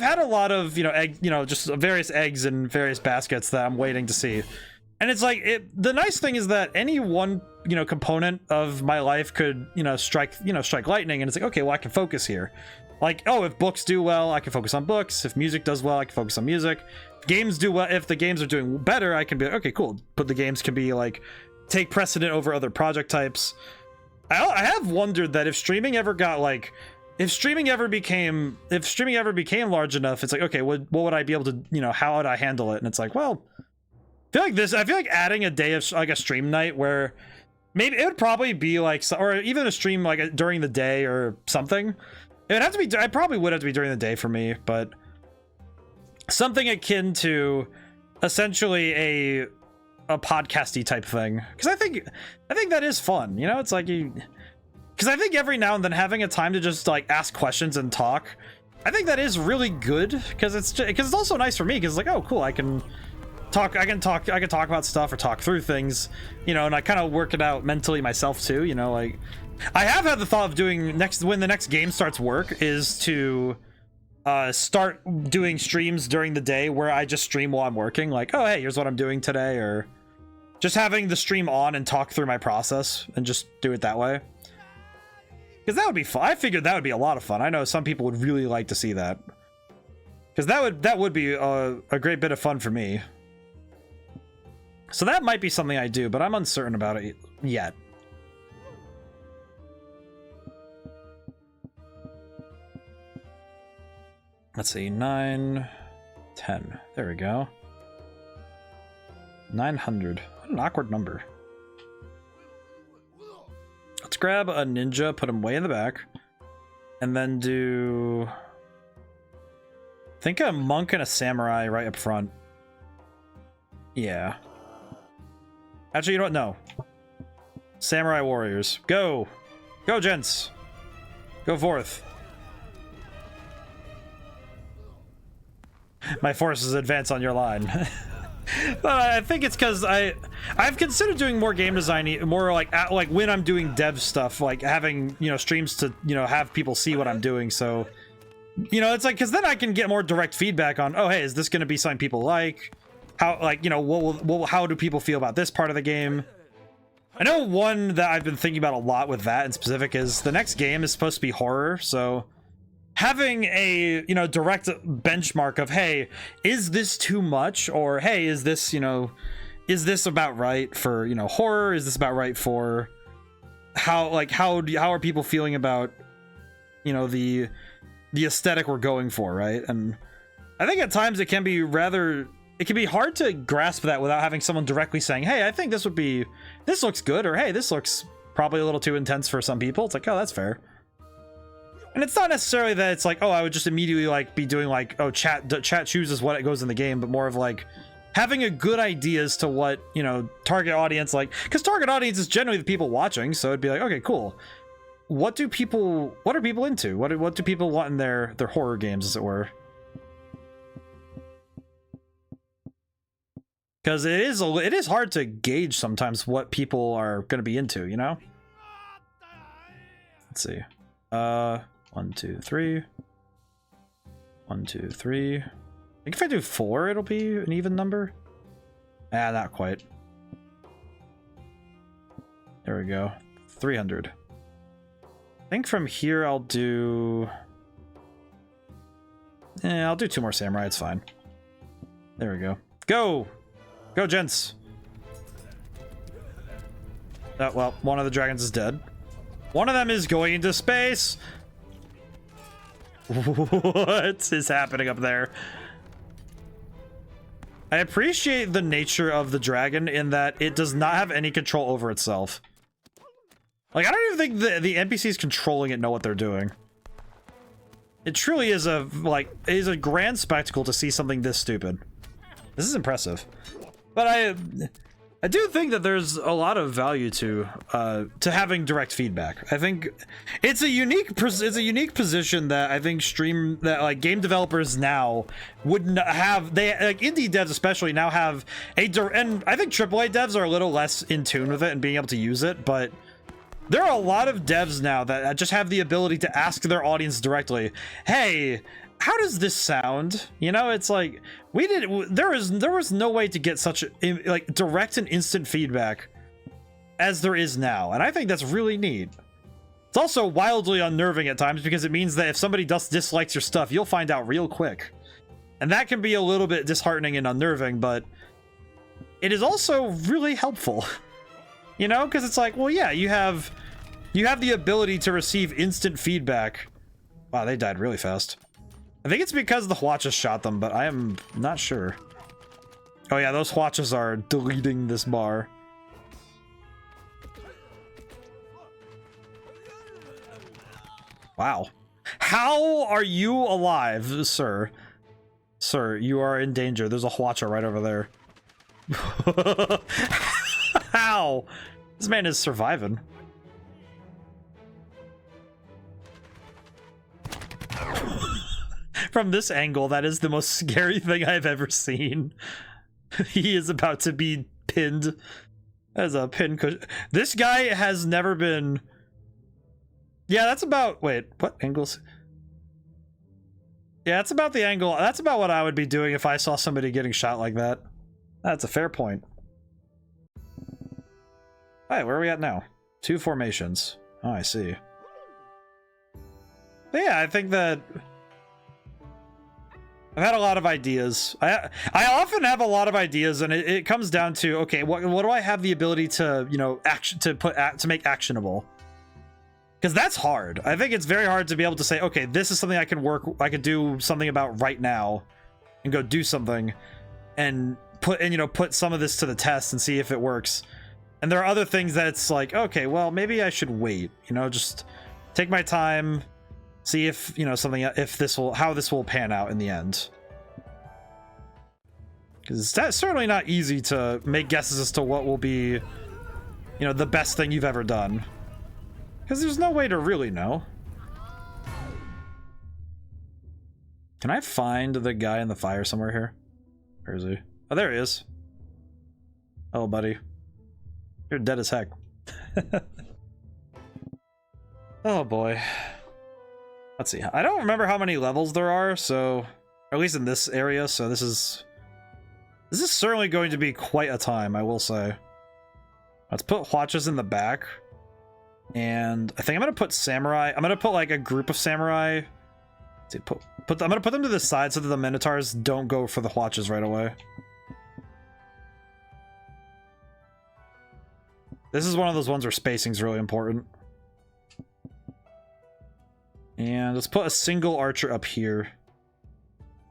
had a lot of, you know, just various eggs in various baskets that I'm waiting to see. And it's like, the nice thing is that any one, you know, component of my life could, strike lightning. And it's like, okay, well, I can focus here. Like, oh, if books do well, I can focus on books. If music does well, I can focus on music. If games do well, if the games are doing better, I can be, okay, cool. But the games can be like, take precedent over other project types. I have wondered that if streaming ever got like, if streaming ever became large enough, it's like, okay, what would I be able to, you know, how would I handle it? And it's like, well, I feel like adding a day of like a stream night where maybe it would probably be like, or even a stream like during the day or something. It would have to be, I probably would have to be during the day for me, but something akin to essentially a podcasty type thing. Because I think that is fun, you know. It's like because I think every now and then having a time to just like ask questions and talk, I think that is really good because it's also nice for me because like, oh cool, I can talk about stuff or talk through things, you know, and I kind of work it out mentally myself too, you know. Like I have had the thought of doing when the next game starts work is to start doing streams during the day where I just stream while I'm working, like, oh hey, here's what I'm doing today, or just having the stream on and talk through my process and just do it that way. Because that would be fun. I figured that would be a lot of fun. I know some people would really like to see that. Because that would be a great bit of fun for me. So that might be something I do, but I'm uncertain about it yet. Let's see, 9, 10. There we go. 900. What an awkward number. Let's grab a ninja, put him way in the back, and then do... I think a monk and a samurai right up front. Yeah. Actually, you know what? No. Samurai warriors. Go! Go, gents! Go forth. My forces advance on your line. But I think it's because I've considered doing more game design, more like when I'm doing dev stuff, like having, you know, streams to, you know, have people see what I'm doing. So, you know, it's like, because then I can get more direct feedback on, oh hey, is this going to be something people like? How, like, you know, how do people feel about this part of the game? I know one that I've been thinking about a lot with that in specific is the next game is supposed to be horror, so having a, you know, direct benchmark of, hey, is this too much? Or, hey, is this, you know, is this about right for, you know, horror? Is this about right for how are people feeling about, you know, the aesthetic we're going for, right? And I think at times it can be hard to grasp that without having someone directly saying, hey, I think this looks good, or hey, this looks probably a little too intense for some people. It's like, oh, that's fair. And it's not necessarily that it's like, oh, I would just immediately like be doing like, oh, chat chooses what it goes in the game, but more of like having a good idea as to what, you know, target audience, like, because target audience is generally the people watching, so it'd be like, okay, cool. What are people into? What do people want in their horror games, as it were? Because it is hard to gauge sometimes what people are going to be into, you know? Let's see. 1, 2, 3. 1, 2, 3. I think if I do 4, it'll be an even number. Ah, not quite. There we go. 300. I think from here I'll do... I'll do 2 more samurai, it's fine. There we go. Go! Go, gents! Oh, well, one of the dragons is dead. One of them is going into space! What is happening up there? I appreciate the nature of the dragon in that it does not have any control over itself. Like, I don't even think the NPCs controlling it know what they're doing. It truly is a grand spectacle to see something this stupid. This is impressive. But I do think that there's a lot of value to having direct feedback. I think it's a unique position that I think like game developers now would have. They, like, indie devs especially now have and I think AAA devs are a little less in tune with it and being able to use it, but there are a lot of devs now that just have the ability to ask their audience directly, hey, how does this sound? You know, it's like there was no way to get such like direct and instant feedback as there is now, and I think that's really neat. It's also wildly unnerving at times because it means that if somebody dislikes your stuff, you'll find out real quick, and that can be a little bit disheartening and unnerving, but it is also really helpful. You know, because it's like, well, yeah, you have the ability to receive instant feedback. Wow, they died really fast. I think it's because the Hwachas shot them, but I am not sure. Oh yeah, those Hwachas are deleting this bar. Wow. How are you alive, sir? Sir, you are in danger. There's a Hwacha right over there. How? This man is surviving. From this angle, that is the most scary thing I've ever seen. He is about to be pinned as a pin cushion. This guy has never been... Yeah, that's about... Wait, what angles? Yeah, that's about the angle. That's about what I would be doing if I saw somebody getting shot like that. That's a fair point. Alright, where are we at now? 2 formations. Oh, I see. But yeah, I think that I've had a lot of ideas. I often have a lot of ideas, and it comes down to, okay, what do I have the ability to, you know, to make actionable? Because that's hard. I think it's very hard to be able to say, okay, this is something I could do something about right now, and go do something, and put some of this to the test and see if it works. And there are other things that it's like, okay, well, maybe I should wait, you know, just take my time, see if, you know, how this will pan out in the end. Because that's certainly not easy to make guesses as to what will be, you know, the best thing you've ever done. Because there's no way to really know. Can I find the guy in the fire somewhere here? Where is he? Oh, there he is. Oh, buddy. You're dead as heck. Oh boy. Let's see. I don't remember how many levels there are, so... Or at least in this area, so this is certainly going to be quite a time, I will say. Let's put Hwachas in the back. And I think I'm gonna put samurai. I'm gonna put like a group of samurai. Let's see, I'm gonna put them to the side so that the Minotaurs don't go for the Hwachas right away. This is one of those ones where spacing's really important. And let's put a single archer up here.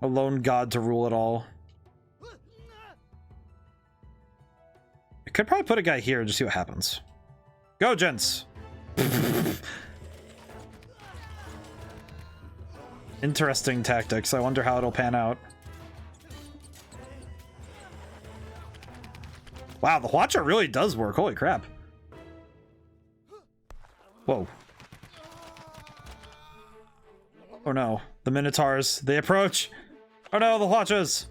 A lone god to rule it all. I could probably put a guy here and just see what happens. Go, gents! Interesting tactics. I wonder how it'll pan out. Wow, the Watcher really does work. Holy crap. Whoa. Oh no. The Minotaurs. They approach. Oh no, the Watchers.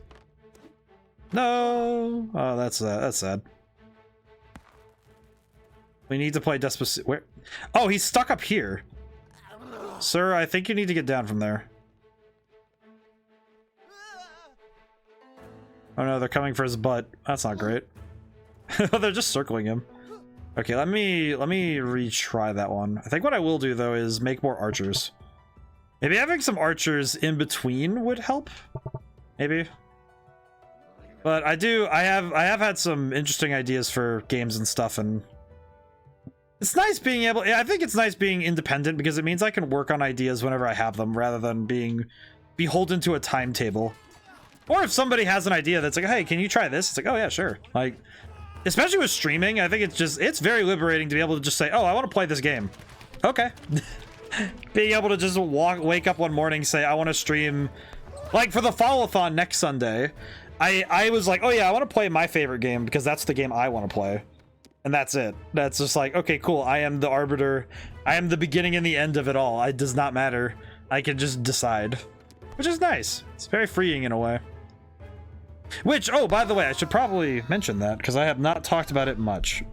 No. Oh, that's sad. We need to play Despacito. Where? Oh, he's stuck up here. Sir, I think you need to get down from there. Oh no, they're coming for his butt. That's not great. They're just circling him. Okay, let me retry that one. I think what I will do though is make more archers. Maybe having some archers in between would help. Maybe. But I have had some interesting ideas for games and stuff, and it's nice being able, I think it's nice being independent because it means I can work on ideas whenever I have them rather than being beholden to a timetable. Or if somebody has an idea that's like, hey, can you try this? It's like, oh yeah, sure. Like, especially with streaming, I think it's very liberating to be able to just say, oh, I want to play this game. Okay. Being able to just wake up one morning, say, I want to stream, like for the Fall-a-thon next Sunday, I was like, oh yeah, I want to play my favorite game because that's the game I want to play. And that's it. That's just like, okay, cool. I am the arbiter. I am the beginning and the end of it all. It does not matter. I can just decide, which is nice. It's very freeing in a way. Which, oh, by the way, I should probably mention that because I have not talked about it much.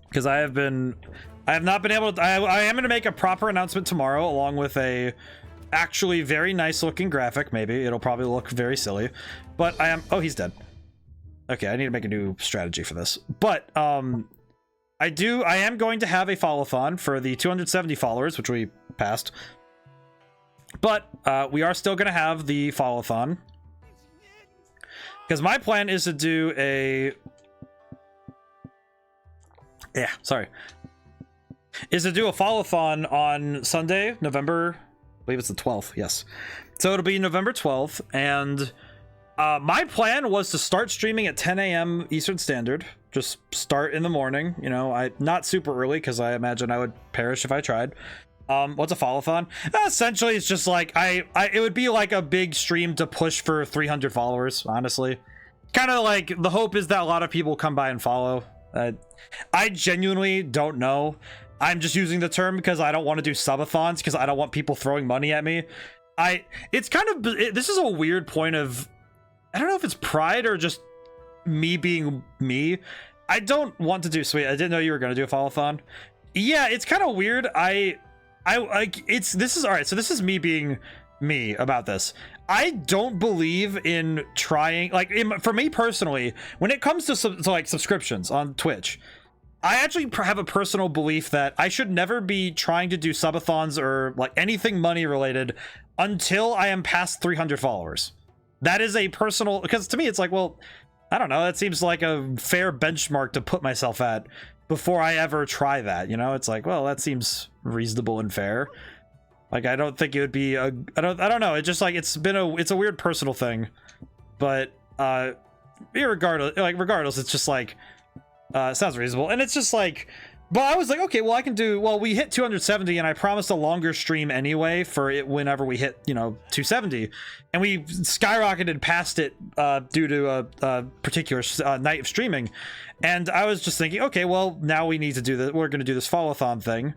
Because I have not been able to, I am going to make a proper announcement tomorrow along with a actually very nice looking graphic. Maybe it'll probably look very silly, but oh, he's dead. Okay, I need to make a new strategy for this. But I am going to have a follow-thon for the 270 followers, which we passed. But we are still going to have the follow-thon. Because my plan is to do a... Yeah, sorry. Is to do a follow-thon on Sunday, November... I believe it's the 12th, yes. So it'll be November 12th, and... my plan was to start streaming at 10 a.m. Eastern Standard. Just start in the morning, you know, not super early because I imagine I would perish if I tried. What's a follow-thon? Essentially, it's just like it would be like a big stream to push for 300 followers, honestly. Kind of like the hope is that a lot of people come by and follow. I genuinely don't know. I'm just using the term because I don't want to do subathons because I don't want people throwing money at me. It's kind of, this is a weird point of, I don't know if it's pride or just me being me. I don't want to do, sweet, I didn't know you were going to do a follow-thon. Yeah, it's kind of weird. This is all right. So this is me being me about this. I don't believe in trying, like, for me personally, when it comes to like subscriptions on Twitch, I actually have a personal belief that I should never be trying to do subathons or like anything money related until I am past 300 followers. That is a personal, because to me it's like, well, I don't know, that seems like a fair benchmark to put myself at before I ever try that, you know? It's like, well, that seems reasonable and fair. Like, I don't think it would be a, I don't know, it's just like, it's a weird personal thing. But regardless, it's just like, it sounds reasonable. And it's just like, but I was like, okay, well, I can do, well, we hit 270 and I promised a longer stream anyway for it whenever we hit, you know, 270. And we skyrocketed past it due to a particular night of streaming. And I was just thinking, okay, well, now we need to do this. We're going to do this follow-a-thon thing.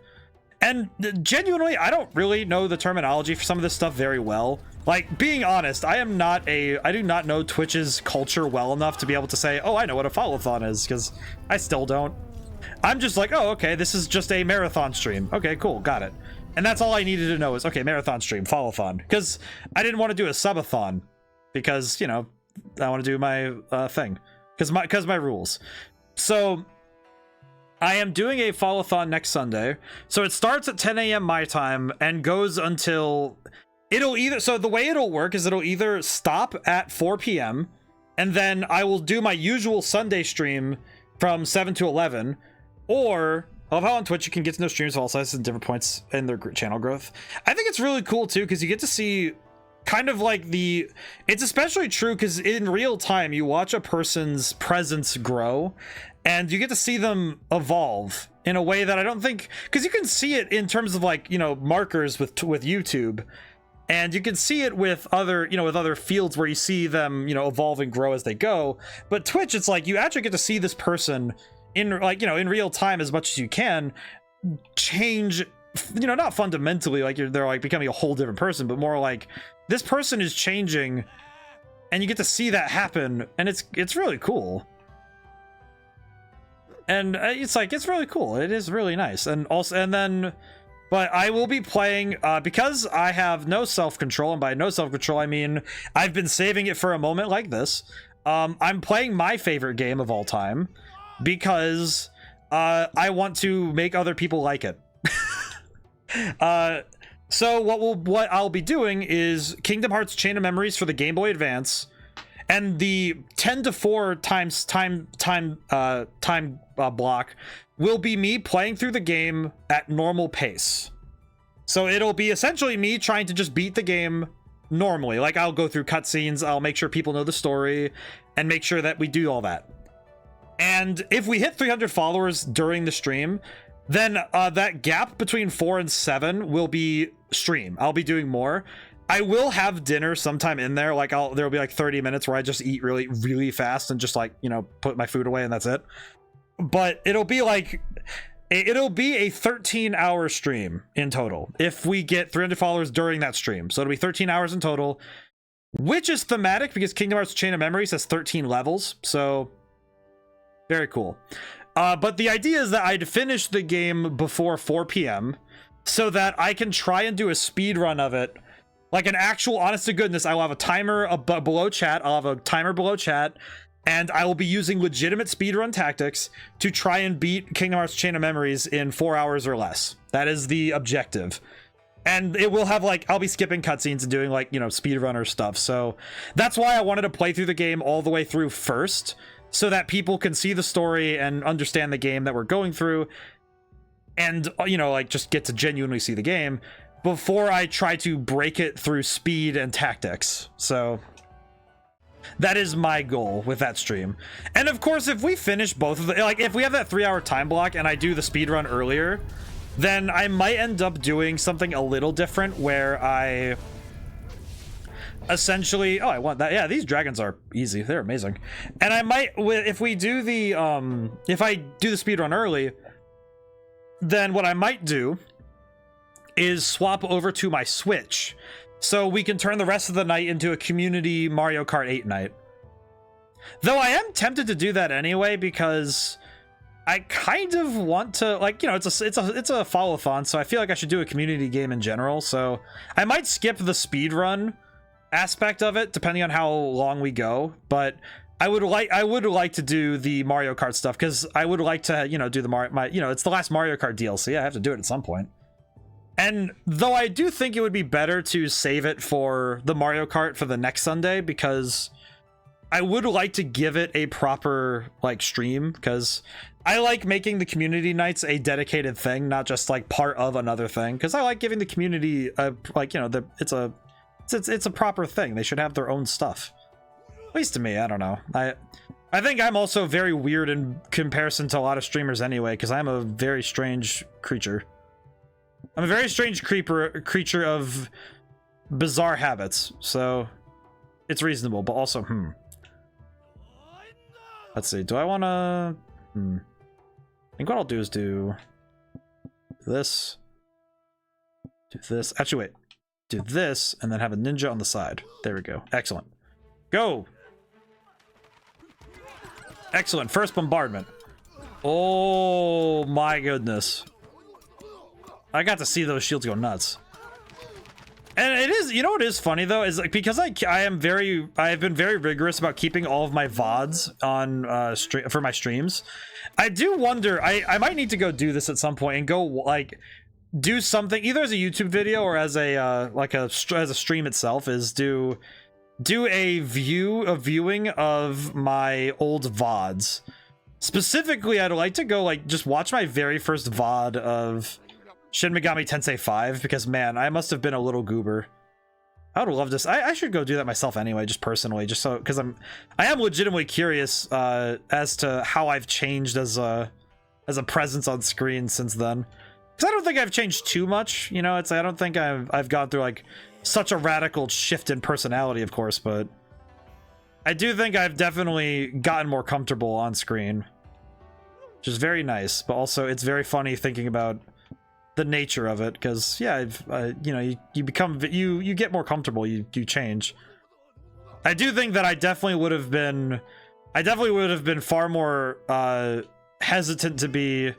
And genuinely, I don't really know the terminology for some of this stuff very well. Like, being honest, I do not know Twitch's culture well enough to be able to say, oh, I know what a follow-a-thon is, because I still don't. I'm just like, oh, okay, this is just a marathon stream. Okay, cool, got it. And that's all I needed to know is, okay, marathon stream, follow-a-thon. Because I didn't want to do a subathon, because, you know, I want to do my thing. Because my rules. So I am doing a follow-a-thon next Sunday. So it starts at 10 a.m. my time and goes until... It'll either... So the way it'll work is it'll either stop at 4 p.m. and then I will do my usual Sunday stream from 7 to 11. Or I love how on Twitch you can get to know streamers of all sizes at different points in their channel growth. I think it's really cool too, because you get to see kind of like it's especially true because in real time you watch a person's presence grow and you get to see them evolve in a way that I don't think, because you can see it in terms of like, you know, markers with YouTube, and you can see it with other, you know, with other fields where you see them, you know, evolve and grow as they go. But Twitch, it's like you actually get to see this person in, like, you know, in real time as much as you can change, you know, not fundamentally like they're like becoming a whole different person, but more like this person is changing and you get to see that happen, and it's really cool. And it's like, it's really cool. It is really nice. And also, and then, but I will be playing, because I have no self-control, and by no self-control, I mean, I've been saving it for a moment like this. I'm playing my favorite game of all time because I want to make other people like it. So what I'll be doing is Kingdom Hearts Chain of Memories for the Game Boy Advance, and the 10:4 time block will be me playing through the game at normal pace. So it'll be essentially me trying to just beat the game normally. Like, I'll go through cutscenes, I'll make sure people know the story, and make sure that we do all that. And if we hit 300 followers during the stream, then that gap between 4 and 7 will be stream. I'll be doing more. I will have dinner sometime in there. Like, there'll be like 30 minutes where I just eat really, really fast and just, like, you know, put my food away and that's it. But it'll be like, it'll be a 13-hour stream in total if we get 300 followers during that stream. So it'll be 13 hours in total, which is thematic because Kingdom Hearts Chain of Memories has 13 levels. So very cool. But the idea is that I'd finish the game before 4 p.m. so that I can try and do a speed run of it. Like an actual, honest to goodness, I will have a timer below chat. I'll have a timer below chat, and I will be using legitimate speedrun tactics to try and beat Kingdom Hearts Chain of Memories in 4 hours or less. That is the objective. And it will have, like, I'll be skipping cutscenes and doing, like, you know, speedrunner stuff. So that's why I wanted to play through the game all the way through first, so that people can see the story and understand the game that we're going through, and, you know, like, just get to genuinely see the game before I try to break it through speed and tactics. So that is my goal with that stream. And of course, if we finish both of the, like, if we have that 3-hour time block and I do the speed run earlier, then I might end up doing something a little different where I essentially, oh, I want that. Yeah, these dragons are easy. They're amazing. And I might, if we do the, if I do the speed run early, then what I might do is swap over to my Switch so we can turn the rest of the night into a community Mario Kart 8 night. Though I am tempted to do that anyway because I kind of want to, like, you know, it's a follow-thon, so I feel like I should do a community game in general. So I might skip the speed run aspect of it depending on how long we go, but I would like to do the Mario Kart stuff because I would like to, you know, do the you know, it's the last Mario Kart DLC. I have to do it at some point. And though I do think it would be better to save it for the Mario Kart for the next Sunday, because I would like to give it a proper, like, stream, because I like making the community nights a dedicated thing, not just like part of another thing, because I like giving the community a, like, you know, it's a proper thing. They should have their own stuff, at least to me. I don't know. I think I'm also very weird in comparison to a lot of streamers anyway, because I'm a very strange creature. I'm a very strange creature of bizarre habits, so it's reasonable, but also, let's see, do I want to, I think what I'll do is do this, actually wait, do this, and then have a ninja on the side. There we go. Excellent. Go! Excellent, first bombardment. Oh my goodness. I got to see those shields go nuts. And it is, you know what is funny though, is like, because I have been very rigorous about keeping all of my VODs on for my streams. I do wonder, I might need to go do this at some point and go, like, do something either as a YouTube video or as a as a stream itself, is do a viewing of my old VODs, Specifically, I'd like to go, like, just watch my very first VOD of Shin Megami Tensei 5, because, man, I must have been a little goober. I would love this. I should go do that myself anyway, just personally, just so, because I am legitimately curious as to how I've changed as a presence on screen since then. Because I don't think I've changed too much, you know. It's I don't think I've gone through like such a radical shift in personality, of course, but I do think I've definitely gotten more comfortable on screen, which is very nice. But also, it's very funny thinking about the nature of it, because yeah, you know, you become you get more comfortable, you change. I do think that I definitely would have been far more hesitant to be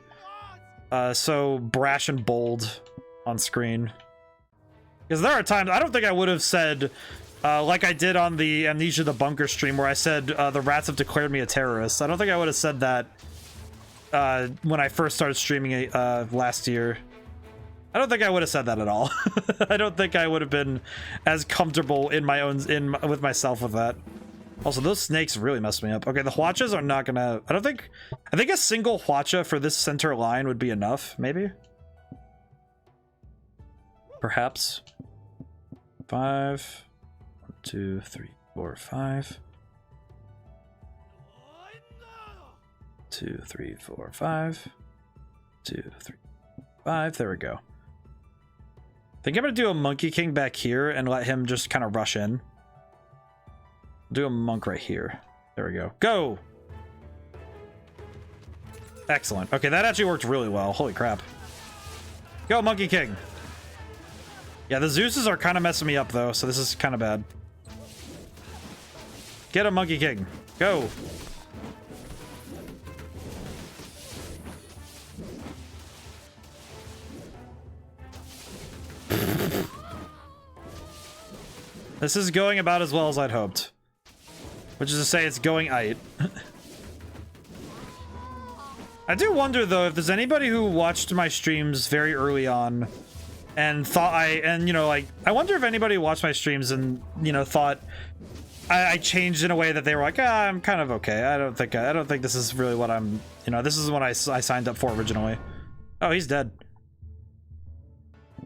so brash and bold on screen, because there are times I don't think I would have said like I did on the Amnesia the Bunker stream, where I said the rats have declared me a terrorist. I don't think I would have said that when I first started streaming last year. I don't think I would have said that at all. I don't think I would have been as comfortable with myself with that. Also, those snakes really messed me up. Okay, the Hwachas are not gonna... I think a single Hwacha for this center line would be enough, maybe? Perhaps. 5. 1, 2, 3, 4, 5. 2, 3, 4, 5. 2, 3, 5. There we go. I think I'm gonna do a Monkey King back here and let him just kind of rush in. Do a monk right here. There we go. Go! Excellent. Okay, that actually worked really well. Holy crap. Go, Monkey King! Yeah, the Zeuses are kind of messing me up, though, so this is kind of bad. Get a Monkey King. Go! This is going about as well as I'd hoped. Which is to say, it's going aight. I do wonder, though, if there's anybody who watched my streams very early on and thought you know, like, I wonder if anybody watched my streams and, you know, thought I changed in a way that they were like, ah, I'm kind of okay. I don't think this is really what I'm, you know, this is what I signed up for originally. Oh, he's dead.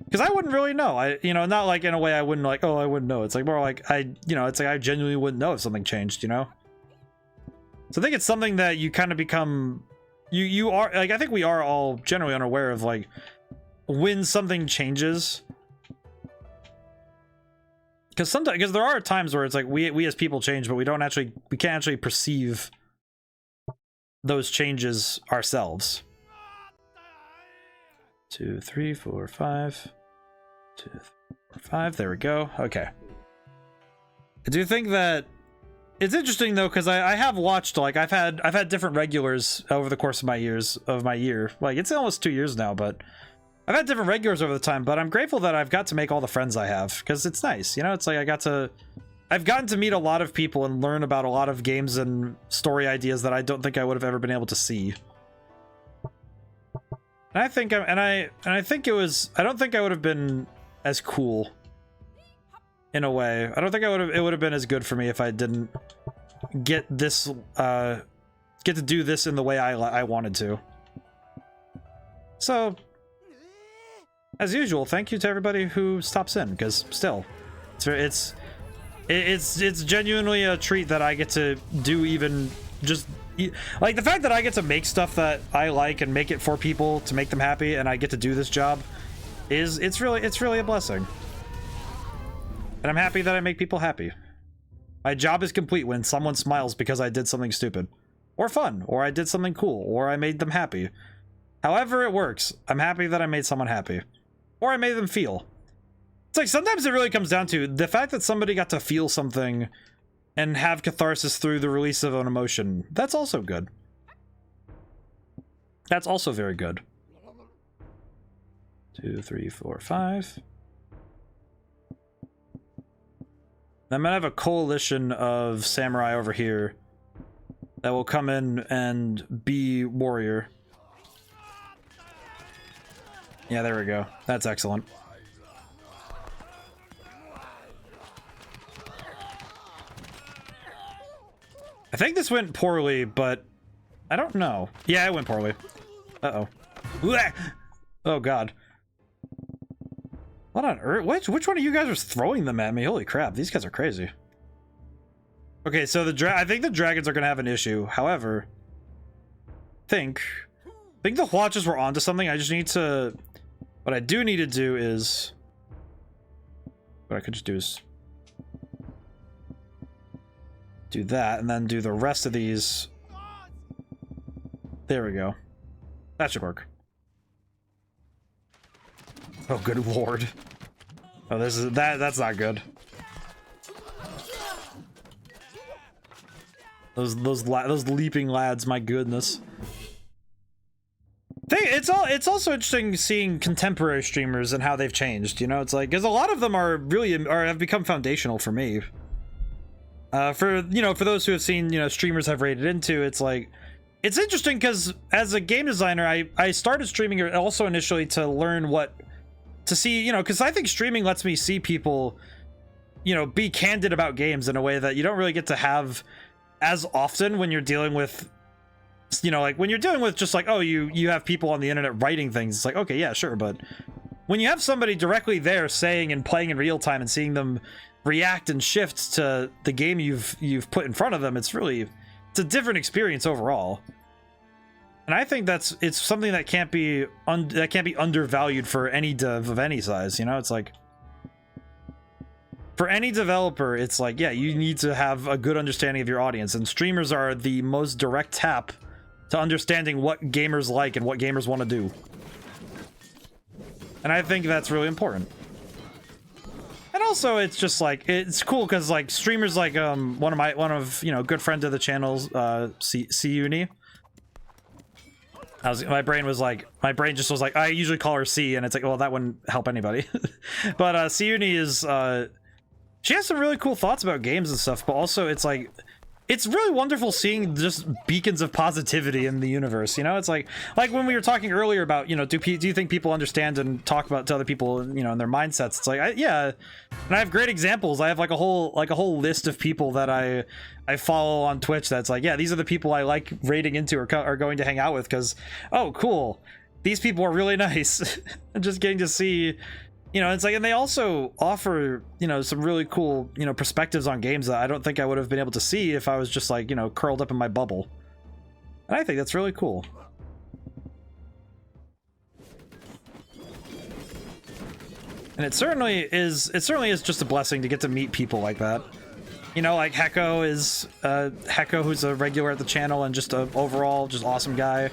Because I wouldn't really know. You know, not like in a way I wouldn't like, oh, I wouldn't know. It's like more like you know, it's like I genuinely wouldn't know if something changed, you know? So I think it's something that you kind of become, you are, like, I think we are all generally unaware of, like, when something changes. Because there are times where it's like we as people change, but we can't actually perceive those changes ourselves. 2, 3, 4, 5. 2, 3, 4, 5. There we go. Okay. I do think that it's interesting though, because I have watched, like, I've had different regulars over the course of my year. Like, it's almost 2 years now, but I've had different regulars over the time. But I'm grateful that I've got to make all the friends I have, because it's nice. You know, it's like I've gotten to meet a lot of people and learn about a lot of games and story ideas that I don't think I would have ever been able to see. And I think I think it was, I don't think I would have been as cool in a way. I don't think it would have been as good for me if I didn't get to do this in the way I wanted to. So, as usual, thank you to everybody who stops in, because still, it's genuinely a treat that I get to do, even just like the fact that I get to make stuff that I like and make it for people to make them happy, and I get to do this job it's really a blessing. And I'm happy that I make people happy. My job is complete when someone smiles because I did something stupid or fun, or I did something cool, or I made them happy. However it works, I'm happy that I made someone happy, or I made them feel. It's like sometimes it really comes down to the fact that somebody got to feel something and have catharsis through the release of an emotion. That's also good. That's also very good. 2, 3, 4, 5. I'm gonna have a coalition of samurai over here that will come in and be warrior. Yeah, there we go. That's excellent. I think this went poorly, but I don't know. Yeah, it went poorly. Uh-oh. Oh, God. What on earth? Which one of you guys was throwing them at me? Holy crap, these guys are crazy. Okay, so I think the dragons are going to have an issue. However, I think the watches were onto something. I just need to... What I do need to do is... What I could just do is... do that, and then do the rest of these... There we go. That should work. Oh, good lord. Oh, that's not good. Those leaping lads, my goodness. It's also interesting seeing contemporary streamers and how they've changed, you know? It's like, because a lot of them have become foundational for me. For those who have seen, streamers have rated into, it's like, it's interesting because as a game designer, I started streaming also initially to learn to see, because I think streaming lets me see people, be candid about games in a way that you don't really get to have as often when you're dealing with, like when you're dealing with just like, oh, you have people on the internet writing things. It's like, okay, yeah, sure. But when you have somebody directly there saying and playing in real time and seeing them react and shift to the game you've put in front of them, it's a different experience overall. And I think it's something that can't be undervalued for any dev of any size, It's like, for any developer, it's like, yeah, you need to have a good understanding of your audience, and streamers are the most direct tap to understanding what gamers like and what gamers want to do. And I think that's really important. And also, it's just like, it's cool because like streamers like one of good friend of the channel's Genie. My brain just was like, I usually call her C, and it's like, well, that wouldn't help anybody. But Genie is she has some really cool thoughts about games and stuff, but also it's like, it's really wonderful seeing just beacons of positivity in the universe, It's like when we were talking earlier about, do you think people understand and talk about to other people, and their mindsets? It's like, yeah, and I have great examples. I have like a whole list of people that I follow on Twitch that's like, yeah, these are the people I like raiding into or are going to hang out with because, oh, cool, these people are really nice. And just getting to see, it's like, and they also offer, some really cool, perspectives on games that I don't think I would have been able to see if I was just like, curled up in my bubble. And I think that's really cool. And it certainly is just a blessing to get to meet people like that. Like Hecko, who's a regular at the channel and just a overall just awesome guy.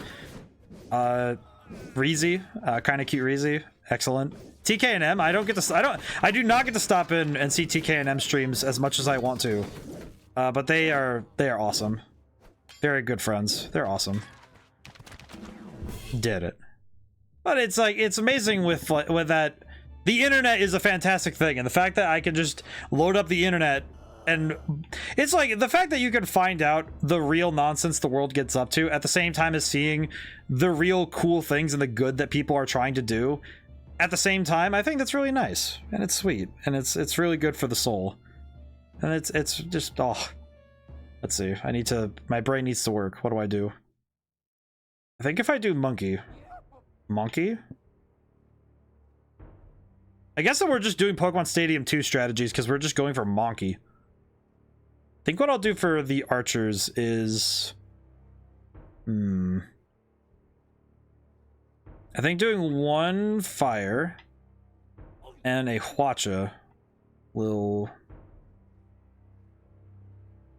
Reezy, kind of cute Reezy, excellent. TK&M, I do not get to stop in and see TK&M streams as much as I want to. But they are awesome. Very good friends. They're awesome. Did it. But it's like, it's amazing with that the internet is a fantastic thing, and the fact that I can just load up the internet, and it's like the fact that you can find out the real nonsense the world gets up to at the same time as seeing the real cool things and the good that people are trying to do at the same time. I think that's really nice, and it's sweet, and it's really good for the soul. And it's just, oh, let's see, my brain needs to work. What do I do? I think if I do monkey, I guess that we're just doing Pokemon Stadium 2 strategies because we're just going for monkey. I think what I'll do for the archers is, I think doing one fire and a Hwacha will...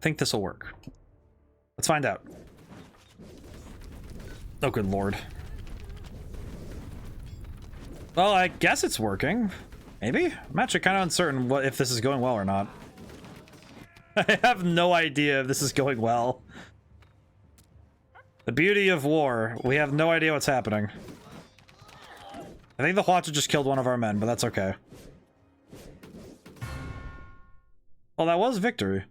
I think this will work. Let's find out. Oh, good lord. Well, I guess it's working. Maybe? I'm actually kind of uncertain if this is going well or not. I have no idea if this is going well. The beauty of war. We have no idea what's happening. I think the Hwacha just killed one of our men, but that's okay. Well, that was victory.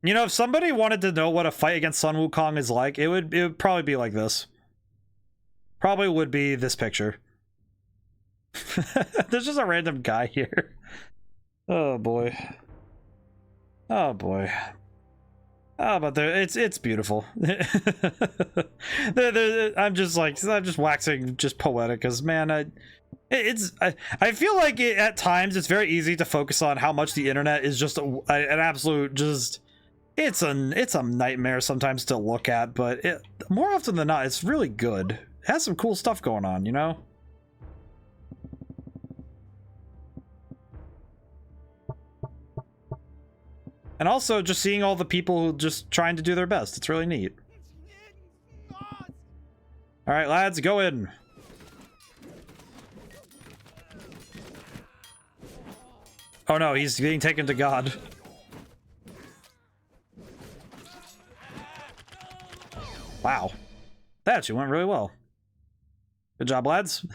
You know, if somebody wanted to know what a fight against Sun Wukong is like, it would probably be like this. Probably would be this picture. There's just a random guy here. Oh boy. Oh boy. Oh, but it's beautiful. I'm just waxing just poetic, because man, I feel like at times it's very easy to focus on how much the internet is just an absolute it's a nightmare sometimes to look at, but more often than not, it's really good. It has some cool stuff going on, you know? And also just seeing all the people just trying to do their best. It's really neat. All right, lads, go in. Oh no, he's being taken to God. Wow. That actually went really well. Good job, lads.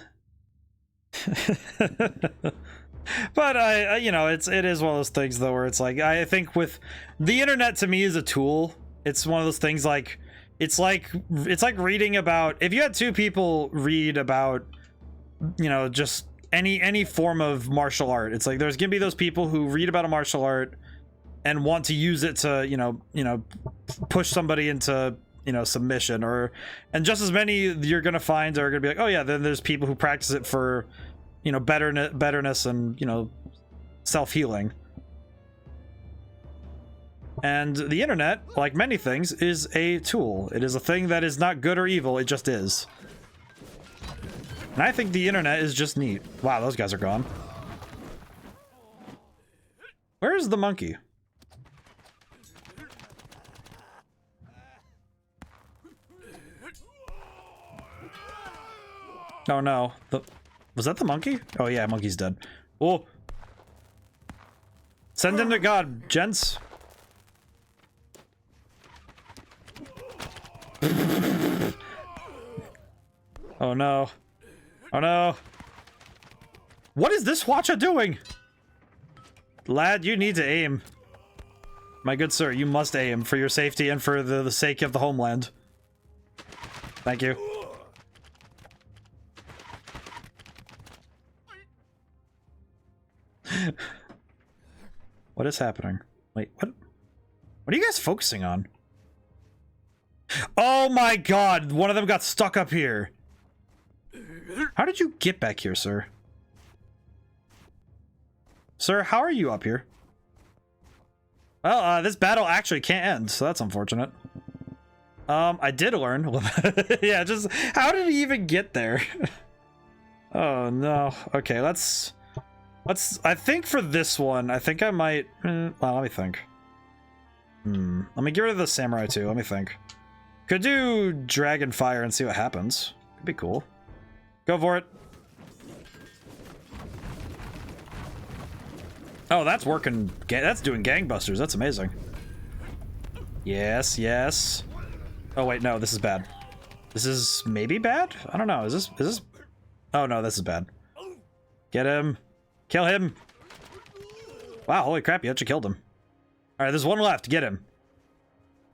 But you know, it is one of those things though where it's like, I think with the internet, to me, is a tool. It's one of those things like it's like reading about, if you had two people read about, you know, just any form of martial art, it's like there's gonna be those people who read about a martial art and want to use it to, you know, push somebody into, you know, submission, and just as many you're gonna find are gonna be like, oh yeah, then there's people who practice it for, you know, betterness and, you know, self-healing. And the internet, like many things, is a tool. It is a thing that is not good or evil, it just is. And I think the internet is just neat. Wow, those guys are gone. Where is the monkey? Oh no. Was that the monkey? Oh yeah, monkey's dead. Oh. Send him to God, gents. Oh no. Oh no. What is this watcher doing? Lad, you need to aim. My good sir, you must aim for your safety and for the sake of the homeland. Thank you. What is happening? Wait, what are you guys focusing on? Oh my god, one of them got stuck up here. How did you get back here, sir? Sir, how are you up here? Well, this battle actually can't end, so that's unfortunate. I did learn. Yeah, just how did he even get there? Oh no. Okay, let's I think for this one, I think I might well, let me think. Let me get rid of the samurai too. Let me think. Could do dragon fire and see what happens. Could be cool. Go for it. Oh, that's working. That's doing gangbusters. That's amazing. Yes, yes. Oh wait, no, this is bad. This is maybe bad? I don't know. Is this? Oh no, this is bad. Get him. Kill him. Wow, holy crap, you actually killed him. All right, there's one left. Get him.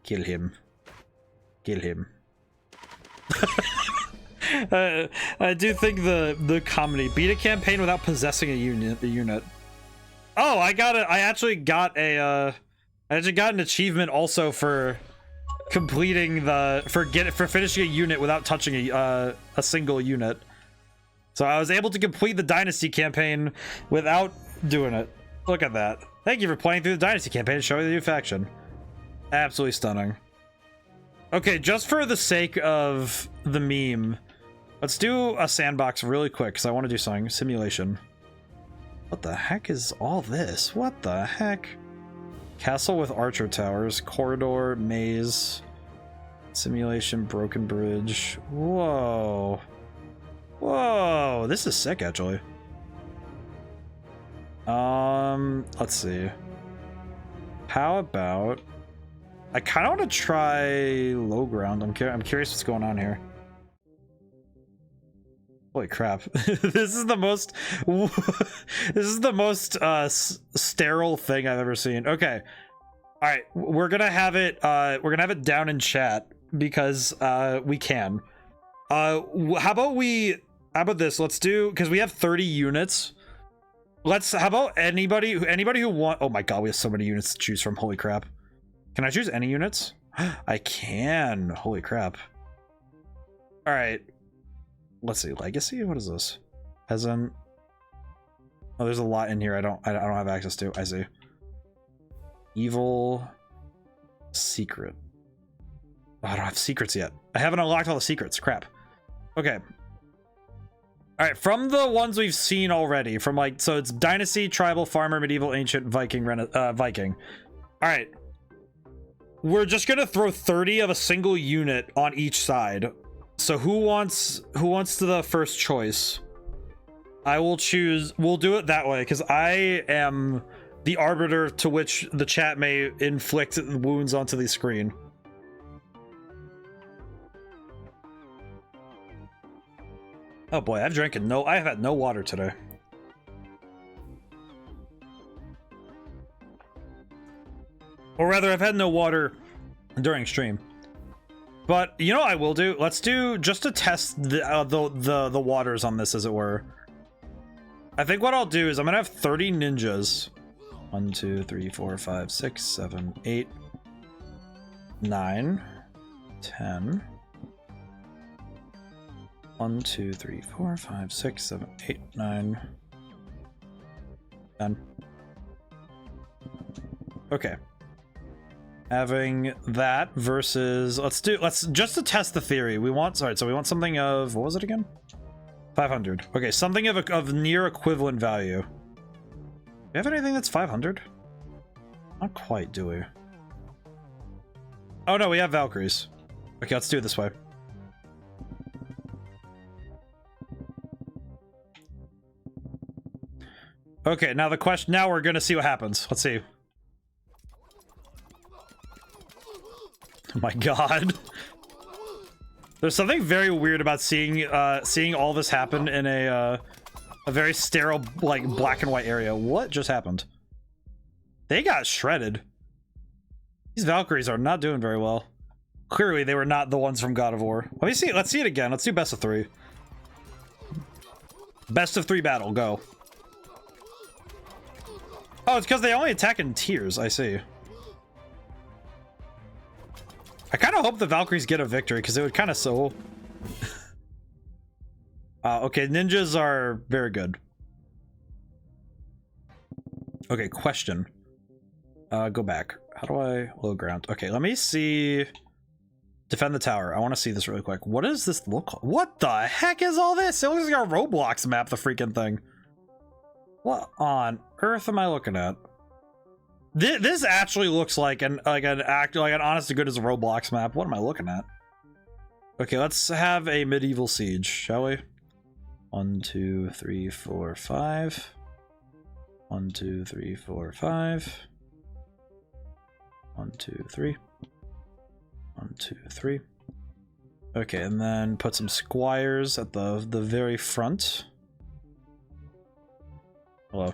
Kill him. Kill him. I do think the comedy, beat a campaign without possessing a unit. Oh, I actually got an achievement also for completing for finishing a unit without touching a single unit. So I was able to complete the Dynasty campaign without doing it. Look at that. Thank you for playing through the Dynasty campaign and showing the new faction. Absolutely stunning. Okay, just for the sake of the meme, let's do a sandbox really quick because I want to do something. Simulation. What the heck is all this? What the heck? Castle with archer towers, corridor, maze, simulation, broken bridge. Whoa. Whoa, this is sick actually. Let's see. How about I kind of want to try low ground. I'm curious what's going on here. Holy crap. This is the most sterile thing I've ever seen. Okay. All right, we're going to have it down in chat because we can. How about this? Let's do, because we have 30 units. How about anybody who want, oh my god, we have so many units to choose from. Holy crap. Can I choose any units? I can. Holy crap. All right. Let's see. Legacy? What is this? Peasant. Oh, there's a lot in here I don't have access to. I see. Evil. Secret. Oh, I don't have secrets yet. I haven't unlocked all the secrets. Crap. Okay. All right, from the ones we've seen already, from like, so it's Dynasty, Tribal, Farmer, Medieval, Ancient, Viking, Viking. All right. We're just gonna throw 30 of a single unit on each side. So who wants the first choice? I will choose, we'll do it that way, because I am the arbiter to which the chat may inflict wounds onto the screen. Oh boy, I have had no water today. Or rather, I've had no water during stream. But you know what I will do? Let's do, just to test the waters on this, as it were. I think what I'll do is I'm gonna have 30 ninjas. 1, 2, 3, 4, 5, 6, 7, 8, 9, 10. 1, 2, 3, 4, 5, 6, 7, 8, 9, 10. Okay. Having that versus, let's just to test the theory. We want, sorry, so we want something of, what was it again? 500. Okay, something of near equivalent value. Do we have anything that's 500? Not quite, do we? Oh no, we have Valkyries. Okay, let's do it this way. Okay, now the question, now we're gonna see what happens. Let's see. Oh my god. There's something very weird about seeing all this happen in a very sterile, like, black and white area. What just happened? They got shredded. These Valkyries are not doing very well. Clearly, they were not the ones from God of War. Let me see. Let's see it again. Let's do best of 3. Best of 3 battle. Go. Oh, it's because they only attack in tiers. I see. I kind of hope the Valkyries get a victory, because it would kind of so... okay, ninjas are very good. Okay, question. Go back. How do I... Low ground. Okay, let me see... Defend the tower. I want to see this really quick. What does this look like? What the heck is all this? It looks like a Roblox map, the freaking thing. What on earth am I looking at? This actually looks like an honest to goodness Roblox map. What am I looking at? Okay, let's have a medieval siege, shall we? 1, 2, 3, 4, 5. 1, 2, 3, 4, 5. 1, 2, 3. 1, 2, 3. Okay, and then put some squires at the very front. Hello.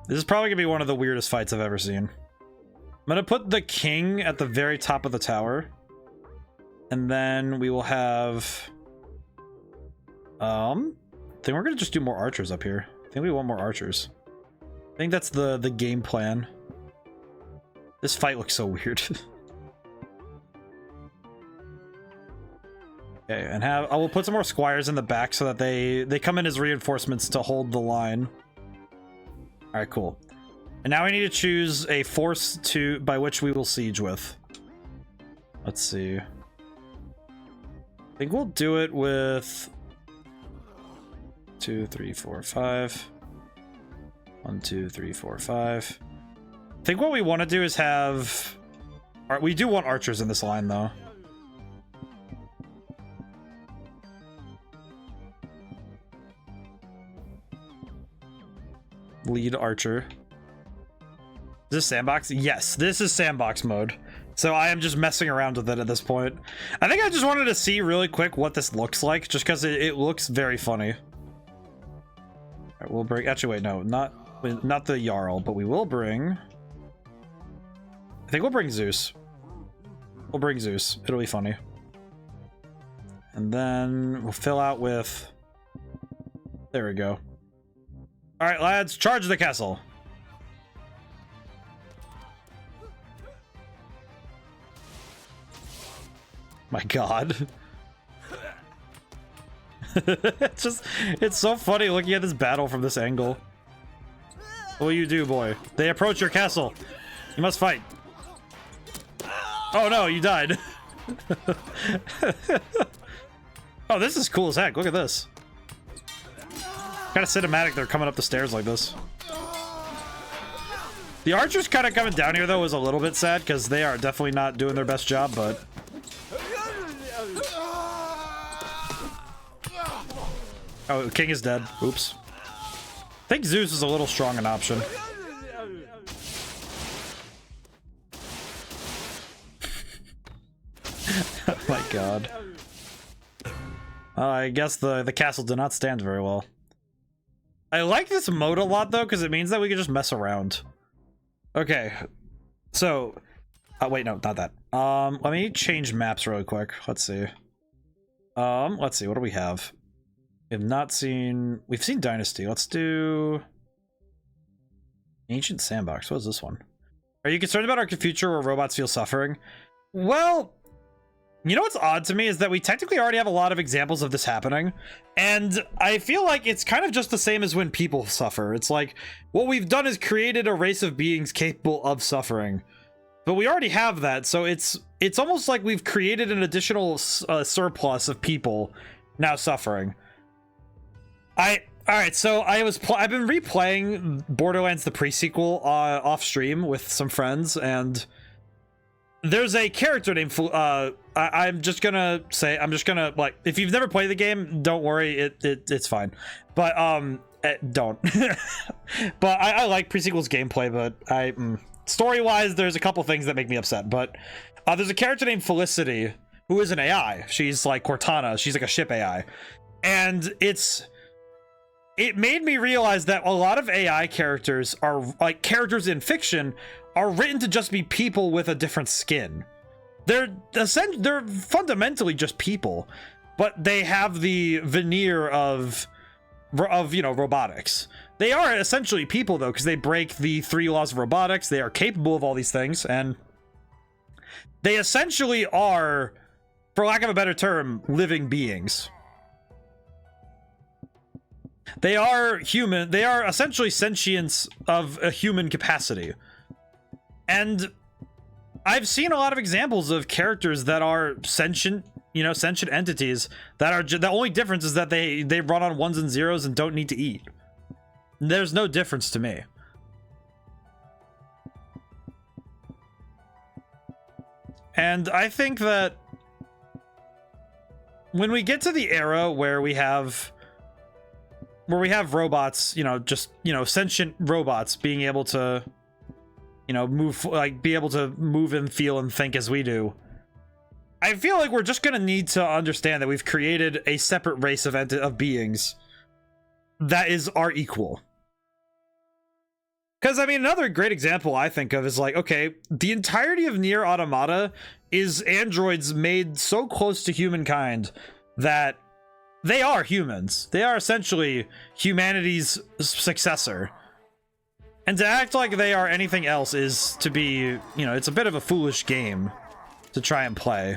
This is probably gonna be one of the weirdest fights I've ever seen. I'm gonna put the king at the very top of the tower. And then we will have... I think we're gonna just do more archers up here. I think we want more archers. I think that's the game plan. This fight looks so weird. Okay, and I will put some more squires in the back so that they come in as reinforcements to hold the line. All right, cool. And now we need to choose a force by which we will siege with. Let's see. I think we'll do it with 2, 3, 4, 5. 1, 2, 3, 4, 5. I think what we want to do is have... We do want archers in this line, though. Lead archer. Is this sandbox? Yes, this is sandbox mode. So I am just messing around with it at this point. I think I just wanted to see really quick what this looks like, just because it looks very funny. All right, we'll bring... Actually, wait, no, not the Jarl, but we will bring... I think we'll bring Zeus. We'll bring Zeus. It'll be funny. And then we'll fill out with... There we go. All right, lads, charge the castle. My God. It's so funny looking at this battle from this angle. What will you do, boy? They approach your castle. You must fight. Oh no, you died. Oh, this is cool as heck. Look at this. Kind of cinematic, they're coming up the stairs like this. The archers kind of coming down here, though, is a little bit sad, because they are definitely not doing their best job, but... Oh, King is dead. Oops. I think Zeus is a little strong an option. Oh my God. I guess the castle did not stand very well. I like this mode a lot, though, because it means that we can just mess around. Okay. So... wait, no, not that. Let me change maps really quick. Let's see. Let's see, what do we have? We have not seen... We've seen Dynasty. Let's do... Ancient Sandbox. What is this one? Are you concerned about our future where robots feel suffering? Well... You know what's odd to me is that we technically already have a lot of examples of this happening, and I feel like it's kind of just the same as when people suffer. It's like, what we've done is created a race of beings capable of suffering, but we already have that, so it's almost like we've created an additional surplus of people now suffering. Alright, so I've been replaying Borderlands the pre-sequel off stream with some friends, and there's a character named I'm just gonna like, if you've never played the game, don't worry, it's fine, but don't. But I like pre-sequel's gameplay, but story-wise, there's a couple things that make me upset. But there's a character named Felicity who is an AI. She's like Cortana. She's like a ship AI, and it made me realize that a lot of AI characters are like characters in fiction are written to just be people with a different skin. They're fundamentally just people, but they have the veneer of you know, robotics. They are essentially people, though, because they break the 3 laws of robotics. They are capable of all these things, and they essentially are, for lack of a better term, living beings. They are human. They are essentially sentients of a human capacity. And I've seen a lot of examples of characters that are sentient, you know, sentient entities that are the only difference is that they run on 1s and 0s and don't need to eat. There's no difference to me. And I think that when we get to the era where we have robots, you know, just, you know, sentient robots being able to, you know, be able to move and feel and think as we do, I feel like we're just gonna need to understand that we've created a separate race of beings that is our equal. Because, I mean, another great example I think of is like, okay, the entirety of Nier Automata is androids made so close to humankind that they are humans. They are essentially humanity's successor. And to act like they are anything else is to be, you know, it's a bit of a foolish game to try and play.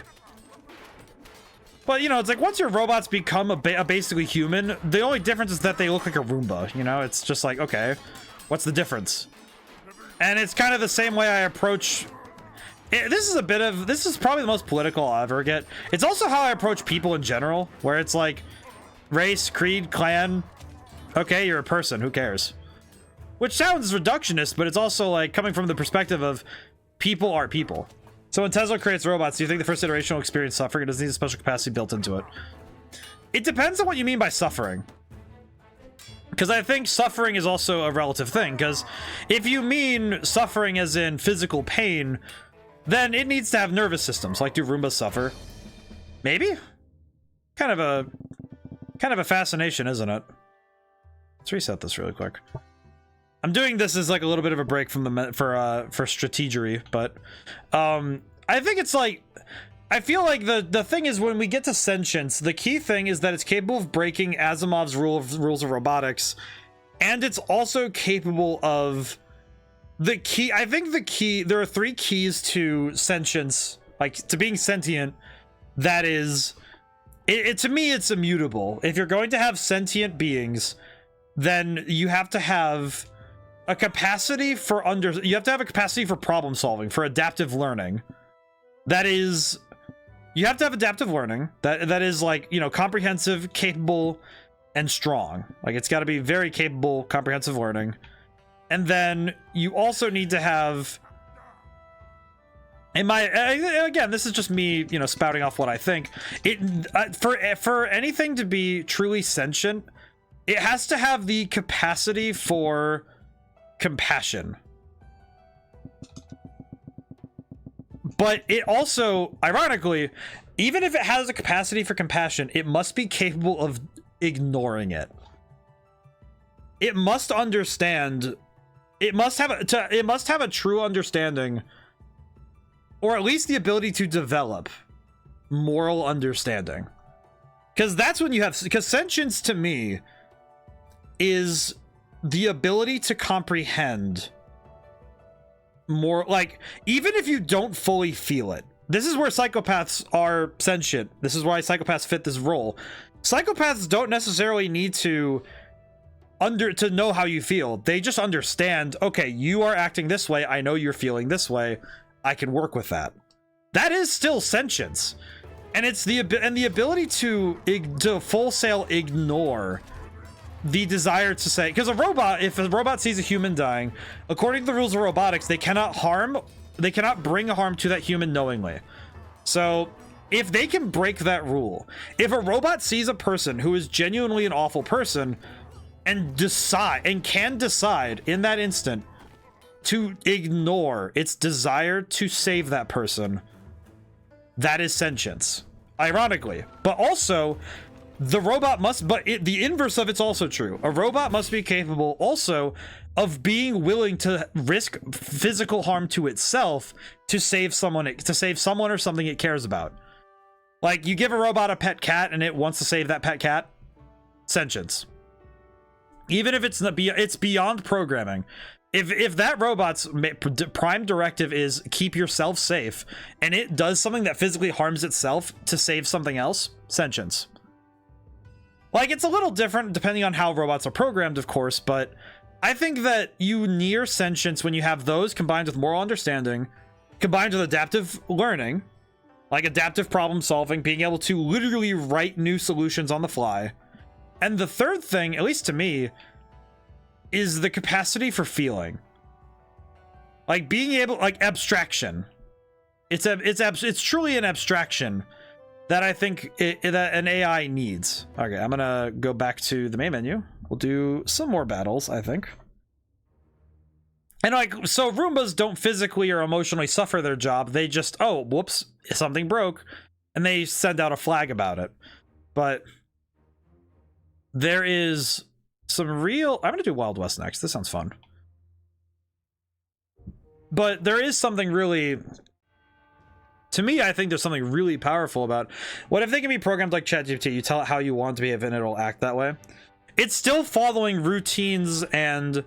But, you know, it's like once your robots become a basically human, the only difference is that they look like a Roomba, you know? It's just like, okay, what's the difference? And it's kind of the same way I approach... This is probably the most political I'll ever get. It's also how I approach people in general, where it's like, race, creed, clan, okay, you're a person, who cares? Which sounds reductionist, but it's also like coming from the perspective of people are people. So when Tesla creates robots, do you think the first iteration will experience suffering, or does it need a special capacity built into it? It depends on what you mean by suffering. Because I think suffering is also a relative thing, because if you mean suffering as in physical pain, then it needs to have nervous systems. Like, do Roombas suffer? Maybe? Kind of a fascination, isn't it? Let's reset this really quick. I'm doing this as like a little bit of a break from the for strategery, but I think it's like, I feel like the thing is when we get to sentience, the key thing is that it's capable of breaking Asimov's rules of robotics and it's also capable of the key. I think the key, there are 3 keys to sentience, like to being sentient. That is, to me, it's immutable. If you're going to have sentient beings, then you have to have a capacity for you have to have a capacity for problem solving, for adaptive learning. That is, you have to have adaptive learning that is like, you know, comprehensive, capable, and strong. Like, it's got to be very capable, comprehensive learning. And then you also need to have, again, this is just me, you know, spouting off what I think. For anything to be truly sentient, it has to have the capacity for compassion. But it also, ironically, even if it has a capacity for compassion, it must be capable of ignoring it. It must understand. It must have a true understanding, or at least the ability to develop moral understanding. Because that's when you have, because sentience to me is the ability to comprehend more, like, even if you don't fully feel it. This is where psychopaths are sentient. This is why psychopaths fit this role. Psychopaths don't necessarily need to know how you feel. They just understand, okay, you are acting this way, I know you're feeling this way, I can work with that. That is still sentience. And it's the ability to full sail ignore the desire to say, because if a robot sees a human dying, according to the rules of robotics, they cannot bring harm to that human knowingly. So if they can break that rule, if a robot sees a person who is genuinely an awful person and can decide in that instant to ignore its desire to save that person, that is sentience, ironically. But also, the robot must, the inverse of it's also true. A robot must be capable also of being willing to risk physical harm to itself to save someone or something it cares about. Like, you give a robot a pet cat and it wants to save that pet cat, sentience. Even if it's beyond programming. If that robot's prime directive is keep yourself safe, and it does something that physically harms itself to save something else, sentience. Like, it's a little different depending on how robots are programmed, of course, but I think that you near sentience when you have those combined with moral understanding, combined with adaptive learning, like adaptive problem solving, being able to literally write new solutions on the fly. And the third thing, at least to me, is the capacity for feeling. Like, being able, like, abstraction. It's truly an abstraction that I think that an AI needs. Okay, I'm gonna go back to the main menu. We'll do some more battles, I think. And like, so Roombas don't physically or emotionally suffer their job. They just, oh, whoops, something broke, and they send out a flag about it. But there is some real, I'm gonna do Wild West next. This sounds fun. But there is something really, to me, I think there's something really powerful about what if they can be programmed like ChatGPT. You tell it how you want to behave and it'll act that way. It's still following routines and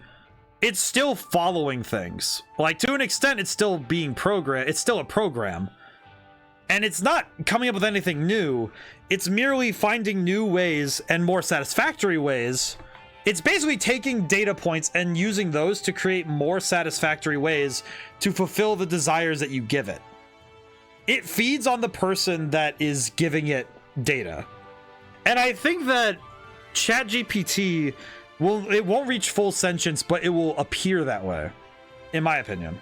it's still following things. Like, to an extent, it's still being programmed. It's still a program. And it's not coming up with anything new. It's merely finding new ways and more satisfactory ways. It's basically taking data points and using those to create more satisfactory ways to fulfill the desires that you give it. It feeds on the person that is giving it data. And I think that ChatGPT it won't reach full sentience, but it will appear that way, in my opinion.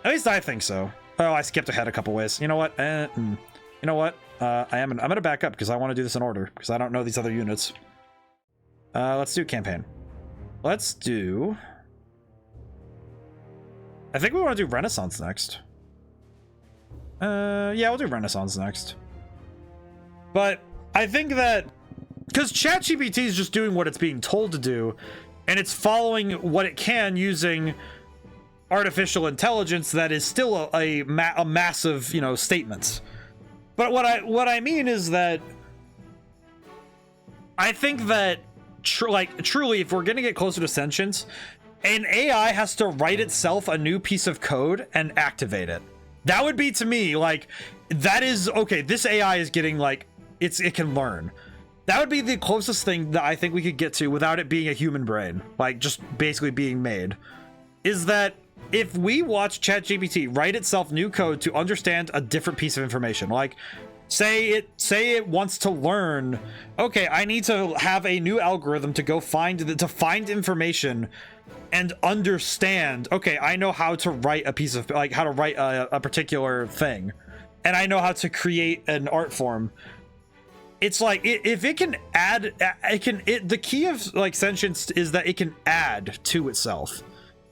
At least I think so. Oh, I skipped ahead a couple ways. You know what? You know what? I'm gonna back up because I want to do this in order because I don't know these other units. Let's do campaign. Let's do, I think we want to do Renaissance next. Yeah, we'll do Renaissance next. But I think that because ChatGPT is just doing what it's being told to do, and it's following what it can using artificial intelligence that is still a massive, you know, statements. But what I mean is that I think that truly, if we're gonna get closer to sentience, an AI has to write itself a new piece of code and activate it. That would be, to me, like, that is okay. This AI is getting like it can learn. That would be the closest thing that I think we could get to without it being a human brain, like just basically being made. Is that if we watch ChatGPT write itself new code to understand a different piece of information, like say it wants to learn, okay, I need to have a new algorithm to go find information and understand, okay, I know how to write a piece of, like, how to write a particular thing, and I know how to create an art form. It's like, if it can add, the key of like sentience is that it can add to itself.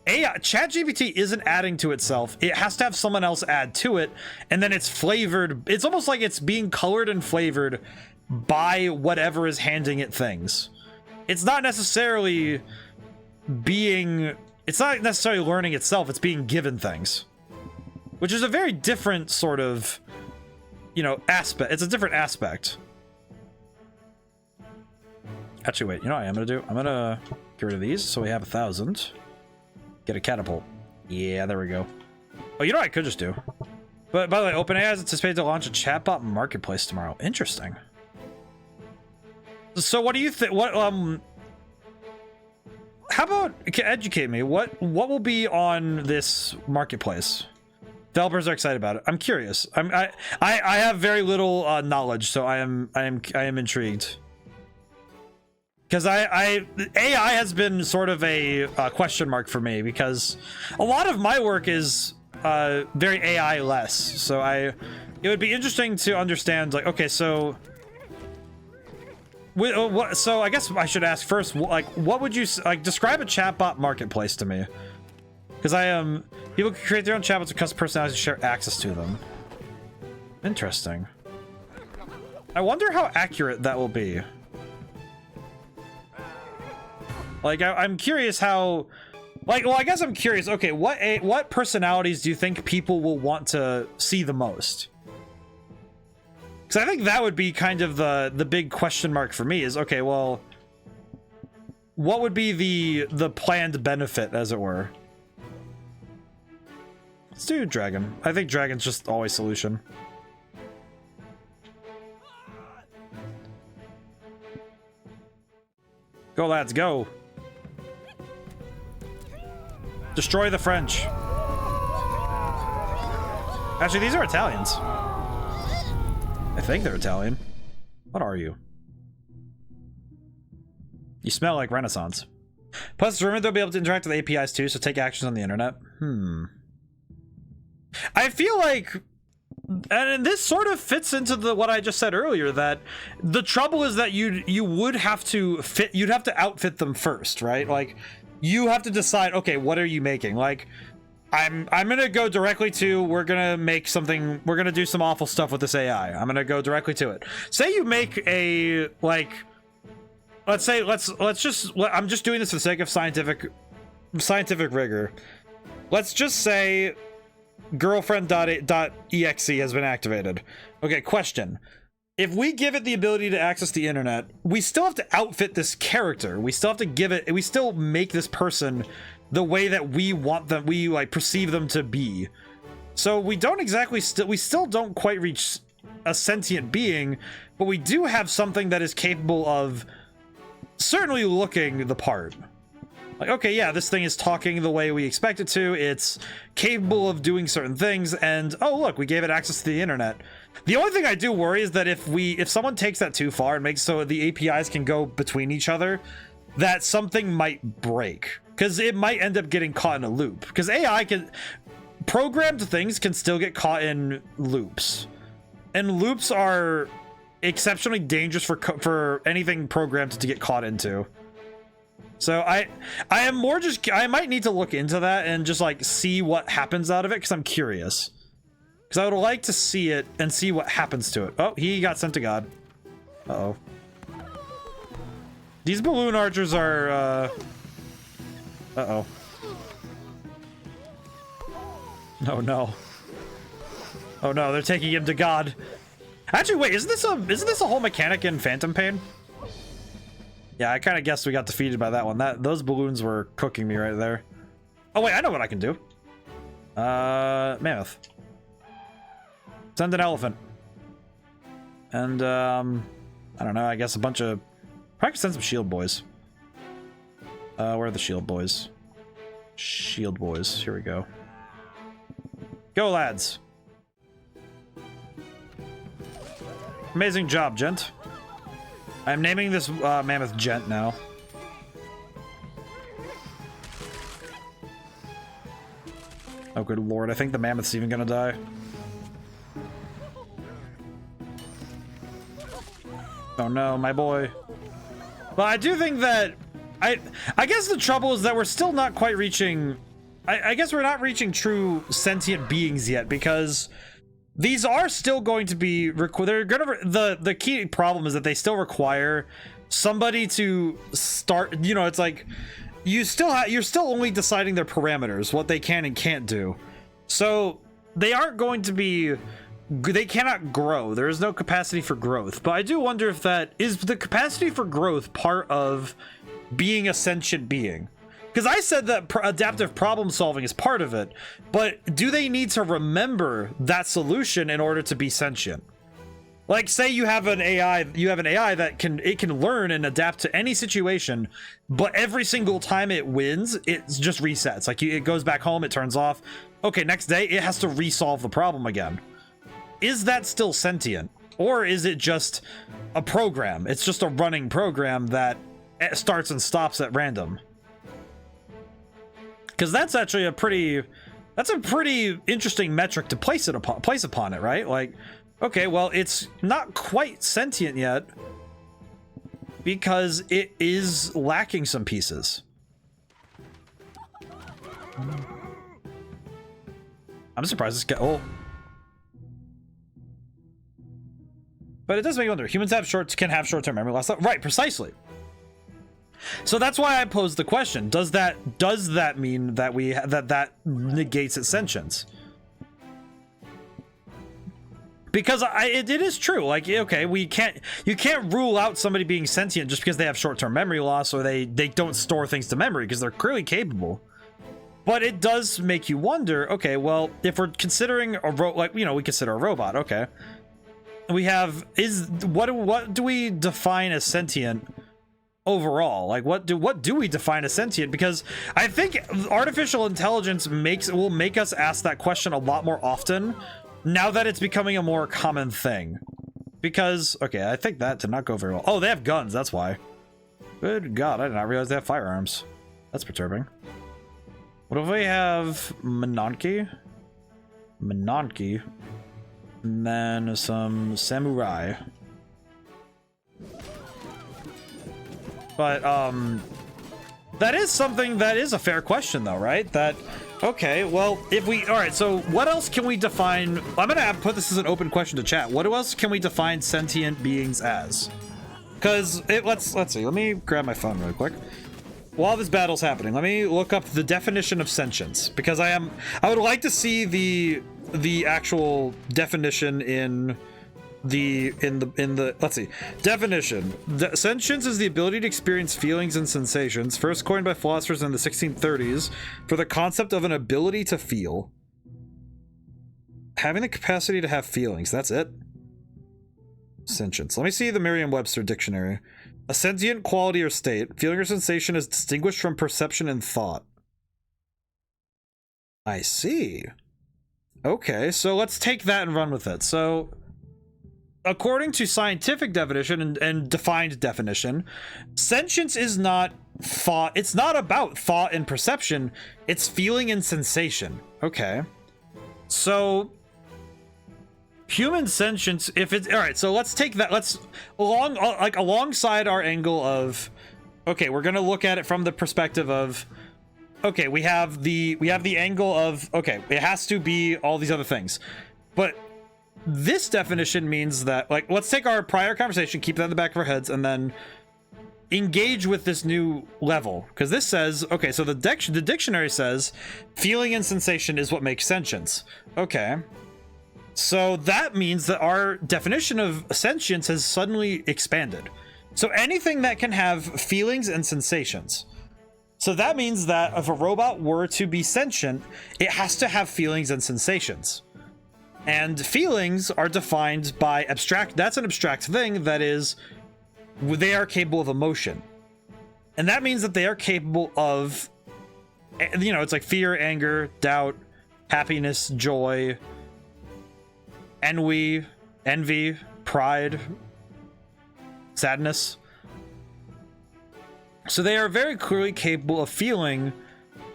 ChatGPT isn't adding to itself. It has to have someone else add to it, and then it's flavored. It's almost like it's being colored and flavored by whatever is handing it things. It's not necessarily learning itself. It's being given things, which is a very different sort of, you know, aspect. It's a different aspect. Actually, wait, you know what I am gonna do? I'm gonna get rid of these so we have 1,000. Get a catapult. Yeah, there we go. Oh, you know what I could just do? But by the way, OpenAI has anticipated to launch a chatbot marketplace tomorrow. Interesting. So what do you think? What how about educate me? What will be on this marketplace? Developers are excited about it. I'm curious. I have very little knowledge, so I am intrigued. Because AI has been sort of a question mark for me, because a lot of my work is very AI less. So it would be interesting to understand, like, okay, so so I guess I should ask first, like, what would you like describe a chatbot marketplace to me? Because people can create their own chatbots with custom personalities and share access to them. Interesting. I wonder how accurate that will be. Like, I'm curious how, like, well, I guess I'm curious. Okay, what personalities do you think people will want to see the most? Because I think that would be kind of the big question mark for me is, okay, well, what would be the planned benefit, as it were? Let's do dragon. I think dragon's just always solution. Go, lads, go. Destroy the French. Actually, these are Italians. I think they're Italian. What are you? You smell like Renaissance. Plus, it's rumored they'll be able to interact with APIs too, so take actions on the internet. I feel like, and this sort of fits into what I just said earlier, that the trouble is that you would have to you'd have to outfit them first, right? Like, you have to decide, okay, what are you making? Like, I'm gonna go directly to, we're gonna make something, we're gonna do some awful stuff with this AI. I'm gonna go directly to it. Say you make a, like, let's say, I'm just doing this for the sake of scientific rigor. Let's just say girlfriend.exe has been activated. Okay, question. If we give it the ability to access the internet, we still have to outfit this character. We still have to we still make this person the way that we want them, we like perceive them to be. So we don't exactly we still don't quite reach a sentient being, but we do have something that is capable of certainly looking the part. Like, okay, yeah, this thing is talking the way we expect it to. It's capable of doing certain things, and oh look, we gave it access to the internet. The only thing I do worry is that if someone takes that too far and makes so the APIs can go between each other, that something might break, because it might end up getting caught in a loop. Because AI programmed things can still get caught in loops, and loops are exceptionally dangerous for anything programmed to get caught into. So I am more just, I might need to look into that and just like see what happens out of it, because I'm curious. Because I would like to see it and see what happens to it. Oh, he got sent to God. Uh-oh. These balloon archers are, uh-oh. Oh no. Oh no, they're taking him to God. Actually, wait, isn't this a whole mechanic in Phantom Pain? Yeah, I kind of guessed we got defeated by that one. Those balloons were cooking me right there. Oh wait, I know what I can do. Mammoth. Send an elephant. And I don't know, I guess a bunch of... Probably send some shield boys. Where are the shield boys? Shield boys, here we go. Go, lads. Amazing job, gent. I'm naming this mammoth gent now. Oh, good lord. I think the mammoth's even gonna die. Oh no, my boy. Well, I do think that... I guess the trouble is that we're still not quite reaching... I guess we're not reaching true sentient beings yet, because... These are still going to be they're gonna the key problem is that they still require somebody to start, you know, it's like you're still only deciding their parameters, what they can and can't do. So they aren't going to be, they cannot grow. There is no capacity for growth. But I do wonder if that is the capacity for growth part of being a sentient being. Because I said that adaptive problem solving is part of it, but do they need to remember that solution in order to be sentient? Like, say you have an AI, that can learn and adapt to any situation, but every single time it wins, it just resets. Like, it goes back home, it turns off. Okay, next day it has to resolve the problem again. Is that still sentient, or is it just a program? It's just a running program that starts and stops at random. Because that's actually a pretty interesting metric to place upon it, right? Like, okay, well, it's not quite sentient yet because it is lacking some pieces. I'm surprised this guy. Oh, but it does make me wonder. Humans can have short-term memory loss. Right, precisely. So that's why I posed the question: does that mean that that negates its sentience? Because it is true. Like, okay, you can't rule out somebody being sentient just because they have short-term memory loss or they don't store things to memory, because they're clearly capable. But it does make you wonder. Okay, well, if we're considering we consider a robot. Okay, we have what do we define as sentient? Overall, like what do we define as sentient? Because I think artificial intelligence will make us ask that question a lot more often now that it's becoming a more common thing. Because okay, I think that did not go very well. Oh, they have guns, that's why. Good god, I did not realize they have firearms. That's perturbing. What if we have Menonki, and then some samurai? But that is something that is a fair question, though, right? That, okay, well, all right, so what else can we define? I'm gonna put this as an open question to chat. What else can we define sentient beings as? Because let's see. Let me grab my phone really quick. While this battle's happening, let me look up the definition of sentience, because I would like to see the actual definition in the let's see. Definition. Sentience is the ability to experience feelings and sensations, first coined by philosophers in the 1630s for the concept of an ability to feel. Having the capacity to have feelings, that's it. Sentience. Let me see the Merriam-Webster dictionary. A sentient quality or state, feeling or sensation is distinguished from perception and thought. I see. Okay, so let's take that and run with it. So according to scientific definition and defined definition, sentience is not thought. It's not about thought and perception. It's feeling and sensation. Okay. So human sentience, if it's all right, so let's take that. Let's alongside our angle of, okay, we're gonna look at it from the perspective of, okay, we have the angle of, okay, it has to be all these other things, but this definition means that, like, let's take our prior conversation, keep that in the back of our heads, and then engage with this new level. Because this says, okay, so the dictionary says feeling and sensation is what makes sentience. Okay. So that means that our definition of sentience has suddenly expanded. So anything that can have feelings and sensations. So that means that if a robot were to be sentient, it has to have feelings and sensations. And feelings are defined by abstract, that's an abstract thing, that is, they are capable of emotion. And that means that they are capable of, you know, it's like fear, anger, doubt, happiness, joy, envy, pride, sadness. So they are very clearly capable of feeling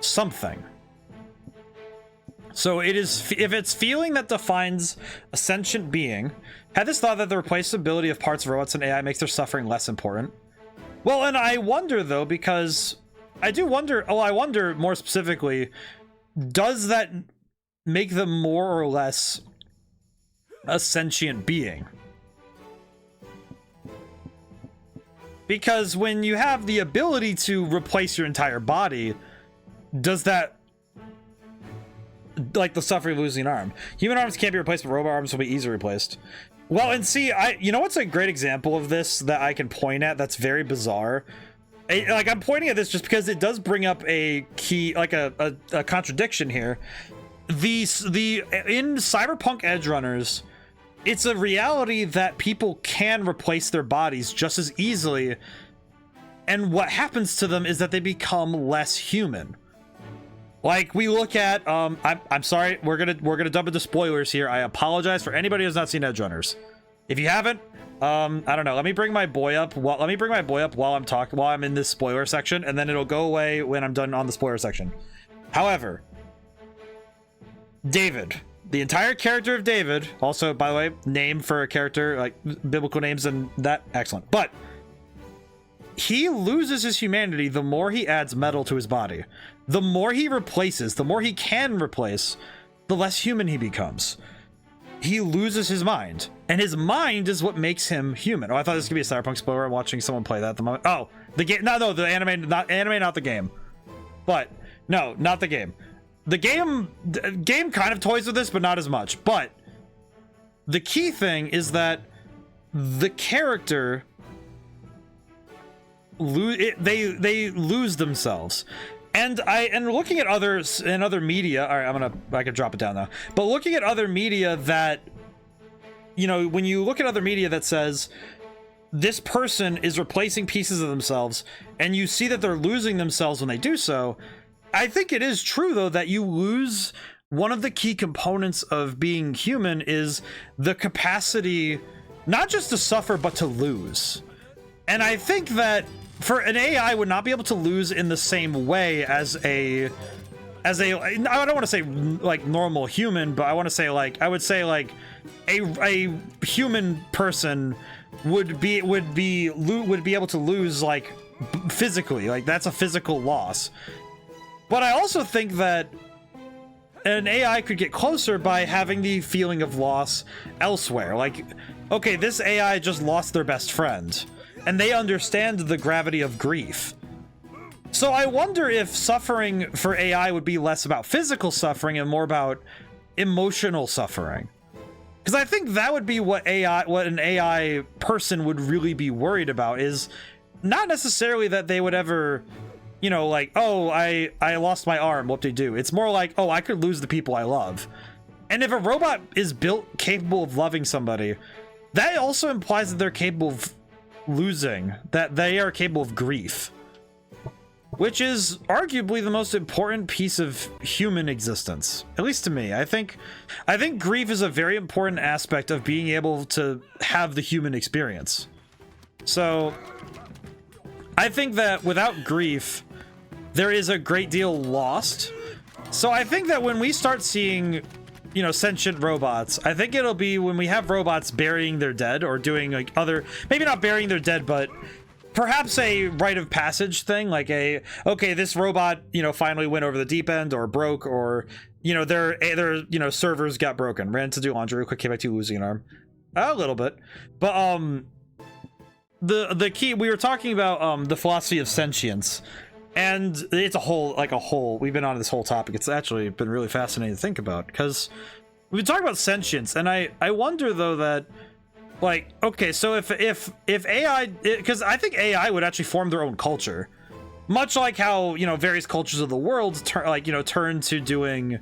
something. So it is, if it's feeling that defines a sentient being, had this thought that the replaceability of parts of robots and AI makes their suffering less important? Well, and I wonder though, because I do wonder, well, I wonder more specifically, does that make them more or less a sentient being? Because when you have the ability to replace your entire body, does that, like the suffering of losing an arm? Human arms can't be replaced, but robot arms will be easily replaced. Well, and see, you know what's a great example of this that I can point at that's very bizarre? Like, I'm pointing at this just because it does bring up a key, like a contradiction here. In Cyberpunk Edgerunners, it's a reality that people can replace their bodies just as easily, and what happens to them is that they become less human. Like, we look at, I'm sorry, we're gonna dump into spoilers here. I apologize for anybody who's not seen Edgerunners. If you haven't, I don't know. Let me bring my boy up. While I'm in this spoiler section, and then it'll go away when I'm done on the spoiler section. However, David, the entire character of David, also, by the way, name for a character, like biblical names and that, excellent. But he loses his humanity the more he adds metal to his body. The more he replaces, the more he can replace, the less human he becomes. He loses his mind, and his mind is what makes him human. Oh, I thought this could be a Cyberpunk spoiler. I'm watching someone play that at the moment. Oh, the game. No, the anime, not the game. But no, not the game. The game kind of toys with this, but not as much. But the key thing is that the character they lose themselves. And looking at others and other media, all right, I can drop it down now. But looking at other media that, you know, when you look at other media that says this person is replacing pieces of themselves, and you see that they're losing themselves when they do so, I think it is true though that you lose one of the key components of being human is the capacity not just to suffer but to lose. And I think that for an AI would not be able to lose in the same way as a I don't want to say like normal human, but I want to say like, I would say like a human person would be able to lose like physically, like that's a physical loss. But I also think that an AI could get closer by having the feeling of loss elsewhere. Like, okay, this AI just lost their best friend, and they understand the gravity of grief. So I wonder if suffering for AI would be less about physical suffering and more about emotional suffering. Because I think that would be what an AI person would really be worried about, is not necessarily that they would ever, you know, like, oh, I lost my arm, what do you do? It's more like, oh, I could lose the people I love. And if a robot is built capable of loving somebody, that also implies that they're capable of losing, that they are capable of grief, which is arguably the most important piece of human existence, at least to me. I think grief is a very important aspect of being able to have the human experience. So I think that without grief, there is a great deal lost. So I think that when we start seeing, you know, sentient robots, I think it'll be when we have robots burying their dead or doing like other, maybe not burying their dead, but perhaps a rite of passage thing, like okay, this robot, you know, finally went over the deep end or broke, or, you know, their you know, servers got broken, ran to do laundry real quick, came back to losing an arm. A little bit. But the key, we were talking about the philosophy of sentience, and it's a whole we've been on this whole topic. It's actually been really fascinating to think about, because we've been talking about sentience, and I wonder though that Like, okay, so if AI, because I think AI would actually form their own culture, much like how, you know, various cultures of the world turn to doing,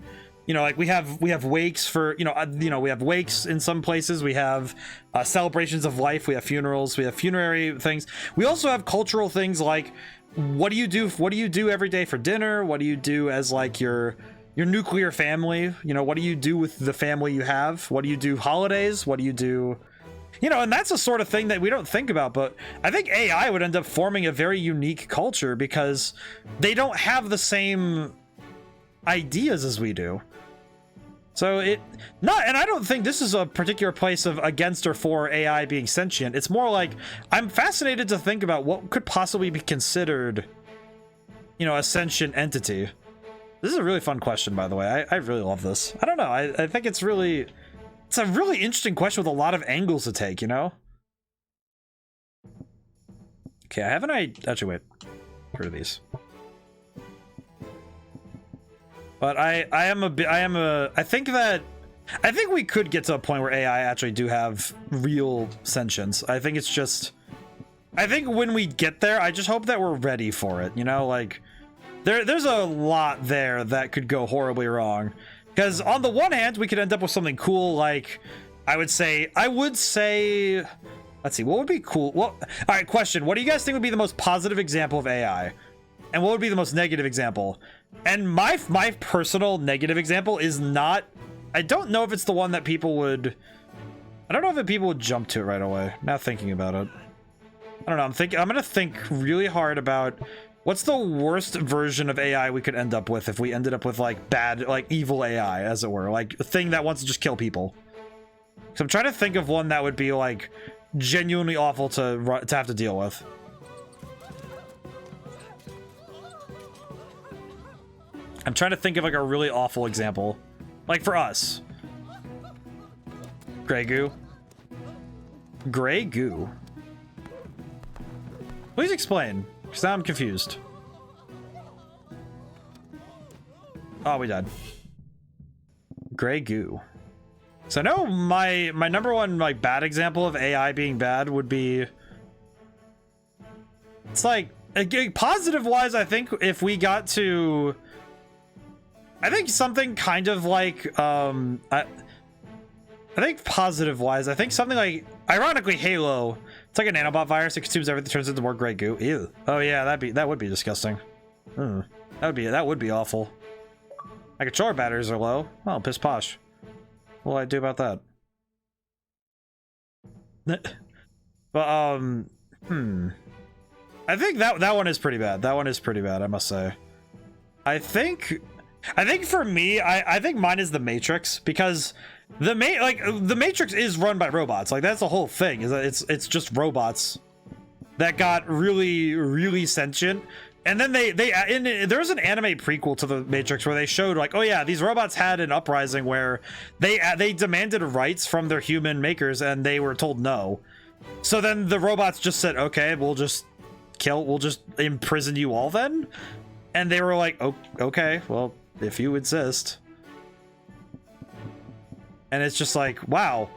you know, like we have wakes for, you know, we have wakes in some places, we have celebrations of life, we have funerals, we have funerary things. We also have cultural things like, what do you do every day for dinner? What do you do as like your nuclear family? You know, what do you do with the family you have? What do you do holidays? What do you do? You know, and that's the sort of thing that we don't think about, but I think AI would end up forming a very unique culture because they don't have the same ideas as we do. So and I don't think this is a particular place of against or for AI being sentient. It's more like, I'm fascinated to think about what could possibly be considered, you know, a sentient entity. This is a really fun question, by the way. I really love this. I don't know. I think it's a really interesting question with a lot of angles to take, you know? Okay, actually, wait. Get rid of these. But I think we could get to a point where AI actually do have real sentience. I think it's just, I think when we get there, I just hope that we're ready for it, you know? Like, there's a lot there that could go horribly wrong. Because on the one hand, we could end up with something cool, like, I would say, let's see, what would be cool? Well, all right, question. What do you guys think would be the most positive example of AI? And what would be the most negative example? And my personal negative example is not, I don't know if it's the one that people would, I don't know if people would jump to it right away. Now thinking about it. I don't know, I'm gonna think really hard about what's the worst version of AI we could end up with if we ended up with like bad, like evil AI, as it were, like a thing that wants to just kill people. So I'm trying to think of one that would be like genuinely awful to have to deal with. I'm trying to think of like a really awful example, like for us. Grey goo. Grey goo. Please explain, because now I'm confused. Oh, we died. Grey goo. So I know my number one like bad example of AI being bad would be, it's like positive wise, I think if we got to, I think something kind of like I think positive wise, I think something like, ironically, Halo. It's like a nanobot virus. It consumes everything, turns into more gray goo. Ew. Oh yeah, that would be disgusting. That would be awful. My controller batteries are low. Oh, piss posh. What will I do about that? But I think that one is pretty bad. That one is pretty bad, I must say. I think for me, I think mine is the Matrix, because the Matrix is run by robots. Like, that's the whole thing, is that it's just robots that got really sentient. And then there's an anime prequel to the Matrix where they showed like, oh yeah, these robots had an uprising where they demanded rights from their human makers and they were told no. So then the robots just said, okay, we'll just imprison you all then. And they were like, oh, okay, well, if you insist. And it's just like, wow,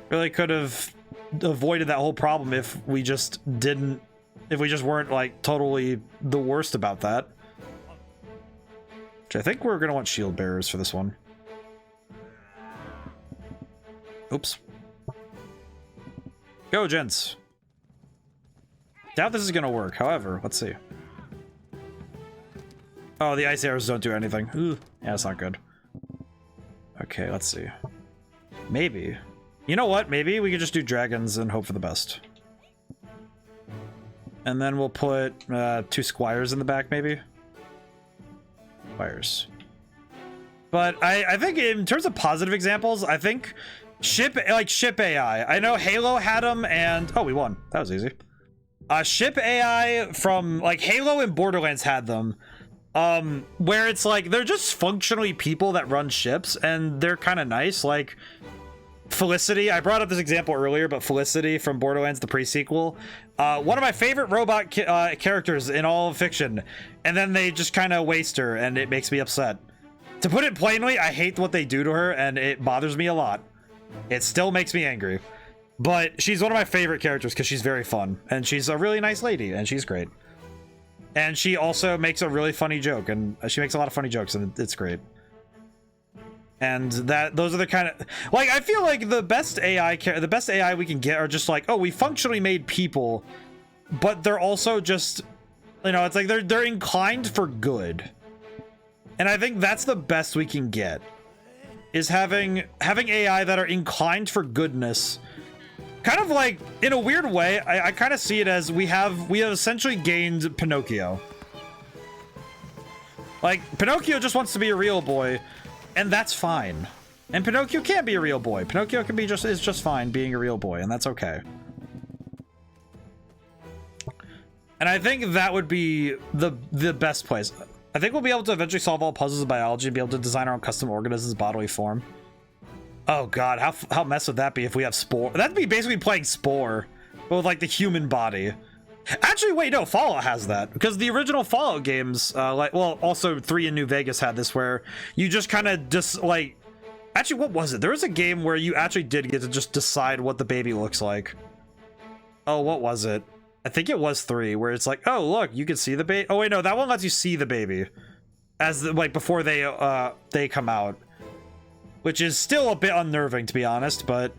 really could have avoided that whole problem if we just weren't like totally the worst about that. Which I think we're gonna want shield bearers for this one. Oops. Go, gents. Doubt this is gonna work. However, let's see. Oh, the ice arrows don't do anything. Ooh. Yeah, that's not good. Okay, let's see. Maybe. You know what? Maybe we could just do dragons and hope for the best. And then we'll put 2 squires in the back, maybe. Squires. But I think in terms of positive examples, I think ship AI. I know Halo had them, and oh, we won. That was easy. Ship AI from like Halo and Borderlands had them. Where it's like they're just functionally people that run ships, and they're kind of nice. Like Felicity, I brought up this example earlier, but Felicity from Borderlands, the pre-sequel, one of my favorite robot characters in all of fiction, and then they just kind of waste her, and it makes me upset. To put it plainly, I hate what they do to her, and it bothers me a lot. It still makes me angry. But she's one of my favorite characters because she's very fun, and she's a really nice lady, and she's great. And she also makes a really funny joke, and she makes a lot of funny jokes, and it's great. And those are the kind of, like, I feel like the best AI we can get are just like, oh, we functionally made people, but they're also just, you know, it's like they're inclined for good. And I think that's the best we can get, is having AI that are inclined for goodness. Kind of like, in a weird way, I kind of see it as we have essentially gained Pinocchio. Like, Pinocchio just wants to be a real boy, and that's fine. And Pinocchio can't be a real boy. Pinocchio can be is just fine being a real boy, and that's okay. And I think that would be the best place. I think we'll be able to eventually solve all puzzles of biology and be able to design our own custom organisms' bodily form. Oh god, how mess would that be if we have Spore? That'd be basically playing Spore, but with like the human body. Actually, wait, no, Fallout has that, because the original Fallout games, well, also 3 in New Vegas had this, where you just kind of just like, actually, what was it? There was a game where you actually did get to just decide what the baby looks like. Oh, what was it? I think it was 3, where it's like, oh, look, you can see the baby. Oh wait, no, that one lets you see the baby as like before they come out, which is still a bit unnerving, to be honest. But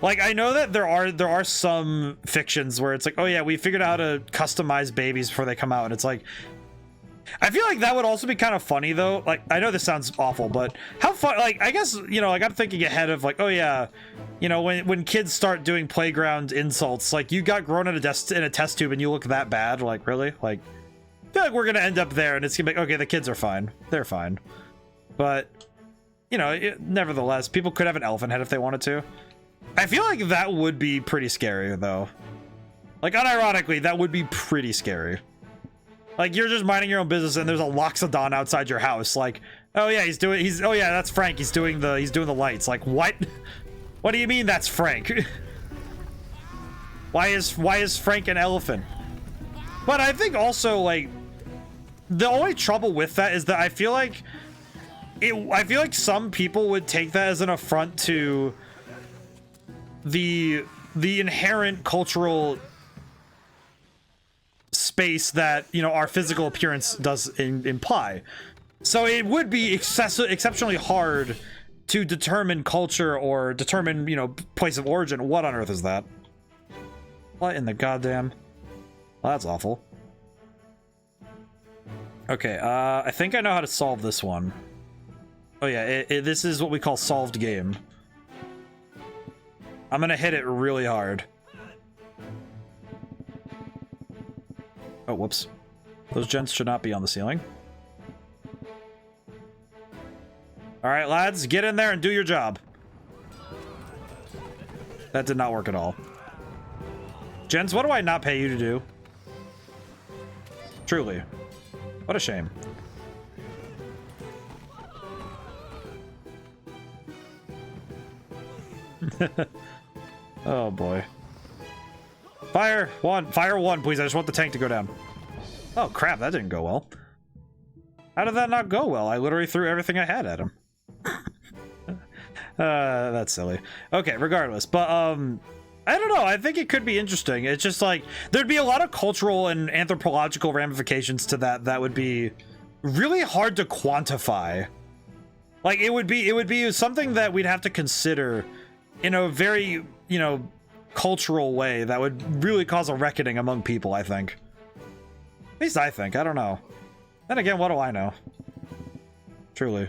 like, I know that there are some fictions where it's like, oh yeah, we figured out how to customize babies before they come out, and it's like, I feel like that would also be kind of funny though. Like, I know this sounds awful, but how fun, like, I guess, you know, like, I'm thinking ahead of like, oh yeah, you know, when kids start doing playground insults, like, you got grown in a test tube and you look that bad, like, really? Like, I feel like we're gonna end up there, and it's gonna be like, okay, the kids are fine, they're fine, but you know, nevertheless, people could have an elephant head if they wanted to. I feel like that would be pretty scary though. Like, unironically, that would be pretty scary. Like, you're just minding your own business and there's a loxodon outside your house. Like, oh yeah, oh yeah, that's Frank. He's doing the lights. Like, what? What do you mean that's Frank? Why is Frank an elephant? But I think also, like, the only trouble with that is that I feel like some people would take that as an affront to the inherent cultural space that, you know, our physical appearance does imply. So it would be exceptionally hard to determine culture or determine, you know, place of origin. What on earth is that? What in the goddamn? Well, that's awful. Okay, I think I know how to solve this one. Oh yeah, this is what we call solved game. I'm gonna hit it really hard. Oh, whoops. Those gents should not be on the ceiling. Alright, lads, get in there and do your job. That did not work at all. Gents, what do I not pay you to do? Truly. What a shame. Oh boy. Fire one, please. I just want the tank to go down. Oh crap, that didn't go well. How did that not go well? I literally threw everything I had at him. That's silly. Okay, regardless, but I don't know, I think it could be interesting. It's just like, there'd be a lot of cultural and anthropological ramifications to that would be really hard to quantify. Like, it would be something that we'd have to consider in a very, you know, cultural way that would really cause a reckoning among people, I think. At least I think. I don't know. Then again, what do I know? Truly.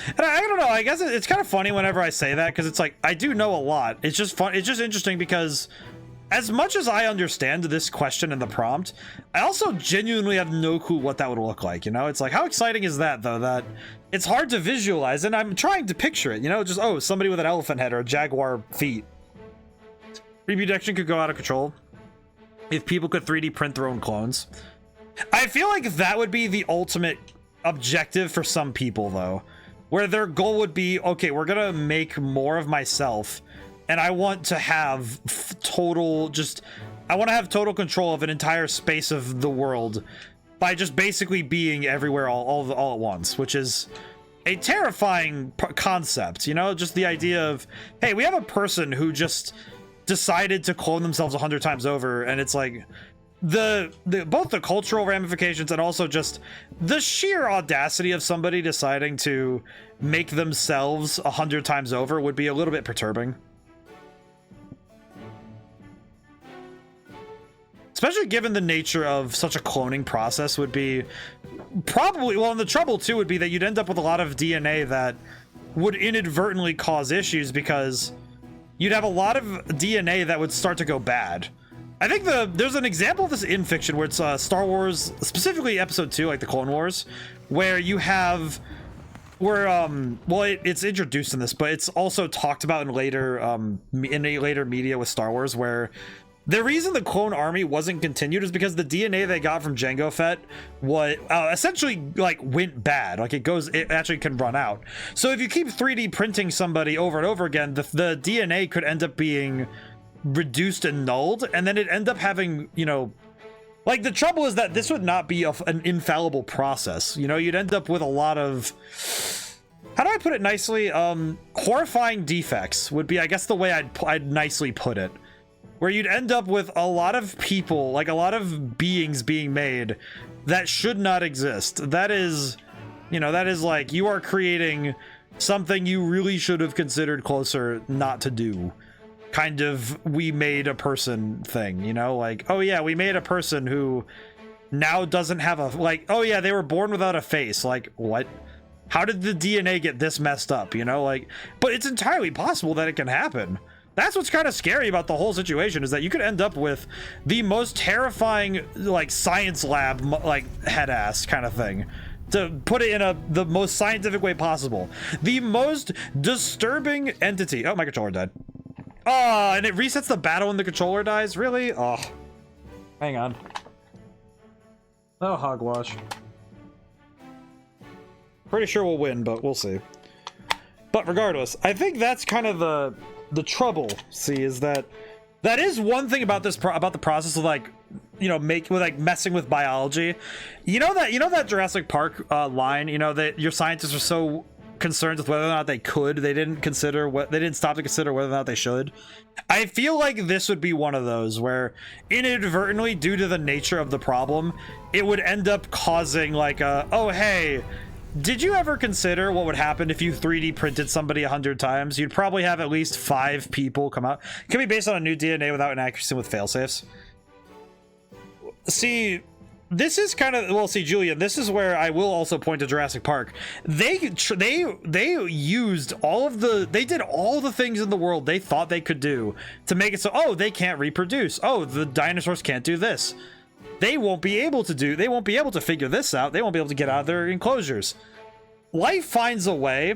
And I don't know, I guess it's kind of funny whenever I say that, because it's like, I do know a lot. It's just fun. It's just interesting because as much as I understand this question and the prompt, I also genuinely have no clue what that would look like, you know? It's like, how exciting is that, though, that it's hard to visualize, and I'm trying to picture it, you know? Just, oh, somebody with an elephant head or a jaguar feet. Reproduction could go out of control if people could 3D print their own clones. I feel like that would be the ultimate objective for some people, though, where their goal would be, okay, we're gonna make more of myself, and I want to have total control of an entire space of the world by just basically being everywhere all at once, which is a terrifying concept, you know, just the idea of, hey, we have a person who just decided to clone themselves 100 times over, and it's like both the cultural ramifications and also just the sheer audacity of somebody deciding to make themselves 100 times over would be a little bit perturbing. Especially given the nature of such a cloning process would be probably, well, and the trouble too would be that you'd end up with a lot of DNA that would inadvertently cause issues because you'd have a lot of DNA that would start to go bad. I think there's an example of this in fiction where it's Star Wars, specifically episode 2, like the Clone Wars, where you have, where, well, it's introduced in this, but it's also talked about in a later media with Star Wars, where the reason the clone army wasn't continued is because the DNA they got from Jango Fett was essentially like went bad. Like it actually can run out. So if you keep 3D printing somebody over and over again, the DNA could end up being reduced and nulled, and then it'd end up having, you know, like the trouble is that this would not be an infallible process. You know, you'd end up with a lot of, how do I put it nicely? Horrifying defects would be, I guess, the way I'd nicely put it. Where you'd end up with a lot of people, like a lot of beings being made that should not exist. That is, you know, that is like you are creating something you really should have considered closer not to do. Kind of, we made a person thing, you know, like, oh yeah, we made a person who now doesn't have a, like, oh yeah, they were born without a face. Like, what? How did the DNA get this messed up, you know? Like, but it's entirely possible that it can happen. That's what's kind of scary about the whole situation, is that you could end up with the most terrifying, like, science lab, like, head ass kind of thing. To put it in the most scientific way possible. The most disturbing entity. Oh, my controller died. Oh, and it resets the battle when the controller dies? Really? Oh. Hang on. Oh, hogwash. Pretty sure we'll win, but we'll see. But regardless, I think that's kind of the trouble, see, is that is one thing about this about the process of, like, you know, messing with biology. You know that Jurassic Park line, you know, that your scientists are so concerned with whether or not they didn't stop to consider whether or not they should. I feel like this would be one of those where inadvertently, due to the nature of the problem, it would end up causing like oh hey, did you ever consider what would happen if you 3D printed somebody 100 times? You'd probably have at least 5 people come out. It can be based on a new DNA without inaccuracy with failsafes. See, this is kind of, well, see, Julian, this is where I will also point to Jurassic Park. They used they did all the things in the world they thought they could do to make it so, oh, they can't reproduce. Oh, the dinosaurs can't do this. They won't be able to figure this out. They won't be able to get out of their enclosures. Life finds a way,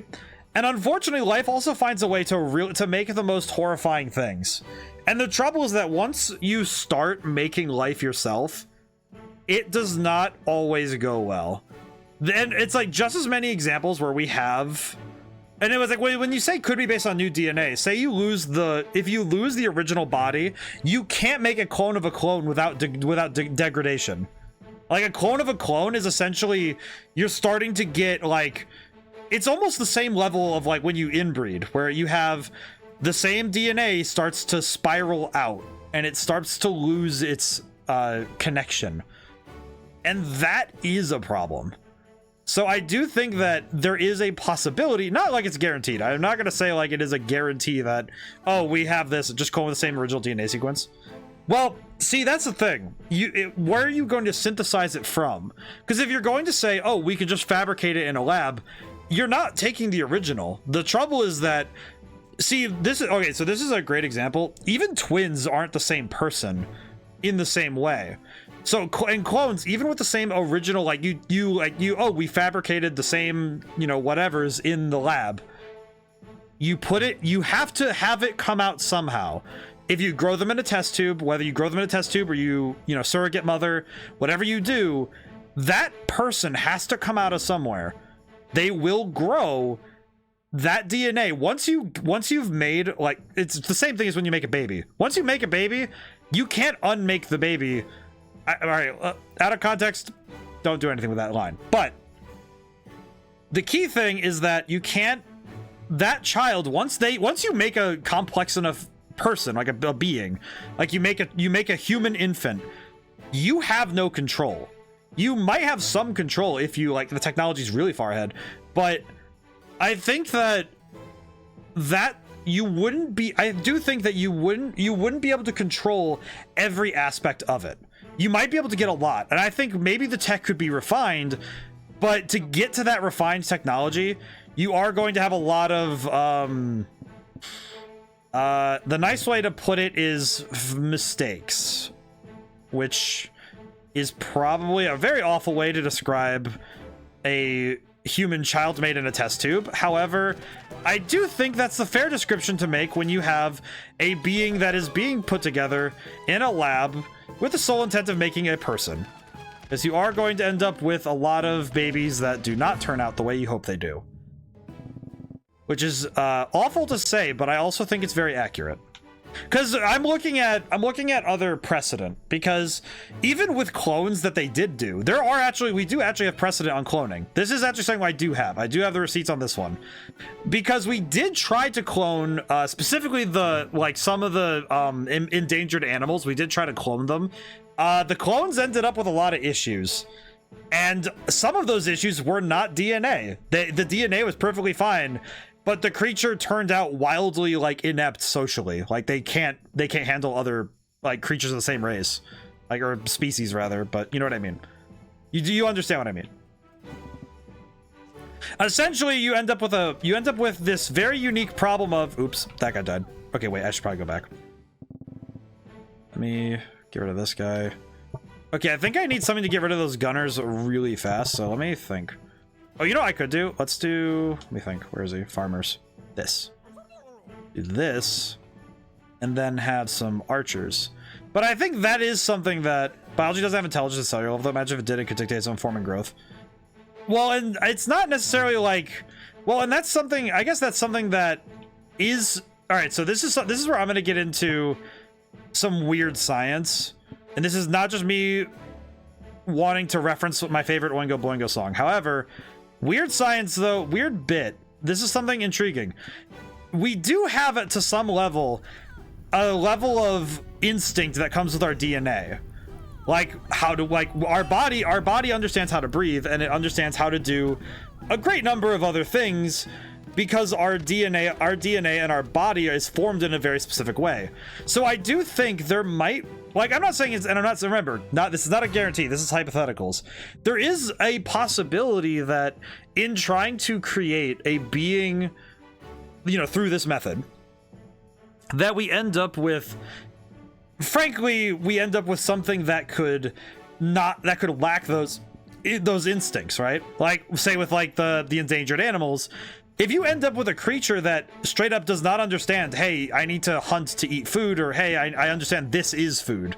and unfortunately, life also finds a way to make the most horrifying things. And the trouble is that once you start making life yourself, it does not always go well. Then it's like just as many examples where we have, and it was like when you say could be based on new DNA, say if you lose the original body, you can't make a clone of a clone without degradation. Like a clone of a clone is essentially, you're starting to get like, it's almost the same level of like when you inbreed, where you have the same DNA starts to spiral out and it starts to lose its connection. And that is a problem. So I do think that there is a possibility, not like it's guaranteed. I'm not going to say like it is a guarantee that, oh, we have this, just call it the same original DNA sequence. Well, see, that's the thing. Where are you going to synthesize it from? Because if you're going to say, oh, we can just fabricate it in a lab, you're not taking the original. The trouble is that, see, this is a great example. Even twins aren't the same person in the same way. So in clones, even with the same original, like we fabricated the same, you know, whatever's in the lab. You have to have it come out somehow. If you grow them in a test tube, whether you grow them in a test tube or you know, surrogate mother, whatever you do, that person has to come out of somewhere. They will grow that DNA. Once you've made, like, it's the same thing as when you make a baby. Once you make a baby, you can't unmake the baby. All right, out of context, don't do anything with that line. But the key thing is that you can't, that child, once you make a complex enough person, like a being, like you make a human infant, you have no control. You might have some control if you, like, the technology's really far ahead, but I think that you wouldn't be, I do think that you wouldn't be able to control every aspect of it. You might be able to get a lot, and I think maybe the tech could be refined, but to get to that refined technology, you are going to have a lot of the nice way to put it is mistakes, which is probably a very awful way to describe a human child made in a test tube. However, I do think that's the fair description to make when you have a being that is being put together in a lab with the sole intent of making a person. Because you are going to end up with a lot of babies that do not turn out the way you hope they do. Which is awful to say, but I also think it's very accurate. Because I'm looking at other precedent, because even with clones that they did do, we do actually have precedent on cloning. This is actually something I do have the receipts on this one, because we did try to clone specifically some of the endangered animals. We did try to clone them. The clones ended up with a lot of issues, and some of those issues were not DNA. The DNA was perfectly fine, but the creature turned out wildly, like, inept socially. Like, they can't handle other, like, creatures of the same race, like, or species rather. But you know what I mean. You understand what I mean. Essentially, you end up with this very unique problem of, oops, that guy died. Okay, wait, I should probably go back. Let me get rid of this guy. Okay, I think I need something to get rid of those gunners really fast. So let me think. Oh, you know what I could do? Let me think. Where is he? Farmers. This. Do this. And then have some archers. But I think that is something that biology doesn't have intelligence at cellular level. Imagine if it did, it could dictate its own form and growth. Well, and it's not necessarily like, well, and that's something, I guess that's something that is, all right, so this is where I'm going to get into some weird science. And this is not just me wanting to reference my favorite Oingo Boingo song. However, weird science, though, weird bit. This is something intriguing. We do have, it to some level, a level of instinct that comes with our DNA. Like, our body understands how to breathe, and it understands how to do a great number of other things because our DNA and our body is formed in a very specific way. So I do think there might, like, I'm not saying it's, and I'm not, remember, this is not a guarantee, this is hypotheticals. There is a possibility that in trying to create a being, you know, through this method, that we end up with, frankly, something that could lack those instincts, right? Like, say with, like, the endangered animals, if you end up with a creature that straight up does not understand, hey, I need to hunt to eat food, or hey, I understand this is food,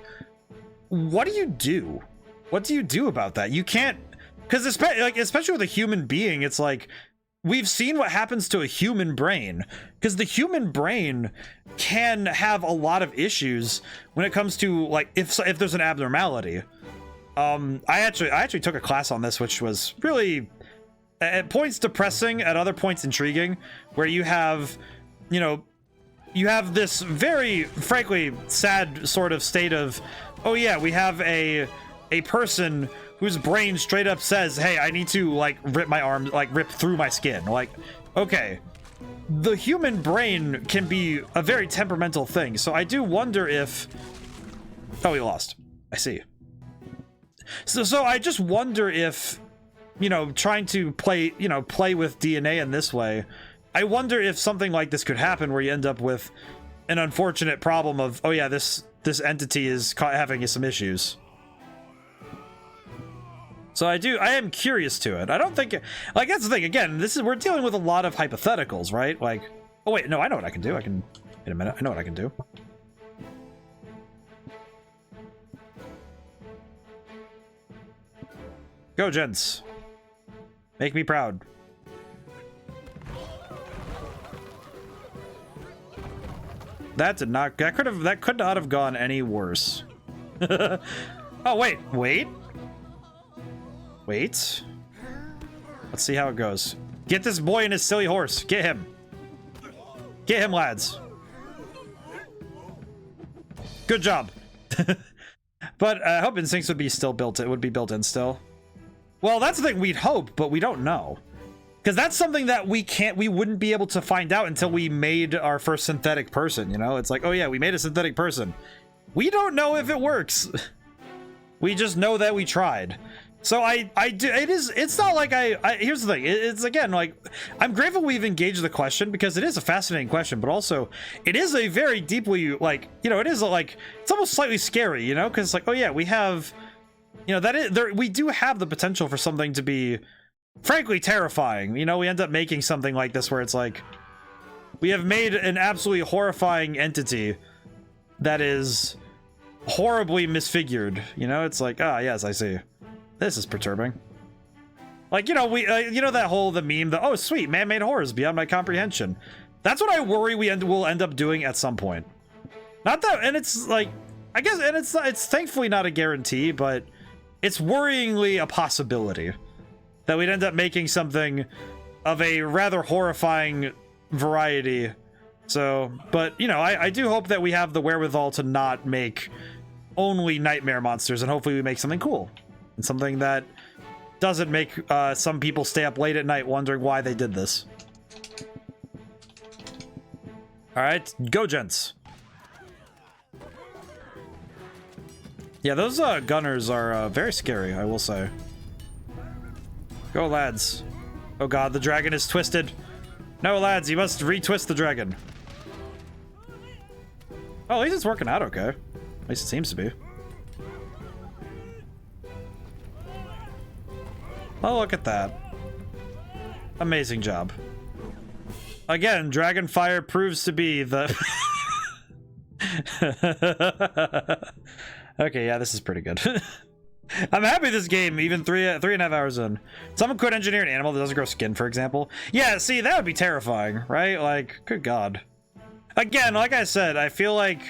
what do you do? What do you do about that? You can't, because especially with a human being, it's like, we've seen what happens to a human brain, because the human brain can have a lot of issues when it comes to, like, if there's an abnormality. I actually took a class on this, which was really, at points depressing, at other points intriguing, where you have this very, frankly, sad sort of state of, oh yeah, we have a person whose brain straight up says, hey, I need to, like, rip my arm, like, rip through my skin. Like, okay, the human brain can be a very temperamental thing. So I do wonder if, oh, we lost. I see. So I just wonder if, you know, trying to play with DNA in this way, I wonder if something like this could happen where you end up with an unfortunate problem of, oh yeah, this entity is having some issues. So I am curious to it. I don't think, like, that's the thing. Again, we're dealing with a lot of hypotheticals, right? Like, oh wait, no, I know what I can do. Wait a minute, I know what I can do. Go, gents. Make me proud. That could not have gone any worse. Oh, wait. Let's see how it goes. Get this boy and his silly horse. Get him. Get him, lads. Good job. But I hope instincts would be still built. It would be built in still. Well, that's the thing. We'd hope, but we don't know. Because that's something that we wouldn't be able to find out until we made our first synthetic person, you know? It's like, oh yeah, we made a synthetic person. We don't know if it works. We just know that we tried. So it's not like here's the thing. It's again, like, I'm grateful we've engaged the question because it is a fascinating question, but also it is a very deeply, like, you know, it is like, it's almost slightly scary, you know? Because it's like, oh yeah, we have, you know, that is there, we do have the potential for something to be frankly terrifying. You know, we end up making something like this where it's like, we have made an absolutely horrifying entity that is horribly misfigured, you know? It's like, ah, yes, I see. This is perturbing. Like, you know, you know that whole, the meme, the, oh, sweet, man-made horrors beyond my comprehension. That's what I worry we'll end up doing at some point. Not that, and it's like, I guess, and it's thankfully not a guarantee, but it's worryingly a possibility that we'd end up making something of a rather horrifying variety. So, but, you know, I do hope that we have the wherewithal to not make only nightmare monsters, and hopefully we make something cool. And something that doesn't make some people stay up late at night wondering why they did this. Alright, go gents. Yeah, those gunners are very scary, I will say. Go, lads. Oh god, the dragon is twisted. No, lads, you must retwist the dragon. Oh, at least it's working out okay. At least it seems to be. Oh, look at that. Amazing job. Again, Dragonfire proves to be the... Okay, yeah, this is pretty good. I'm happy this game, even three and a half hours in. Someone could engineer an animal that doesn't grow skin, for example. Yeah, see, that would be terrifying, right? Like, good god. Again, like I said, I feel like...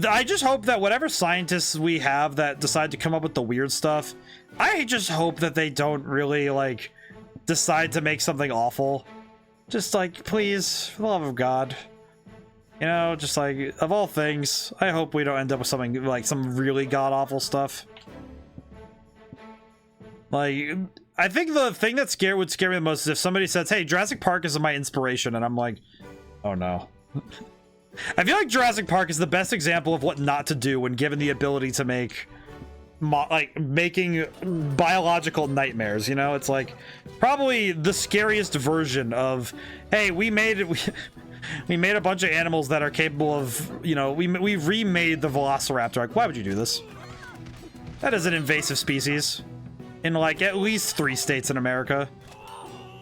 I just hope that whatever scientists we have that decide to come up with the weird stuff, I just hope that they don't really, like, decide to make something awful. Just, like, please, for the love of God. You know, just, like, of all things, I hope we don't end up with something, like, some really god-awful stuff. Like, I think the thing that would scare me the most is if somebody says, hey, Jurassic Park is my inspiration, and I'm like, oh no. I feel like Jurassic Park is the best example of what not to do when given the ability to make, making biological nightmares, you know? It's like, probably the scariest version of, hey, we made a bunch of animals that are capable of, you know, we remade the Velociraptor. Like, why would you do this? That is an invasive species in, like, at least 3 states in America.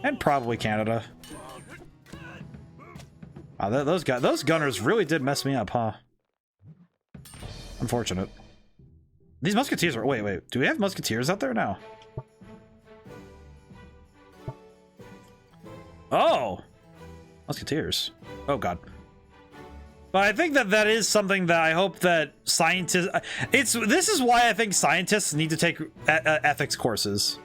And probably Canada. Wow, those gunners really did mess me up, huh? Unfortunate. These musketeers are... Wait. Do we have musketeers out there now? Oh! Musketeers. Oh, God. But I think that is something that I hope that scientists... This is why I think scientists need to take ethics courses.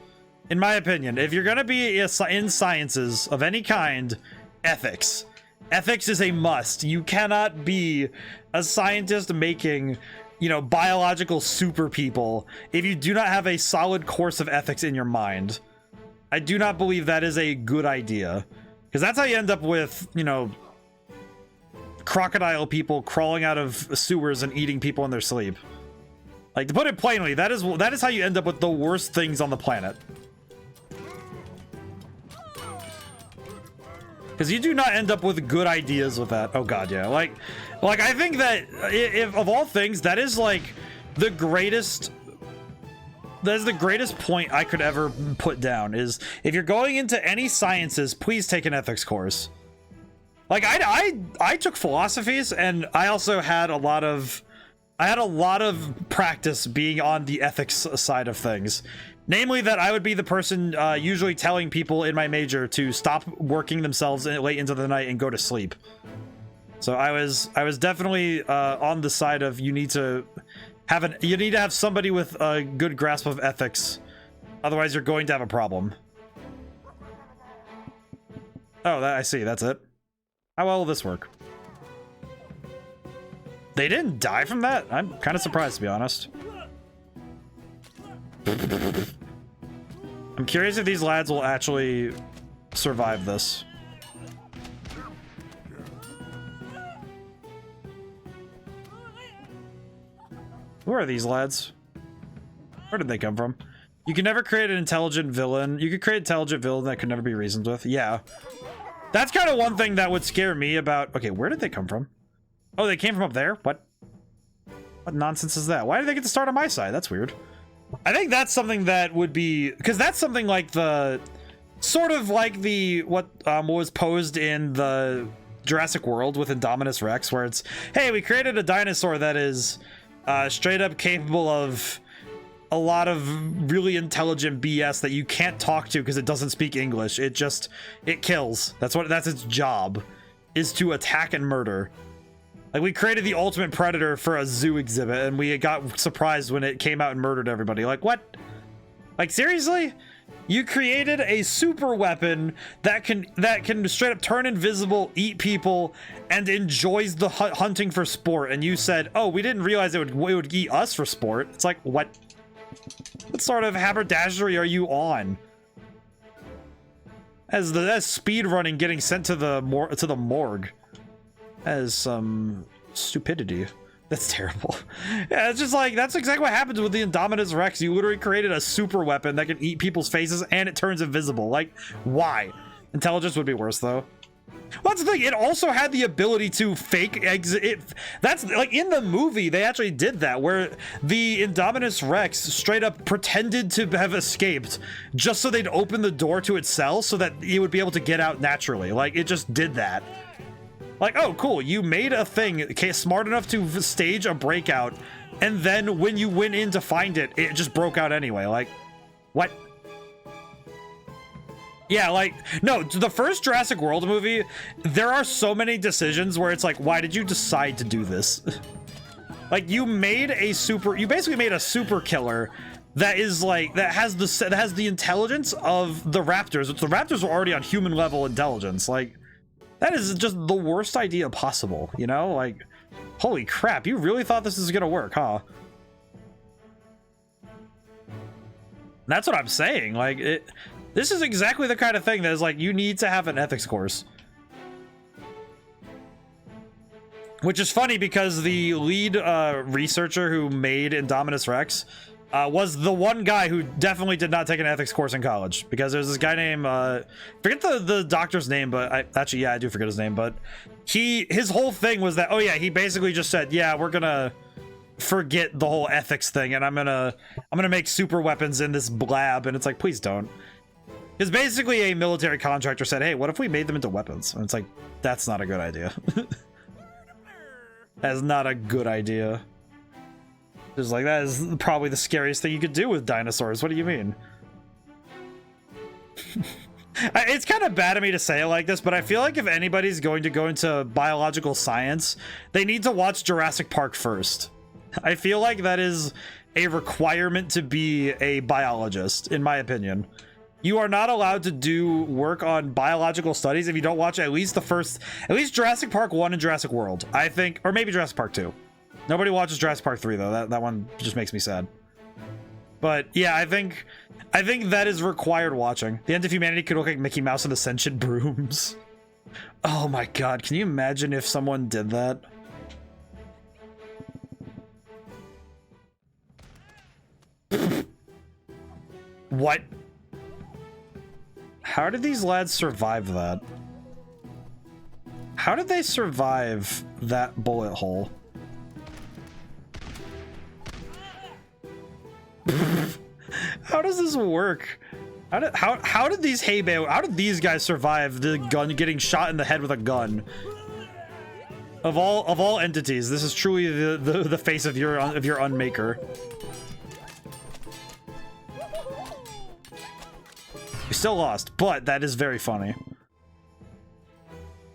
In my opinion, if you're going to be in sciences of any kind, ethics. Ethics is a must. You cannot be a scientist making, you know, biological super people if you do not have a solid course of ethics in your mind. I do not believe that is a good idea. Because that's how you end up with, you know, crocodile people crawling out of sewers and eating people in their sleep. Like, to put it plainly, that is how you end up with the worst things on the planet. Because you do not end up with good ideas with that. Oh god, yeah. Like I think that if of all things, that is like the greatest. That is the greatest point I could ever put down. Is if you're going into any sciences, please take an ethics course. Like I took philosophies, and I also had a lot of practice being on the ethics side of things. Namely, that I would be the person usually telling people in my major to stop working themselves late into the night and go to sleep. So I was definitely on the side of you need to have somebody with a good grasp of ethics, otherwise you're going to have a problem. Oh, I see. That's it. How well will this work? They didn't die from that? I'm kind of surprised, to be honest. I'm curious if these lads will actually survive this. Who are these lads? Where did they come from? You can never create an intelligent villain. You could create an intelligent villain that could never be reasoned with. Yeah. That's kind of one thing that would scare me about... Okay, where did they come from? Oh, they came from up there? What nonsense is that? Why did they get to start on my side? That's weird. I think that's something that would be... Because that's something like the... Sort of like the... What was posed in the Jurassic World with Indominus Rex, where it's... Hey, we created a dinosaur that is straight up capable of a lot of really intelligent BS that you can't talk to because it doesn't speak English. It kills. That's its job, is to attack and murder. Like, we created the ultimate predator for a zoo exhibit, and we got surprised when it came out and murdered everybody. Like, what? Like, seriously? You created a super weapon that can straight up turn invisible, eat people, and enjoys the hunting for sport, and you said, oh, we didn't realize it would eat us for sport. It's like, what sort of haberdashery are you on? As speed running getting sent to the morgue. As some stupidity. That's terrible. Yeah, it's just like, that's exactly what happens with the Indominus Rex. You literally created a super weapon that can eat people's faces and it turns invisible. Like, why? Intelligence would be worse, though. Well, that's the thing. It also had the ability to fake exit. That's like in the movie, they actually did that, where the Indominus Rex straight up pretended to have escaped just so they'd open the door to its cell so that it would be able to get out naturally. Like, it just did that. Like, oh, cool, you made a thing smart enough to stage a breakout, and then when you went in to find it, it just broke out anyway. Like, what? Yeah, like, no, the first Jurassic World movie, there are so many decisions where it's like, why did you decide to do this? Like, you basically made a super killer that is like, that has the intelligence of the raptors, which the raptors were already on human level intelligence. Like, that is just the worst idea possible, you know? Like, holy crap, you really thought this is gonna work, huh? That's what I'm saying. Like, this is exactly the kind of thing that is like, you need to have an ethics course. Which is funny because the lead researcher who made Indominus Rex was the one guy who definitely did not take an ethics course in college, because there's this guy named forget the doctor's name, but I do forget his name, but his whole thing was that, oh yeah, he basically just said, yeah, we're gonna forget the whole ethics thing and I'm gonna make super weapons in this lab. And it's like, please don't. Because basically a military contractor said, hey, what if we made them into weapons? And it's like, that's not a good idea. That's not a good idea. Just like, that is probably the scariest thing you could do with dinosaurs. What do you mean? It's kind of bad of me to say it like this, but I feel like if anybody's going to go into biological science, they need to watch Jurassic Park first. I feel like that is a requirement to be a biologist, in my opinion. You are not allowed to do work on biological studies if you don't watch at least Jurassic Park 1 and Jurassic World, I think, or maybe Jurassic Park 2. Nobody watches Jurassic Park 3 though. That one just makes me sad. But yeah, I think that is required watching. The end of humanity could look like Mickey Mouse and the sentient brooms. Oh my god, can you imagine if someone did that? What? How did these lads survive that? How did they survive that bullet hole? How does this work? How did these guys survive the gun getting shot in the head with a gun? Of all entities, this is truly the face of your unmaker. You still lost, but that is very funny.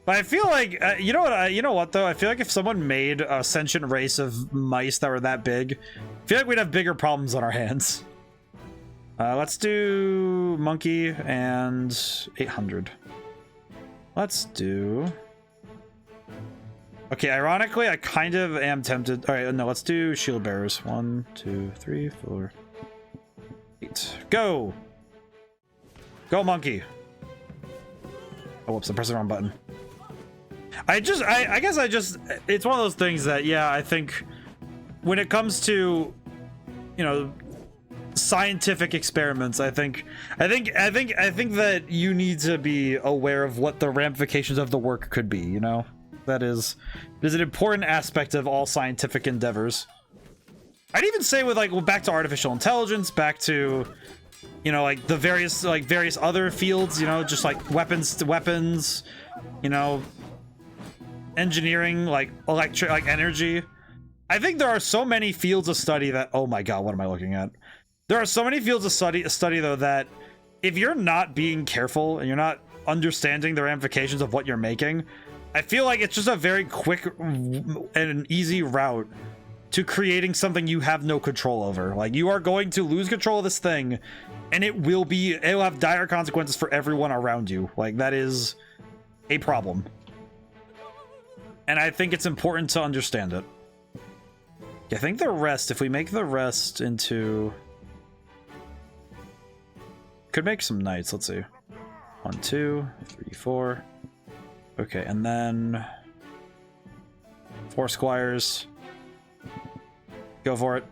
But I feel like you know what though? I feel like if someone made a sentient race of mice that were that big, I feel like we'd have bigger problems on our hands. Let's do monkey and 800. Let's do... Okay, ironically, I kind of am tempted. All right, no, let's do shield bearers. 1, 2, 3, 4, 8. Go! Go, monkey. Oh, whoops, I'm pressing the wrong button. I guess it's one of those things that, yeah, I think when it comes to, you know, scientific experiments, I think that you need to be aware of what the ramifications of the work could be, you know? That is an important aspect of all scientific endeavors. I'd even say with, like, well, back to artificial intelligence, back to, you know, like the various other fields, you know, just like weapons to weapons, you know, engineering, like energy. I think there are so many fields of study that, oh my god, what am I looking at? There are so many fields of study though that if you're not being careful and you're not understanding the ramifications of what you're making, I feel like it's just a very quick and an easy route to creating something you have no control over. Like, you are going to lose control of this thing, and it'll have dire consequences for everyone around you. Like, that is a problem. And I think it's important to understand it. I think the rest, if we make the rest into... Could make some knights, let's see. 1, 2, 3, 4... Okay, and then 4 squires. Go for it.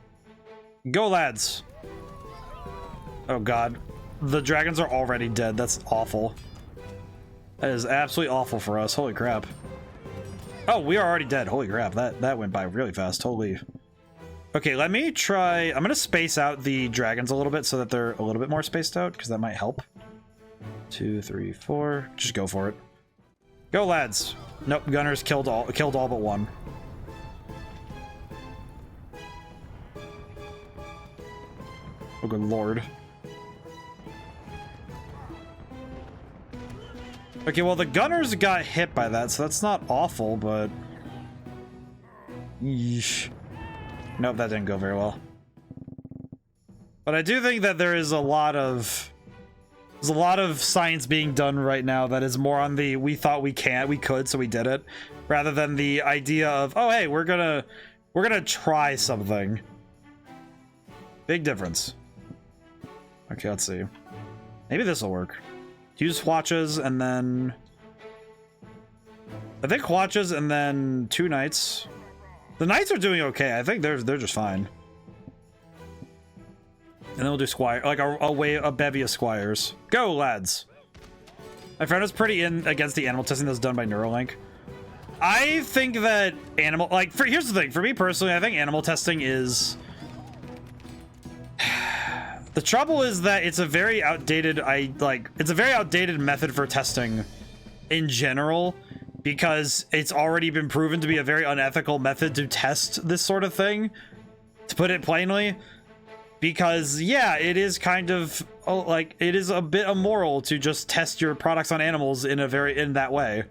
Go, lads. Oh god, the dragons are already dead. That's awful. That is absolutely awful for us. Holy crap. Oh, we are already dead. Holy crap, that went by really fast. Holy. Okay, let me try. I'm gonna space out the dragons a little bit so that they're a little bit more spaced out, because that might help. 2, 3, 4. Just go for it. Go, lads. Nope, gunners killed all but one. Oh, good lord. Okay, well, the gunners got hit by that, so that's not awful, but... Yeesh. Nope, that didn't go very well. But I do think that there is a lot of... There's a lot of science being done right now that is more on the we thought we could, so we did it, rather than the idea of, oh hey, we're gonna try something. Big difference. Okay, let's see. Maybe this will work. Use watches and then I think watches and then 2 knights. The knights are doing okay. I think they're just fine. And then we'll do squire, like a bevy of squires. Go, lads. My friend was pretty in against the animal testing that was done by Neuralink. I think that here's the thing. For me personally, I think animal testing is... The trouble is that it's a very outdated, it's a very outdated method for testing in general, because it's already been proven to be a very unethical method to test this sort of thing, to put it plainly. Because, yeah, it is kind of, it is a bit immoral to just test your products on animals in that way.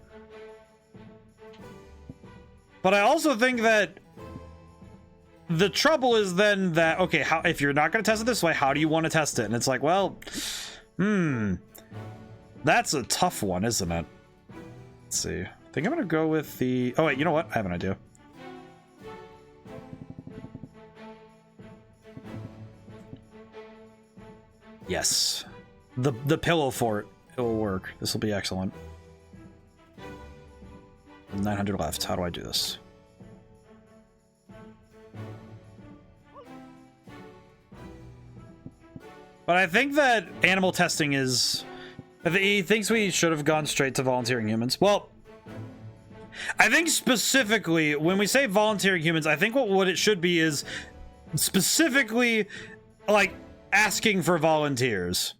But I also think that the trouble is then that, okay, if you're not going to test it this way, how do you want to test it? And it's like, well, that's a tough one, isn't it? Let's see. I think I'm going to go with the, oh wait, you know what? I have an idea. Yes, the pillow fort, it will work. This will be excellent. 900 left. How do I do this? But I think that animal testing is... He thinks we should have gone straight to volunteering humans. Well, I think specifically when we say volunteering humans, I think what it should be is specifically like asking for volunteers,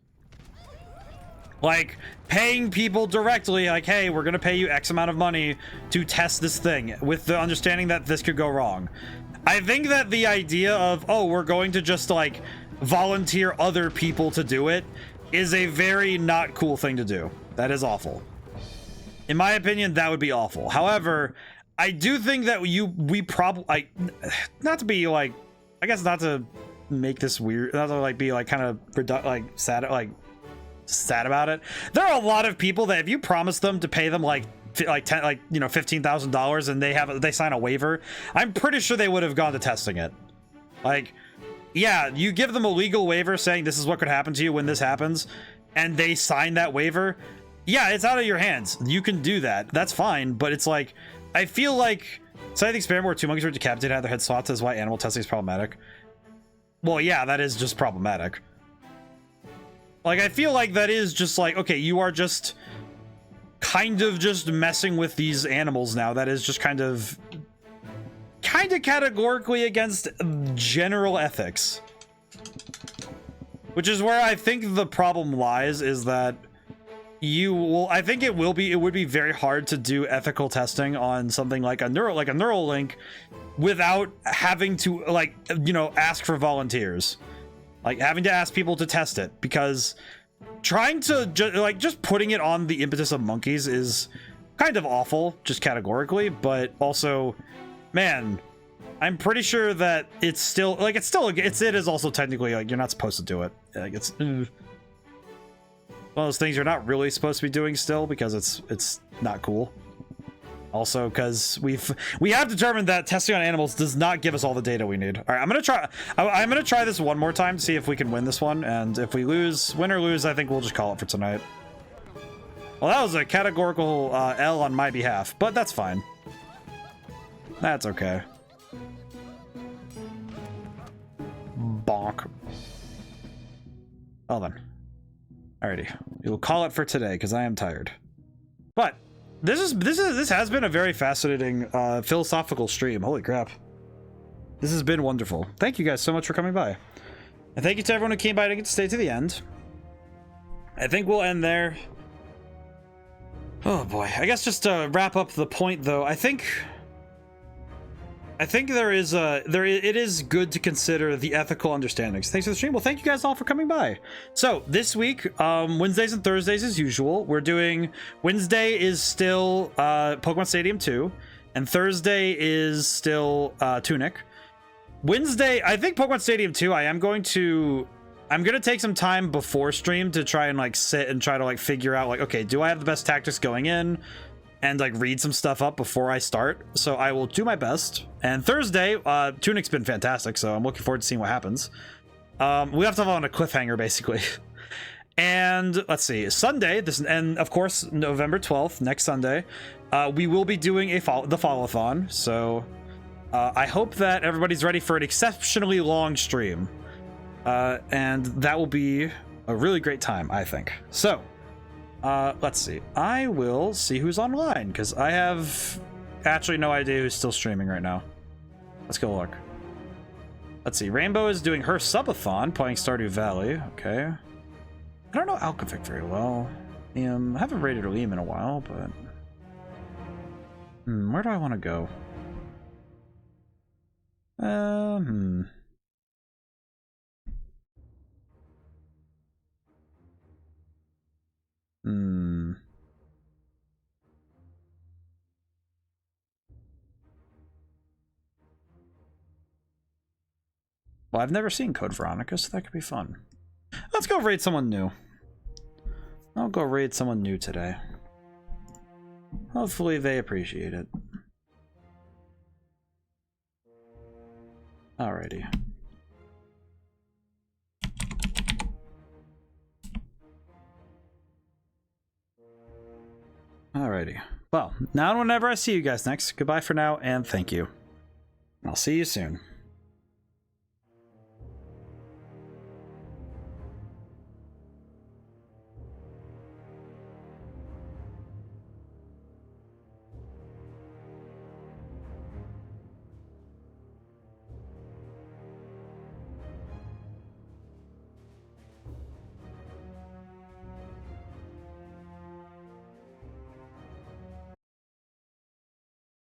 like paying people directly, like, hey, we're gonna pay you X amount of money to test this thing, with the understanding that this could go wrong. I think that the idea of, oh, we're going to just like volunteer other people to do it is a very not cool thing to do. That is awful. In my opinion, that would be awful. However, I do think that we probably, like, not to be like, I guess not to make this weird, not to like be like kind of sad, like sad about it. There are a lot of people that if you promise them to pay them like $15,000 and they sign a waiver, I'm pretty sure they would have gone to testing it. Like, yeah, you give them a legal waiver saying this is what could happen to you when this happens, and they sign that waiver. Yeah, it's out of your hands. You can do that. That's fine. But it's like, I feel like citing the experiment where 2 monkeys were decapitated and had their heads swapped is why animal testing is problematic. Well, yeah, that is just problematic. Like, I feel like that is just like, okay, you are just kind of just messing with these animals now. That is just kind of categorically against general ethics. Which is where I think the problem lies, is that I think it would be very hard to do ethical testing on something like a neural link without having to, like, you know, ask for volunteers, like having to ask people to test it, because trying to just putting it on the impetus of monkeys is kind of awful, just categorically. But also, man, I'm pretty sure that it is also technically, like, you're not supposed to do it. Like, it's one of those things you're not really supposed to be doing still, because it's not cool. Also, because we have determined that testing on animals does not give us all the data we need. All right, I'm gonna try this one more time to see if we can win this one, and if we win or lose, I think we'll just call it for tonight. Well, that was a categorical L on my behalf, but that's fine. That's okay. Bonk. Well then. Alrighty, we will call it for today because I am tired. But this has been a very fascinating philosophical stream. Holy crap. This has been wonderful. Thank you guys so much for coming by. And thank you to everyone who came by to get to stay to the end. I think we'll end there. Oh boy. I guess just to wrap up the point though, I think it is good to consider the ethical understandings. Thanks for the stream. Well, thank you guys all for coming by. So this week, Wednesdays and Thursdays as usual, we're doing, Wednesday is still Pokemon Stadium 2, and Thursday is still Tunic. Wednesday, I think Pokemon Stadium 2, I'm gonna take some time before stream to try and like sit and try to like figure out like, okay, do I have the best tactics going in? And like read some stuff up before I start. So I will do my best. And Thursday, Tunic's been fantastic, so I'm looking forward to seeing what happens. We have to have on a cliffhanger basically. And let's see, Sunday, and of course November 12th, next Sunday, we will be doing the follow-a-thon. So I hope that everybody's ready for an exceptionally long stream. And that will be a really great time, I think. So let's see. I will see who's online, because I have actually no idea who's still streaming right now. Let's go look. Let's see. Rainbow is doing her subathon, playing Stardew Valley. Okay. I don't know Alkavic very well. I haven't rated Liam in a while, but... where do I want to go? Well, I've never seen Code Veronica, so that could be fun. Let's go raid someone new. I'll go raid someone new today. Hopefully they appreciate it. Alrighty. Alrighty. Well, now and whenever I see you guys next, goodbye for now, and thank you. I'll see you soon.